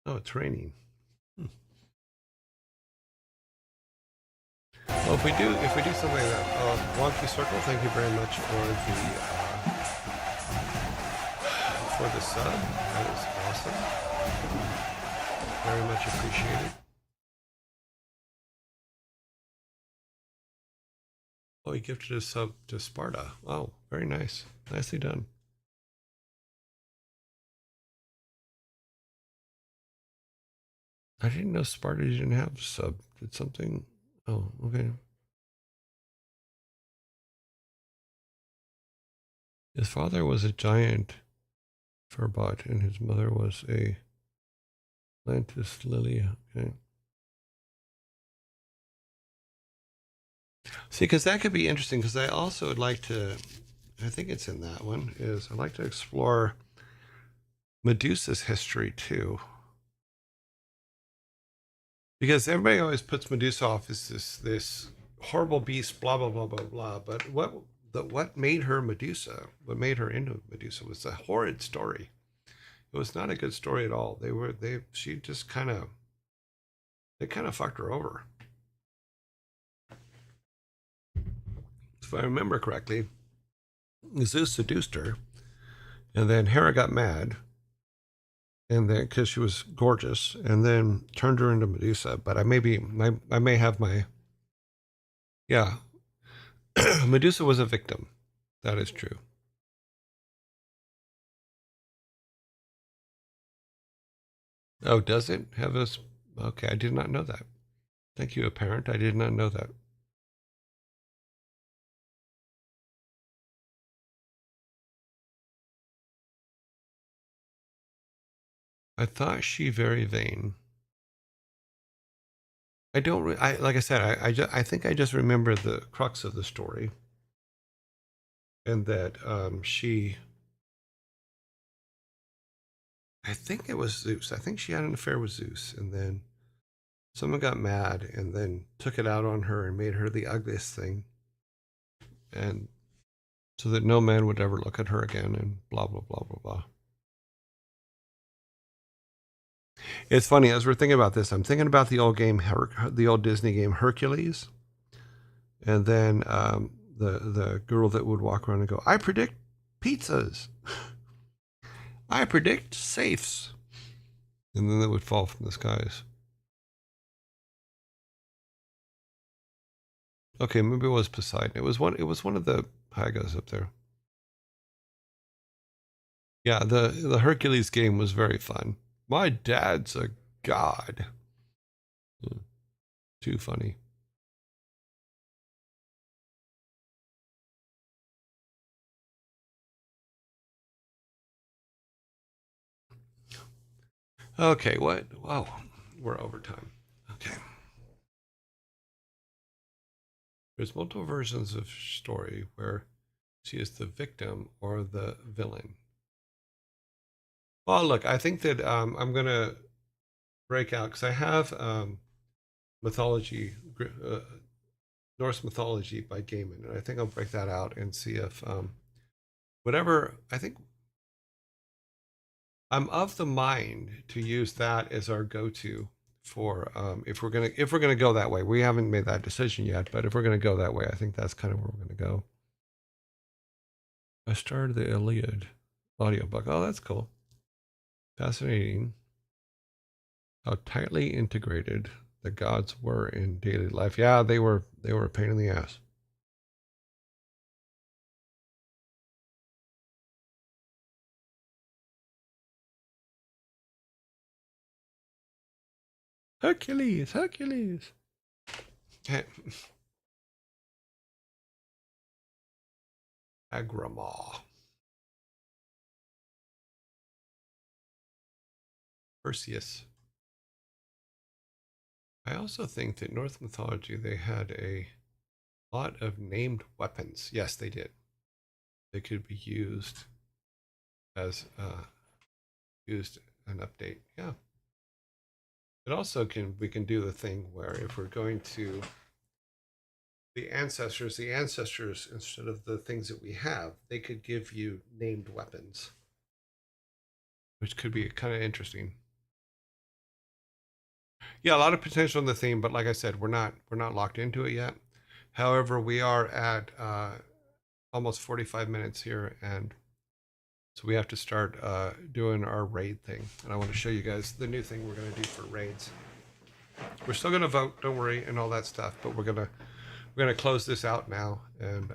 Oh, it's raining. Hmm. Well, if we do something like that, Wonky Circle, thank you very much for the sub. That is awesome. Very much appreciated. Oh, he gifted a sub to Sparta. Oh, very nice. Nicely done. I didn't know Sparta didn't have a sub. Did something? Oh, okay. His father was a giant furbot, and his mother was a Atlantis lily. Okay. See, because that could be interesting. Because I also would like to I think it's in that one, is I'd like to explore Medusa's history too. Because everybody always puts Medusa off as this horrible beast, blah blah blah blah blah. But what made her Medusa? What made her into Medusa was a horrid story. It was not a good story at all. She just they kind of fucked her over. If I remember correctly, Zeus seduced her, and then Hera got mad, and then because she was gorgeous, and then turned her into Medusa. But I may have my yeah. Medusa was a victim. That is true. Oh, does it have this? Okay, I did not know that. Thank you, apparent. I did not know that. I thought she very vain. I don't. Like I said, I think I just remember the crux of the story, and that she. I think it was Zeus. I think she had an affair with Zeus, and then someone got mad, and then took it out on her and made her the ugliest thing, and so that no man would ever look at her again, and blah blah blah blah blah. It's funny as we're thinking about this. I'm thinking about the old game, the old Disney game Hercules, and then the girl that would walk around and go, "I predict pizzas, I predict safes," and then they would fall from the skies. Okay, maybe it was Poseidon. It was one. It was one of the Hagas up there. Yeah, the Hercules game was very fun. My dad's a god. Too funny. Okay, what? Wow, we're over time. Okay. There's multiple versions of story where she is the victim or the villain. Well, look, I think that I'm gonna break out because I have mythology, Norse mythology by Gaiman, and I think I'll break that out and see if whatever. I think I'm of the mind to use that as our go-to for if we're gonna go that way. We haven't made that decision yet, but if we're gonna go that way, I think that's kind of where we're gonna go. I started the Iliad audiobook. Oh, that's cool. Fascinating how tightly integrated the gods were in daily life. Yeah, they were a pain in the ass. Hercules, Hercules. Okay. Agramaw. Perseus. I also think that Norse mythology, they had a lot of named weapons. Yes, they did. They could be used as used an update. Yeah. It also we can do the thing where if we're going to the ancestors, instead of the things that we have, they could give you named weapons, which could be kind of interesting. Yeah, a lot of potential in the theme, but like I said, we're not locked into it yet. However, we are at almost 45 minutes here, and so we have to start doing our raid thing. And I want to show you guys the new thing we're going to do for raids. We're still going to vote, don't worry, and all that stuff, but we're gonna close this out now. And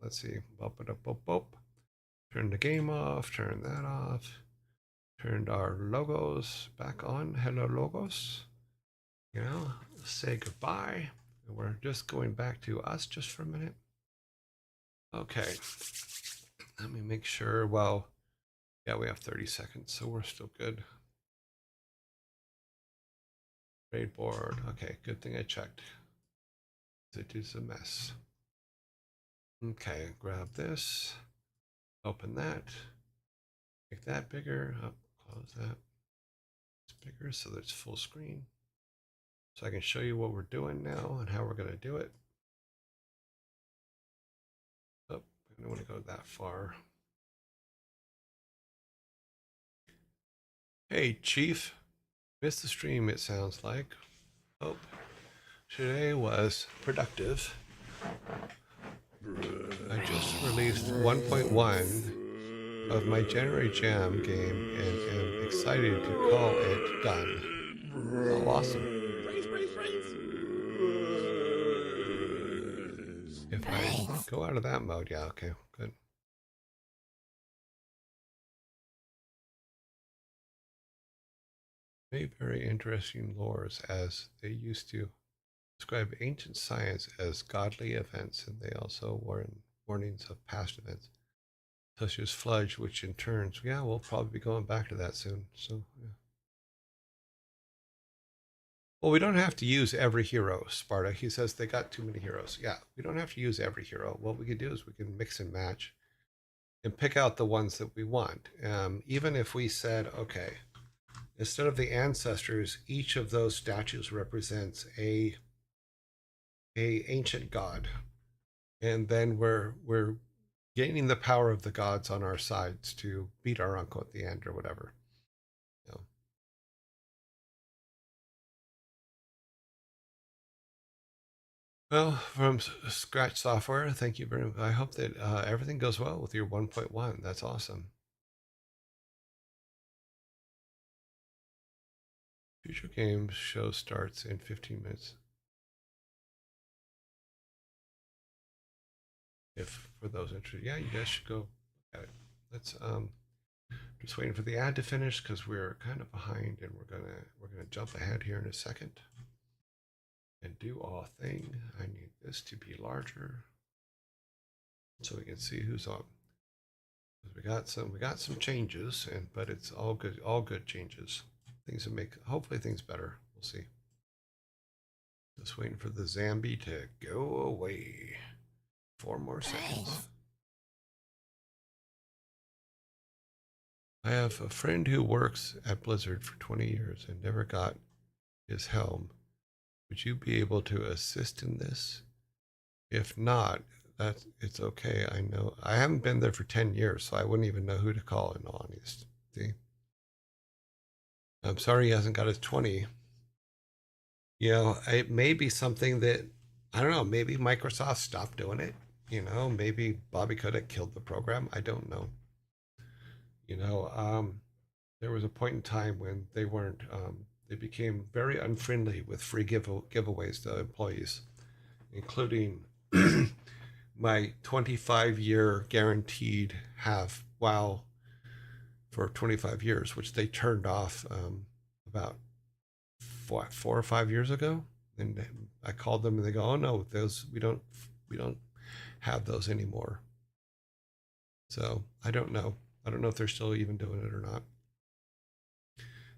let's see, bop it up, bop, bop. Turn the game off. Turn that off. Turned our logos back on. Hello, logos. You know, say goodbye. And we're just going back to us just for a minute. Okay. Let me make sure. Well, yeah, we have 30 seconds, so we're still good. Raid board. Okay, good thing I checked. It is a mess. Okay, grab this. Open that. Make that bigger. Oh, close that. It's bigger so that it's full screen. So I can show you what we're doing now and how we're going to do it. Oh, I don't want to go that far. Hey, Chief. Missed the stream, it sounds like. Hope today was productive. I just released 1.1 of my January Jam game and am excited to call it done. Oh, awesome. If I go out of that mode, yeah, okay, good. Very interesting lores as they used to describe ancient science as godly events, and they also warn warnings of past events, such as floods, which in turn, yeah, we'll probably be going back to that soon. So, yeah. Well, we don't have to use every hero, Sparta. He says they got too many heroes. Yeah, we don't have to use every hero. What we can do is we can mix and match and pick out the ones that we want. Even if we said, okay, instead of the ancestors, each of those statues represents a ancient god, and then we're gaining the power of the gods on our sides to beat our uncle at the end or whatever. You know. Well, from Scratch Software, thank you very much. I hope that everything goes well with your 1.1. That's awesome. Future Games show starts in 15 minutes. If for those interested, yeah, you guys should go look at it. Let's just waiting for the ad to finish because we're kind of behind, and we're gonna jump ahead here in a second and do our thing. I need this to be larger so we can see who's on. We got some changes, but it's all good changes. Things that make hopefully things better. We'll see. Just waiting for the Zambi to go away. 4 more seconds. I have a friend who works at Blizzard for 20 years and never got his helm. Would you be able to assist in this? If not, it's okay. I know I haven't been there for 10 years, so I wouldn't even know who to call in all honesty. I'm sorry he hasn't got his 20. You know, it may be something that, I don't know, maybe Microsoft stopped doing it. You know, maybe Bobby could have killed the program. I don't know. You know, there was a point in time when they weren't, they became very unfriendly with free giveaways to employees, including my 25-year guaranteed have WoW for 25 years, which they turned off about 4 or 5 years ago. And I called them and they go, "Oh no, those we don't have those anymore." So I don't know. I don't know if they're still even doing it or not.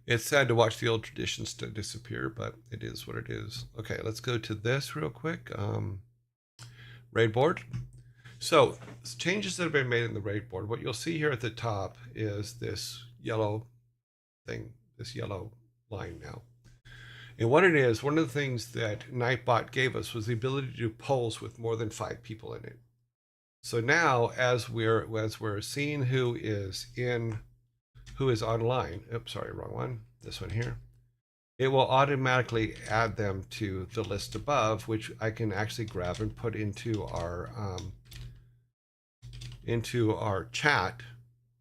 It's sad to watch the old traditions disappear, but it is what it is. Okay, let's go to this real quick. Raid board. So changes that have been made in the raid board. What you'll see here at the top is this yellow thing, this yellow line now. And what it is, one of the things that Nightbot gave us was the ability to do polls with more than 5 people in it. So now, as we're seeing who is online. Oops, sorry, wrong one. This one here. It will automatically add them to the list above, which I can actually grab and put into our chat,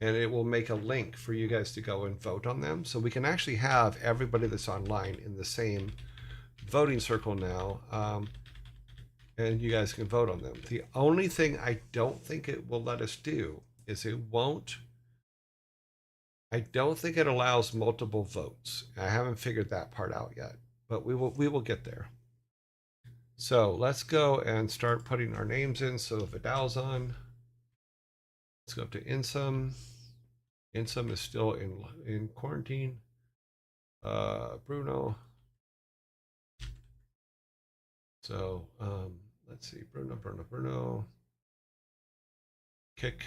and it will make a link for you guys to go and vote on them. So we can actually have everybody that's online in the same voting circle now, and you guys can vote on them. The only thing I don't think it will let us do is I don't think it allows multiple votes. I haven't figured that part out yet, but we will get there. So let's go and start putting our names in. So Vidal's on. Let's go up to Insum. Insum is still in quarantine. Bruno. So let's see, Bruno. Kick.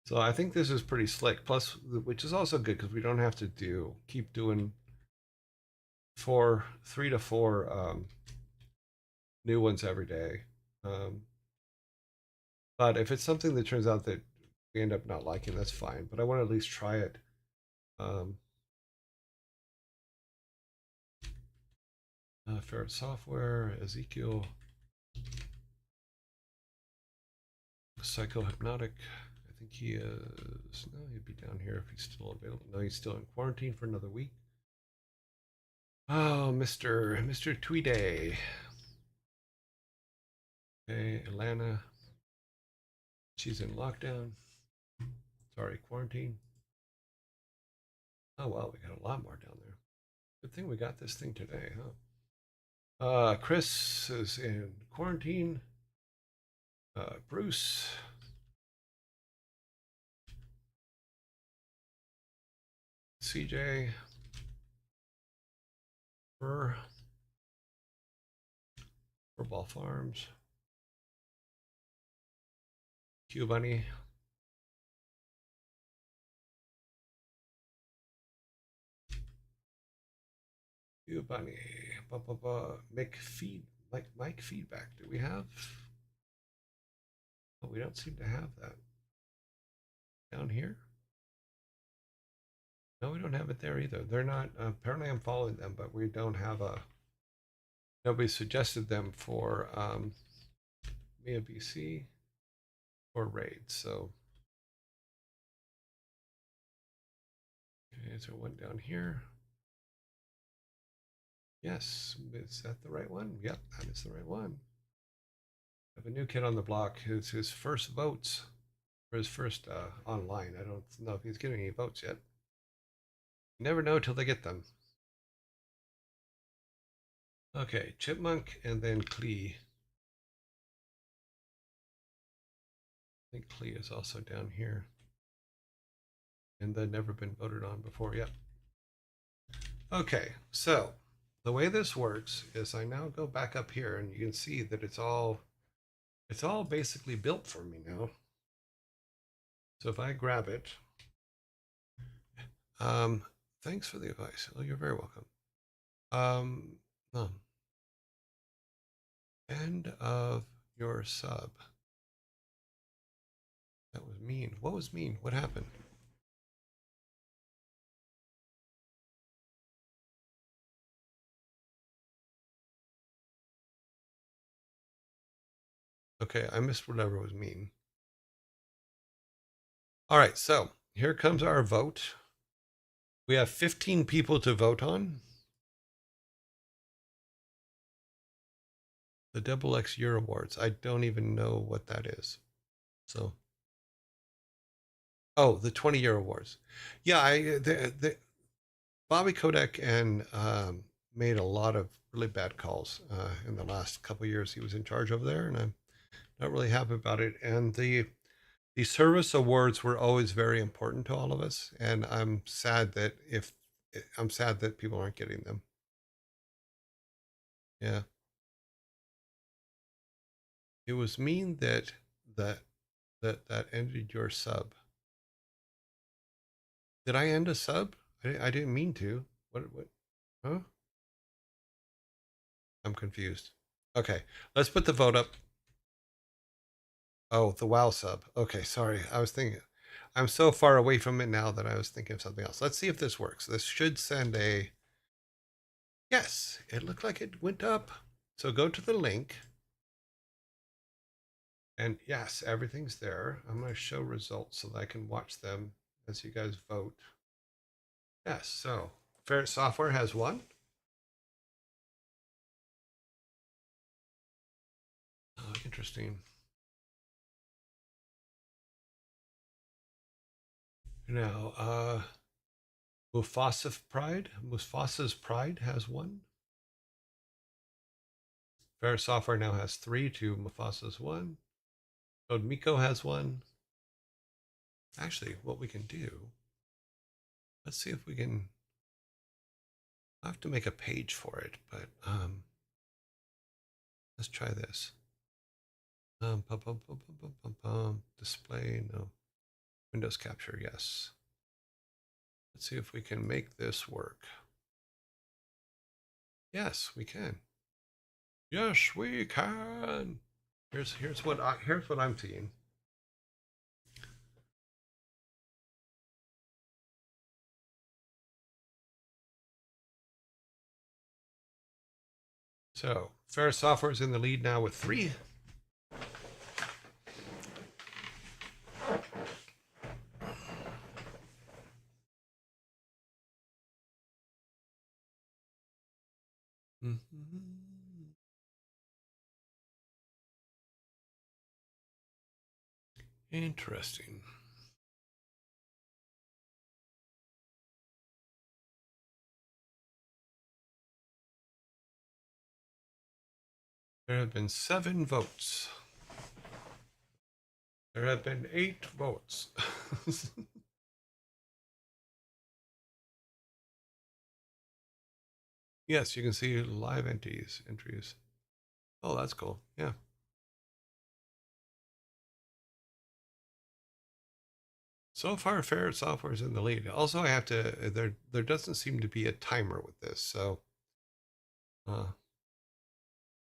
So I think this is pretty slick. Plus, which is also good because we don't have to keep doing 3 to 4 new ones every day. Um, but if it's something that turns out that we end up not liking, that's fine. But I want to at least try it. Um, Ferret Software, Ezekiel, Psychohypnotic. I think he is. No, he'd be down here if he's still available. No, he's still in quarantine for another week. Oh, Mr. Tweeday. Okay, Atlanta. She's in lockdown. Sorry, quarantine. Oh well, we got a lot more down there. Good thing we got this thing today, huh? Chris is in quarantine. Bruce. CJ. Fur. Furball Farms. Q Bunny. Q Bunny. Mike feedback. Do we have? Oh, we don't seem to have that down here. No, we don't have it there either. They're not. Apparently, I'm following them, but we don't have a. Nobody suggested them for Mia BC or Raid. So, okay, is there one down here? Yes, is that the right one? Yep, that is the right one. I have a new kid on the block. It's his first votes for his first online. I don't know if he's getting any votes yet. You never know till they get them. Okay, Chipmunk and then Klee. I think Klee is also down here. And then never been voted on before. Yep. Okay, so the way this works is I now go back up here and you can see that it's all basically built for me now. So if I grab it, thanks for the advice. Oh, you're very welcome. Oh, end of your sub. That was mean. What was mean? What happened? Okay, I missed whatever was mean. All right, so here comes our vote. We have 15 people to vote on. The Double X Year Awards. I don't even know what that is. So, oh, the 20-year awards. Yeah, Bobby Kodak and made a lot of really bad calls in the last couple of years he was in charge over there, and I'm not really happy about it. And the service awards were always very important to all of us, and I'm sad that people aren't getting them. Yeah, it was mean that ended your sub. Did I end a sub? I didn't mean to. What? Huh? I'm confused. Okay, let's put the vote up. Oh, the WoW sub. Okay, sorry. I was thinking. I'm so far away from it now that I was thinking of something else. Let's see if this works. This should send a. Yes, it looked like it went up. So go to the link. And yes, everything's there. I'm going to show results so that I can watch them as you guys vote. Yes, so Ferret Software has won. Oh, interesting. Now, Mufasa's Pride has won. Ferret Software now has 3 to Mufasa's 1. Code Miko has 1. Actually, what we can do, let's see if we can. I have to make a page for it, but let's try this. Display, no. Windows capture, yes. Let's see if we can make this work. Yes, we can. Yes, we can. Here's what I'm seeing. So Ferris Software is in the lead now with 3. Mm-hmm. Interesting. There have been 7 votes. There have been 8 votes. Yes, you can see live entries. Oh, that's cool. Yeah. So far, Ferret Software is in the lead. Also, I have to. There doesn't seem to be a timer with this. So,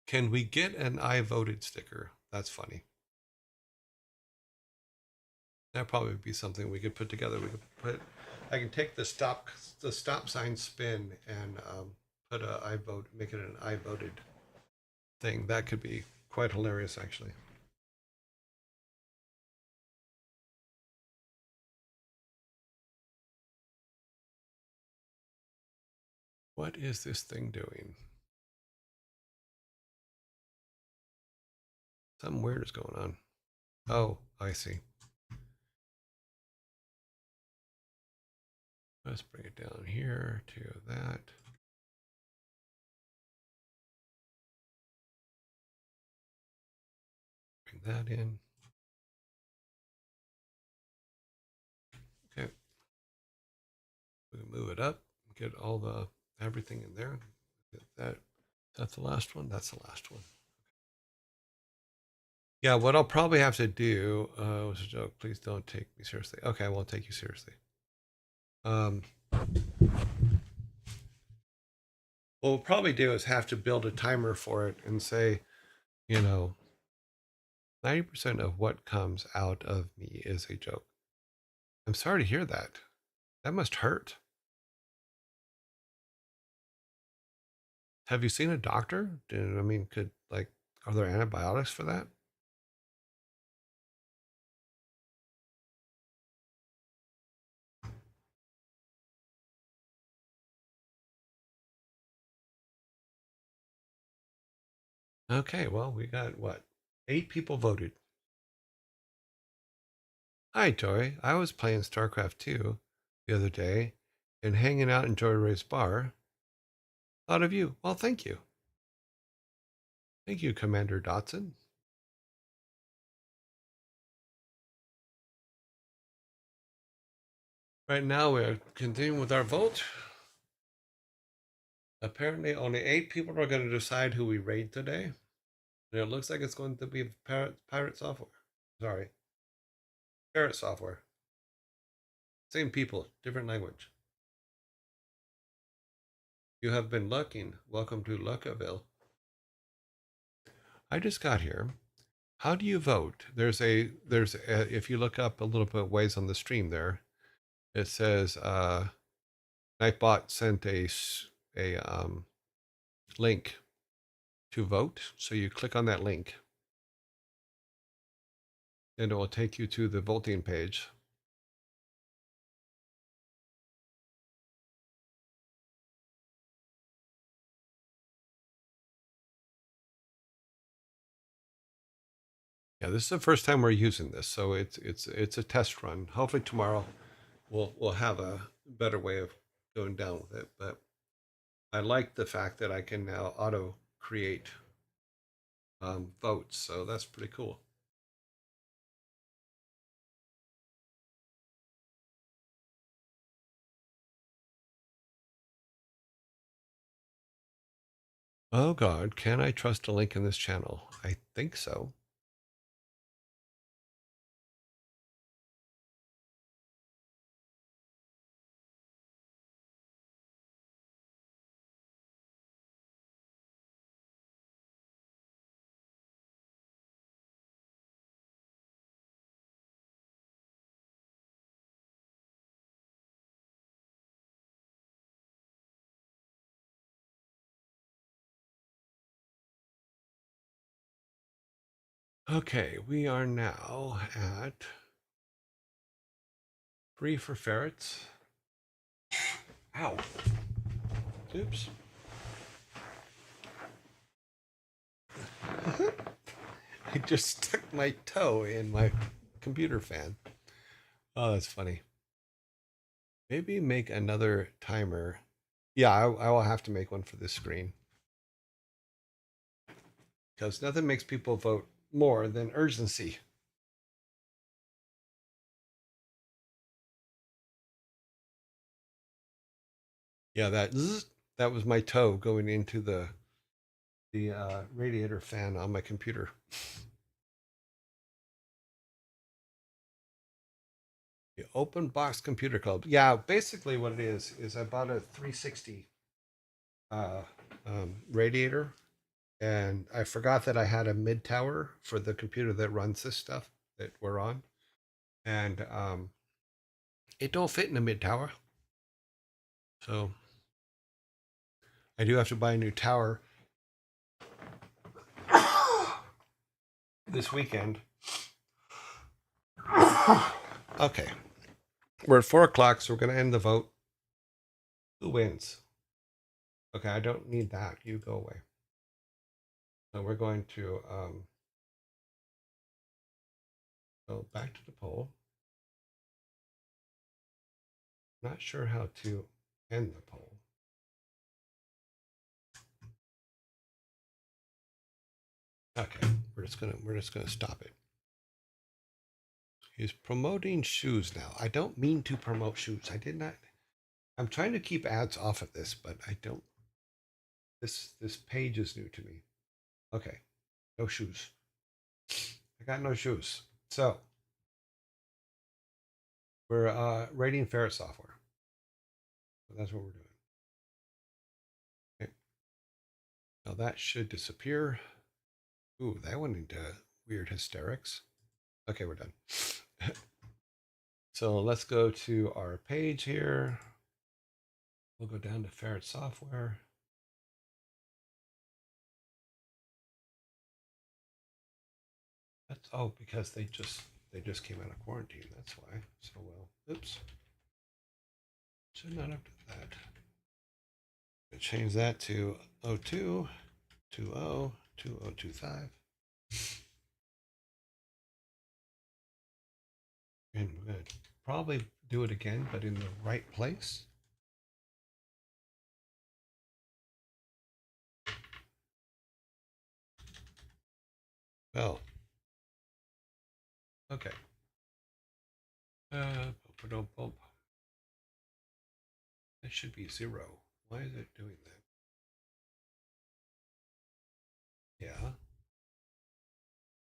can we get an I voted sticker? That's funny. That'd probably be something we could put together. We could put. I can take the stop sign spin and put a I vote, make it an I voted thing. That could be quite hilarious, actually. What is this thing doing? Something weird is going on. Oh, I see. Let's bring it down here to that. Bring that in. Okay. We can move it up, get all the everything in there. Get that. That's the last one. That's the last one. Yeah, what I'll probably have to do was a joke. Please don't take me seriously. Okay, I won't take you seriously. What we'll probably do is have to build a timer for it and say, 90% of what comes out of me is a joke. I'm sorry to hear that. That must hurt. Have you seen a doctor? Are there antibiotics for that? Okay, well, we got what? 8 people voted. Hi, Joy. I was playing StarCraft 2 the other day and hanging out in Joy Ray's bar. Thought of you. Well, thank you. Thank you, Commander Dotson. Right now, we're continuing with our vote. Apparently, only 8 people are going to decide who we raid today. And it looks like it's going to be Pirate Software. Sorry. Parrot Software. Same people, different language. You have been lucking. Welcome to Luckaville. I just got here. How do you vote? If you look up a little bit ways on the stream there, it says Nightbot sent a link to vote. So you click on that link, and it will take you to the voting page. Yeah, this is the first time we're using this, so it's a test run. Hopefully tomorrow we'll have a better way of going down with it. But I like the fact that I can now auto create votes, so that's pretty cool. Oh God, can I trust a link in this channel? I think so. Okay, we are now at 3 for ferrets. Ow. Oops. I just stuck my toe in my computer fan. Oh, that's funny. Maybe make another timer. Yeah, I will have to make one for this screen. Because nothing makes people vote more than urgency. Yeah, that was my toe going into the radiator fan on my computer. The Open Box Computer Club. Yeah, basically what it is I bought a 360 uh, radiator, and I forgot that I had a mid tower for the computer that runs this stuff that we're on, and it don't fit in the mid tower, so I do have to buy a new tower this weekend. Okay, we're at 4 o'clock, so we're going to end the vote. Who wins? Okay, I don't need that. You go away. So we're going to go back to the poll. Not sure how to end the poll. Okay, we're just gonna stop it. He's promoting shoes now. I don't mean to promote shoes. I did not. I'm trying to keep ads off of this, but I don't. This page is new to me. Okay, no shoes. I got no shoes. So we're rating ferret software. So that's what we're doing. Okay. Now that should disappear. Ooh, that went into weird hysterics. Okay, we're done. So let's go to our page here. We'll go down to ferret software. That's because they just came out of quarantine. That's why. So well, oops. Should not have done that. Change that to 02 20 2025. And we're going to probably do it again, but in the right place. Well, okay. Bump. That should be 0. Why is it doing that? Yeah.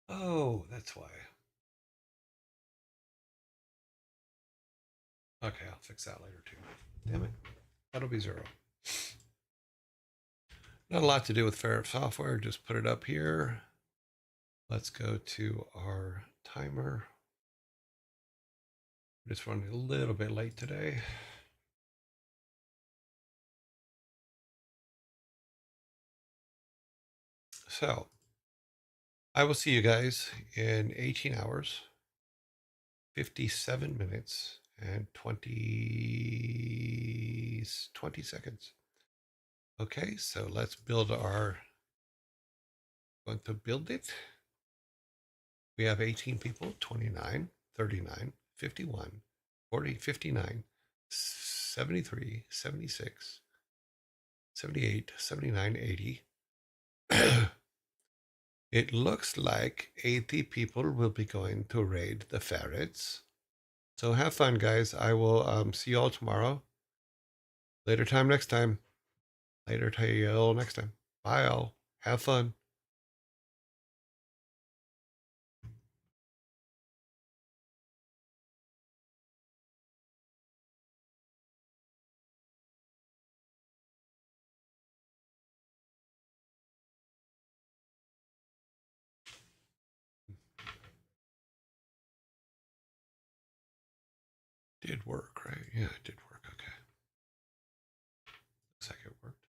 Oh, that's why. Okay, I'll fix that later too. Damn it. That'll be 0. Not a lot to do with ferret software. Just put it up here. Let's go to our timer. We're just running a little bit late today. So I will see you guys in 18 hours, 57 minutes, and 20 seconds. Okay, so let's build going to build it. We have 18 people, 29, 39, 51, 40, 59, 73, 76, 78, 79, 80. It looks like 80 people will be going to raid the ferrets. So have fun, guys. I will see you all tomorrow. Later time next time. Later till next time. Bye, all. Have fun. Did work, right? Yeah, it did work. Okay. Looks like it worked.